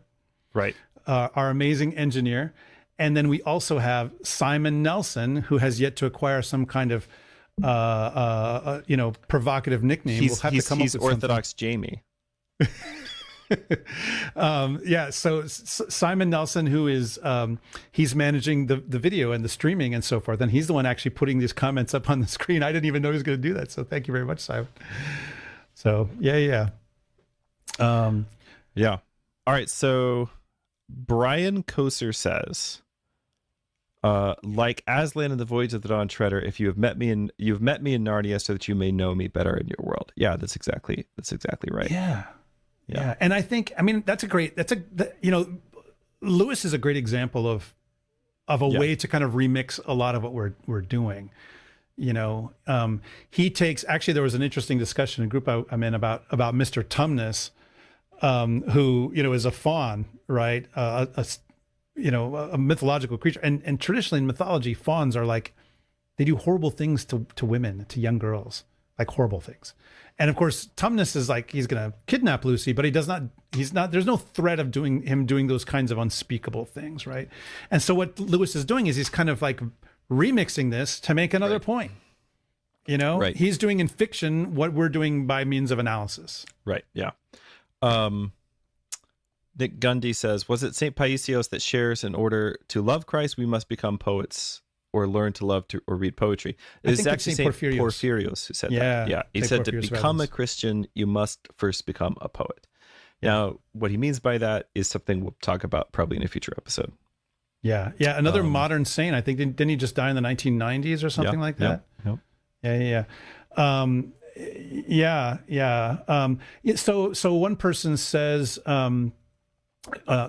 right? Our amazing engineer, and then we also have Simon Nelson, who has yet to acquire some kind of, provocative nickname. We'll have to come up with Orthodox something. Jamie. So Simon Nelson, who is he's managing the video and the streaming and so forth, and he's the one actually putting these comments up on the screen. I didn't even know he was going to do that, so thank you very much, Simon. So yeah. All right, so Brian Koser says, like Aslan in the Voyage of the Dawn Treader, if you've met me in Narnia, so that you may know me better in your world. Yeah, that's exactly right. Yeah. And I think, Lewis is a great example of a way to kind of remix a lot of what we're doing. He takes, actually, there was an interesting discussion in a group I'm in about Mr. Tumnus, who, is a faun, right? A mythological creature. And traditionally in mythology, fauns are like, they do horrible things to women, to young girls, like horrible things. And of course, Tumnus is like, he's going to kidnap Lucy, but there's no threat of doing those kinds of unspeakable things, right? And so what Lewis is doing is he's kind of like remixing this to make another point. Right. He's doing in fiction what we're doing by means of analysis. Right. Yeah. Nick Gundy says, was it St. Paisios that shares, in order to love Christ, we must become poets or learn to love or read poetry? It is actually St. Porphyrios who said that. Yeah. He said to become a Christian, you must first become a poet. Now, what he means by that is something we'll talk about probably in a future episode. Yeah. Another modern saint. I think, didn't he just die in the 1990s or something like that? Yep. Yeah. So one person says,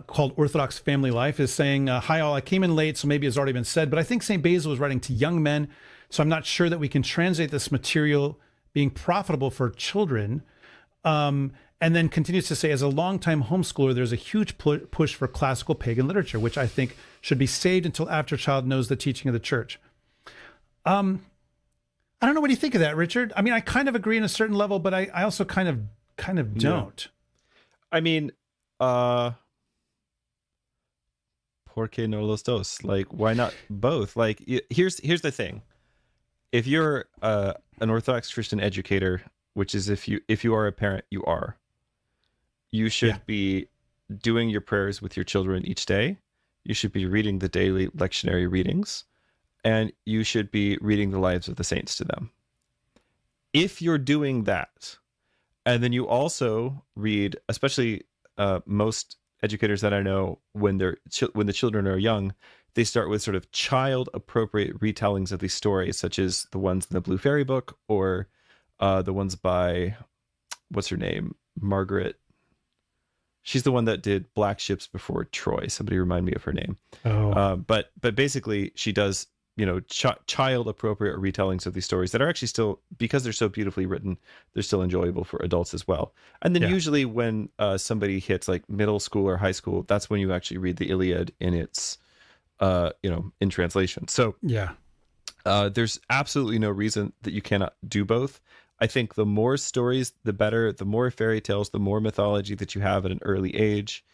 called Orthodox Family Life, is saying, hi all, I came in late, so maybe it's already been said, but I think St. Basil was writing to young men, so I'm not sure that we can translate this material being profitable for children. And then continues to say, as a longtime homeschooler, there's a huge push for classical pagan literature, which I think should be saved until after a child knows the teaching of the church. I don't know, what do you think of that, Richard? I mean, I kind of agree on a certain level, but I also kind of don't. I mean, ¿por qué no los dos? Like, why not both? Like, here's the thing. If you're an Orthodox Christian educator, which is if you are a parent, you should be doing your prayers with your children each day. You should be reading the daily lectionary readings, and you should be reading the lives of the saints to them. If you're doing that, and then you also read, especially most educators that I know, when the children are young, they start with sort of child-appropriate retellings of these stories, such as the ones in the Blue Fairy Book, or the ones by, what's her name? Margaret. She's the one that did Black Ships Before Troy. Somebody remind me of her name. Oh. But basically she does, child appropriate retellings of these stories that are actually still, because they're so beautifully written, they're still enjoyable for adults as well. And then usually when somebody hits like middle school or high school, that's when you actually read the Iliad in its, in translation. So there's absolutely no reason that you cannot do both. I think the more stories, the better. The more fairy tales, the more mythology that you have at an early age.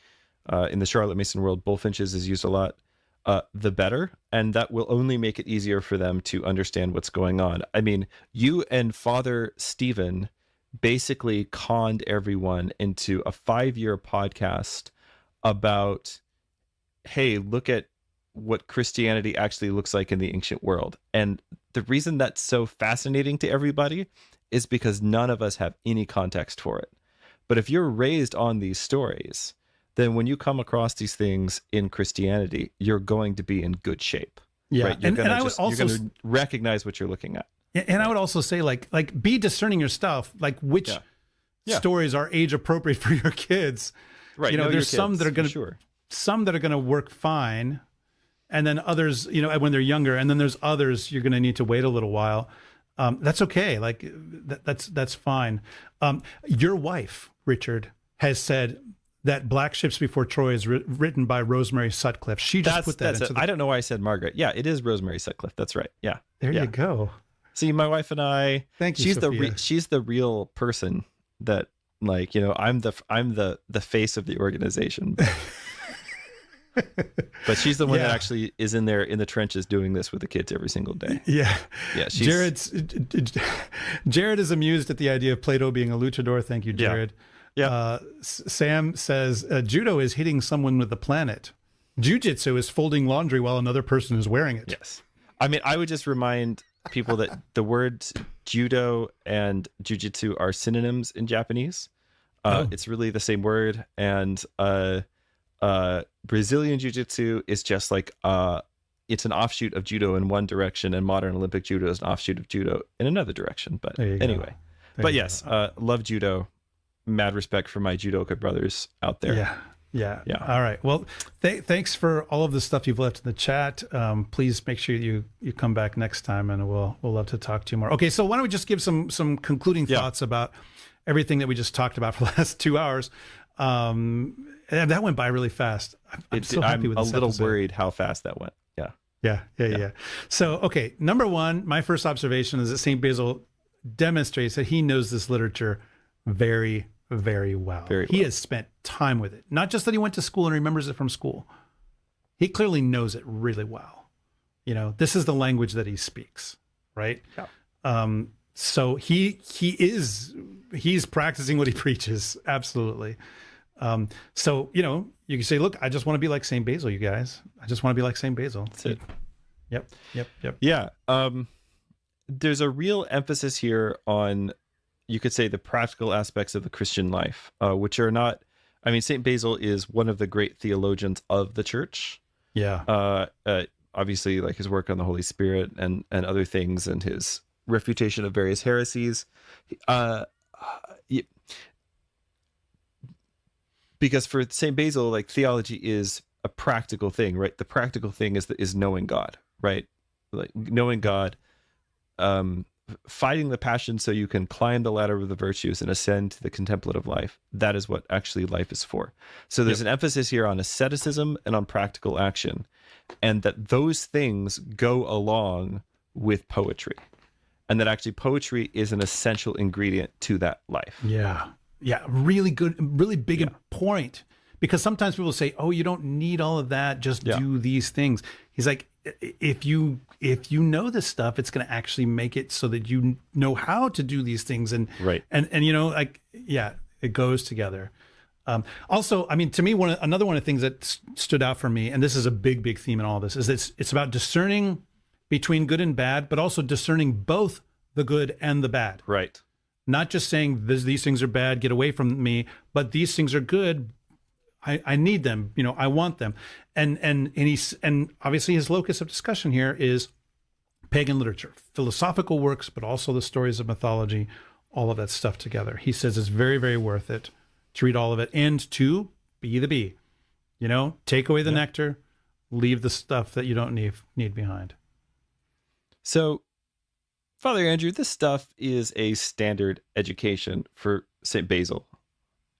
In the Charlotte Mason world, bullfinches is used a lot. The better, and that will only make it easier for them to understand what's going on. I mean, you and Father Stephen basically conned everyone into a 5-year podcast about, hey, look at what Christianity actually looks like in the ancient world. And the reason that's so fascinating to everybody is because none of us have any context for it. But if you're raised on these stories, then when you come across these things in Christianity, you're going to be in good shape. Yeah. Right? You're going to recognize what you're looking at. And I would also say, like be discerning your stuff, like which stories are age appropriate for your kids. Right. There's some that are going to, some that are going to work fine. And then others, when they're younger, and then there's others you're going to need to wait a little while. That's okay. Like that's fine. Your wife, Richard, has said that Black Ships Before Troy is written by Rosemary Sutcliffe. She just put that into I don't know why I said Margaret. Yeah, it is Rosemary Sutcliffe. That's right. Yeah. There you go. See, my wife and I, thank you, she's the real person that, like, I'm the face of the organization. But she's the one that actually is in there in the trenches doing this with the kids every single day. Yeah. Yeah. Jared is amused at the idea of Plato being a luchador. Thank you, Jared. Yeah. Sam says, judo is hitting someone with the planet. Jiu-jitsu is folding laundry while another person is wearing it. Yes. I mean, I would just remind people that the words judo and jiu-jitsu are synonyms in Japanese. It's really the same word. And Brazilian jiu-jitsu is just like it's an offshoot of judo in one direction, and modern Olympic judo is an offshoot of judo in another direction. But anyway, yes, love judo. Mad respect for my judoka brothers out there. Yeah. All right. Well, thanks for all of the stuff you've left in the chat. Please make sure you come back next time, and we'll love to talk to you more. Okay, so why don't we just give some concluding thoughts about everything that we just talked about for the last 2 hours. And that went by really fast. I'm so happy with this little episode. Worried how fast that went. Yeah. So, okay, number one, my first observation is that St. Basil demonstrates that he knows this literature very, very well. He has spent time with it. Not just that he went to school and remembers it from school. He clearly knows it really well. This is the language that he speaks, right? Yeah. So he's practicing what he preaches. Absolutely. So, you can say, look, I just want to be like St. Basil, you guys. I just want to be like St. Basil. That's it. Yep. Yeah. There's a real emphasis here on, you could say, the practical aspects of the Christian life, which are not, I mean, St. Basil is one of the great theologians of the church. Yeah. Obviously, like his work on the Holy Spirit and other things, and his refutation of various heresies. Because for St. Basil, like theology is a practical thing, right? The practical thing is knowing God, right? Like knowing God, fighting the passion so you can climb the ladder of the virtues and ascend to the contemplative life. That is what actually life is for. So there's an emphasis here on asceticism and on practical action, and that those things go along with poetry, and that actually poetry is an essential ingredient to that life. Yeah. Yeah. Really good, really big point. Because sometimes people say, oh, you don't need all of that. Just do these things. He's like, if you know this stuff, it's going to actually make it so that you know how to do these things. And, and you know, like, yeah, it goes together. Also, I mean, to me, another one of the things that stood out for me, and this is a big theme in all this, is it's about discerning between good and bad, but also discerning both the good and the bad. Right. Not just saying these things are bad, get away from me, but these things are good. I need them, you know, I want them. And obviously his locus of discussion here is pagan literature, philosophical works, but also the stories of mythology, all of that stuff together. He says it's very, very worth it to read all of it and to be the bee, you know, take away the nectar, leave the stuff that you don't need behind. So, Father Andrew, this stuff is a standard education for St. Basil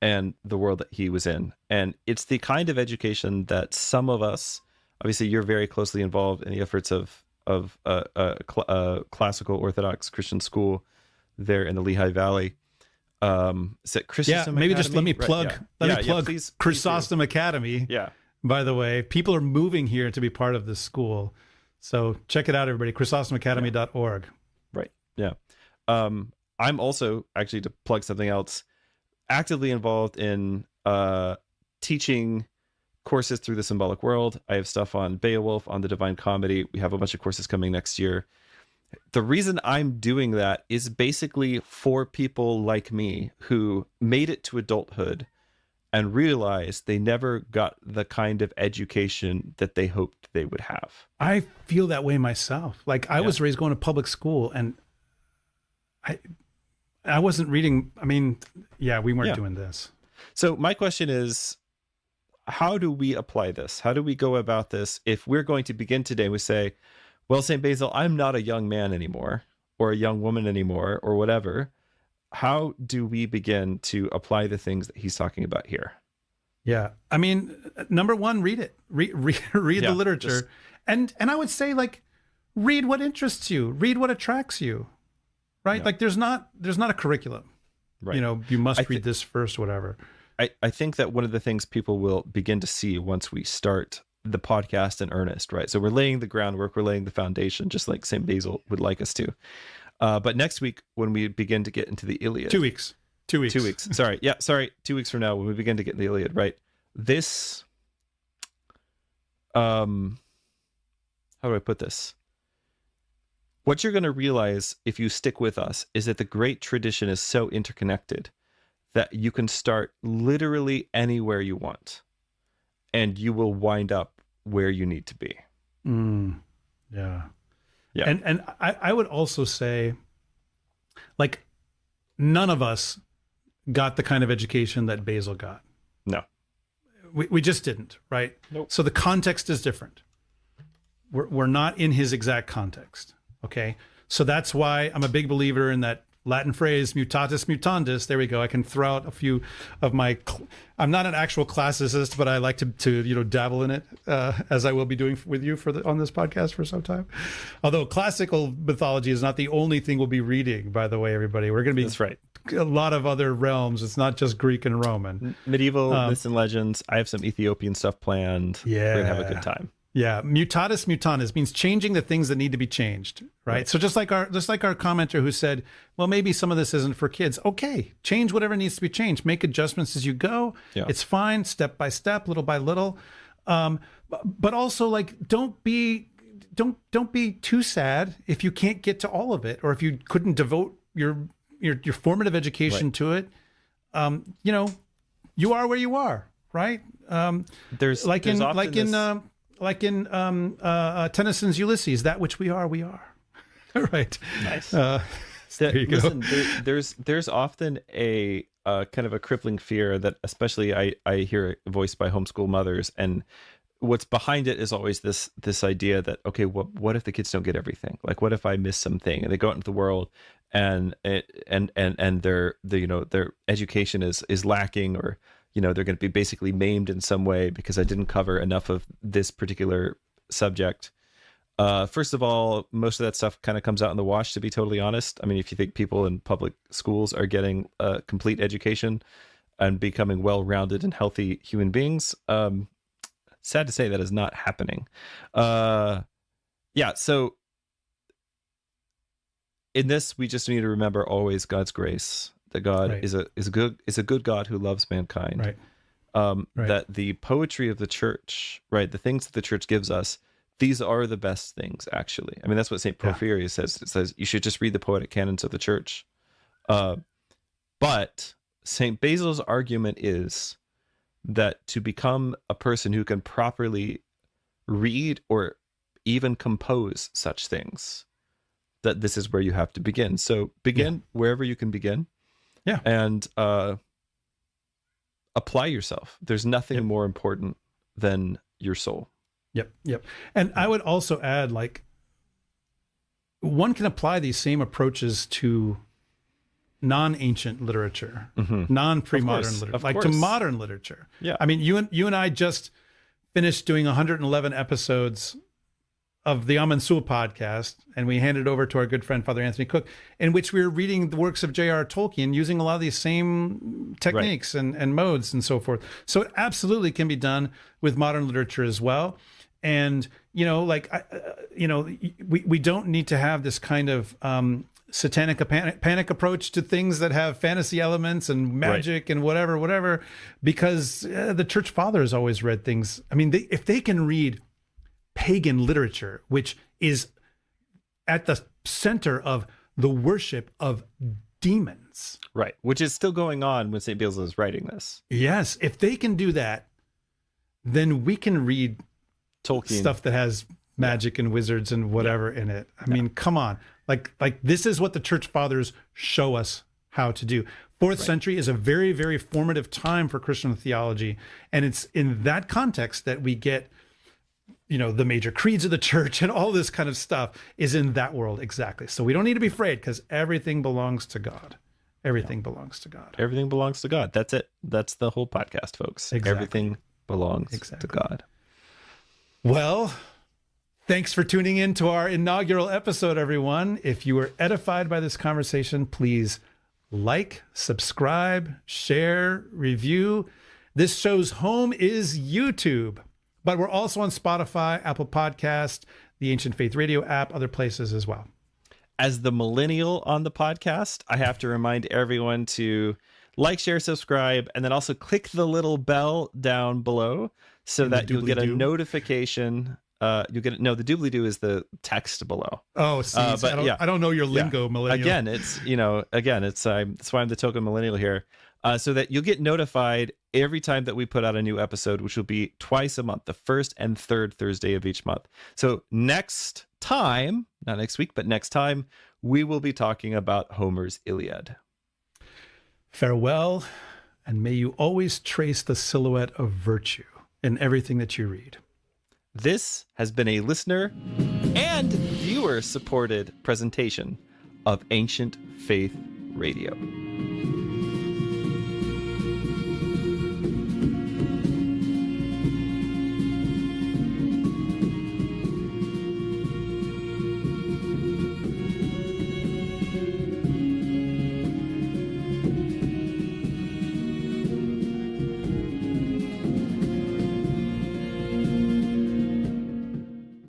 and the world that he was in. And it's the kind of education that some of us, obviously you're very closely involved in the efforts of classical Orthodox Christian school there in the Lehigh Valley. Is it Chrysostom maybe Academy? just let me plug please Chrysostom Academy. Yeah. By the way, people are moving here to be part of this school. So check it out, everybody, chrysostomacademy.org. Right. Yeah. I'm also, actually, to plug something else, actively involved in teaching courses through the symbolic world. I have stuff on Beowulf, on the Divine Comedy. We have a bunch of courses coming next year. The reason I'm doing that is basically for people like me who made it to adulthood and realized they never got the kind of education that they hoped they would have. I feel that way myself. Like I was raised going to public school, and I wasn't reading. I mean, we weren't doing this. So my question is, how do we apply this? How do we go about this? If we're going to begin today, we say, well, St. Basil, I'm not a young man anymore, or a young woman anymore, or whatever. How do we begin to apply the things that he's talking about here? Yeah. I mean, number one, read it. Read the literature. And I would say, like, read what interests you. Read what attracts you. Right? Yeah. Like there's not a curriculum. Right. You know, you must read this first, whatever. I think that one of the things people will begin to see once we start the podcast in earnest, right? So we're laying the groundwork, we're laying the foundation, just like St. Basil would like us to. But next week, when we begin to get into the Iliad, 2 weeks. 2 weeks. 2 weeks. Sorry. Yeah. Sorry. 2 weeks from now, when we begin to get in the Iliad, right? This, how do I put this? What you're going to realize if you stick with us is that the great tradition is so interconnected that you can start literally anywhere you want, and you will wind up where you need to be. Yeah. Yeah. And I would also say, like, none of us got the kind of education that Basil got. No. We just didn't, right? Nope. So the context is different. We're not in his exact context, okay? So that's why I'm a big believer in that Latin phrase, mutatis mutandis. There we go. I can throw out a few of my, I'm not an actual classicist, but I like to dabble in it, as I will be doing with you on this podcast for some time. Although classical mythology is not the only thing we'll be reading, by the way, everybody. We're going to be, that's right, a lot of other realms. It's not just Greek and Roman. Medieval myths and legends. I have some Ethiopian stuff planned. Yeah. We're going to have a good time. Yeah, mutatis mutandis means changing the things that need to be changed, right? So just like our commenter who said, well, maybe some of this isn't for kids. Okay, change whatever needs to be changed. Make adjustments as you go. Yeah. It's fine, step by step, little by little. But also, like, don't be too sad if you can't get to all of it, or if you couldn't devote your formative education to it. You are where you are, right? There's like in Tennyson's Ulysses, that which we are, right? Nice. There you go. Listen, there's often a kind of a crippling fear that especially I hear voiced by homeschool mothers, and what's behind it is always this idea that, okay, what if the kids don't get everything? Like, what if I miss something? And they go out into the world and their education is lacking, or they're going to be basically maimed in some way because I didn't cover enough of this particular subject. First of all, most of that stuff kind of comes out in the wash, to be totally honest. I mean, if you think people in public schools are getting a complete education and becoming well-rounded and healthy human beings, sad to say that is not happening. So in this, we just need to remember always God's grace, that God Right. is a good God who loves mankind. Right. That the poetry of the church, right, the things that the church gives us, these are the best things, actually. I mean, that's what St. Porphyrius says. It says you should just read the poetic canons of the church. But St. Basil's argument is that to become a person who can properly read or even compose such things, that this is where you have to begin. So begin wherever you can begin. Yeah. And apply yourself. There's nothing more important than your soul. Yep. And I would also add, like, one can apply these same approaches to non-ancient literature, non-pre-modern literature, like to modern literature. Yeah. I mean, you and I just finished doing 111 episodes of the Amansul podcast, and we handed over to our good friend Father Anthony Cook, in which we were reading the works of J.R. Tolkien using a lot of these same techniques and modes and so forth. So it absolutely can be done with modern literature as well. And, we don't need to have this kind of satanic panic approach to things that have fantasy elements and magic and whatever, because the church fathers always read things. I mean, if they can read pagan literature, which is at the center of the worship of demons. Right. Which is still going on when St. Basil is writing this. Yes. If they can do that, then we can read Tolkien stuff that has magic and wizards and whatever in it. I mean, come on. Like this is what the church fathers show us how to do. Fourth century is a very, very formative time for Christian theology. And it's in that context that we get, the major creeds of the church and all this kind of stuff is in that world. Exactly. So we don't need to be afraid, because everything belongs to God. Everything belongs to God. Everything belongs to God. That's it. That's the whole podcast, folks. Exactly. Everything belongs to God. Well, thanks for tuning in to our inaugural episode, everyone. If you were edified by this conversation, please like, subscribe, share, review. This show's home is YouTube, but we're also on Spotify, Apple Podcast, the Ancient Faith Radio app, other places as well. As the millennial on the podcast, I have to remind everyone to like, share, subscribe, and then also click the little bell down below so that you'll get a notification. The doobly-doo is the text below. Oh, see, I don't know your lingo, millennial. Again, it's that's why I'm the token millennial here. So that you'll get notified every time that we put out a new episode, which will be twice a month, the first and third Thursday of each month. So next time, not next week, but next time, we will be talking about Homer's Iliad. Farewell, and may you always trace the silhouette of virtue in everything that you read. This has been a listener and viewer-supported presentation of Ancient Faith Radio.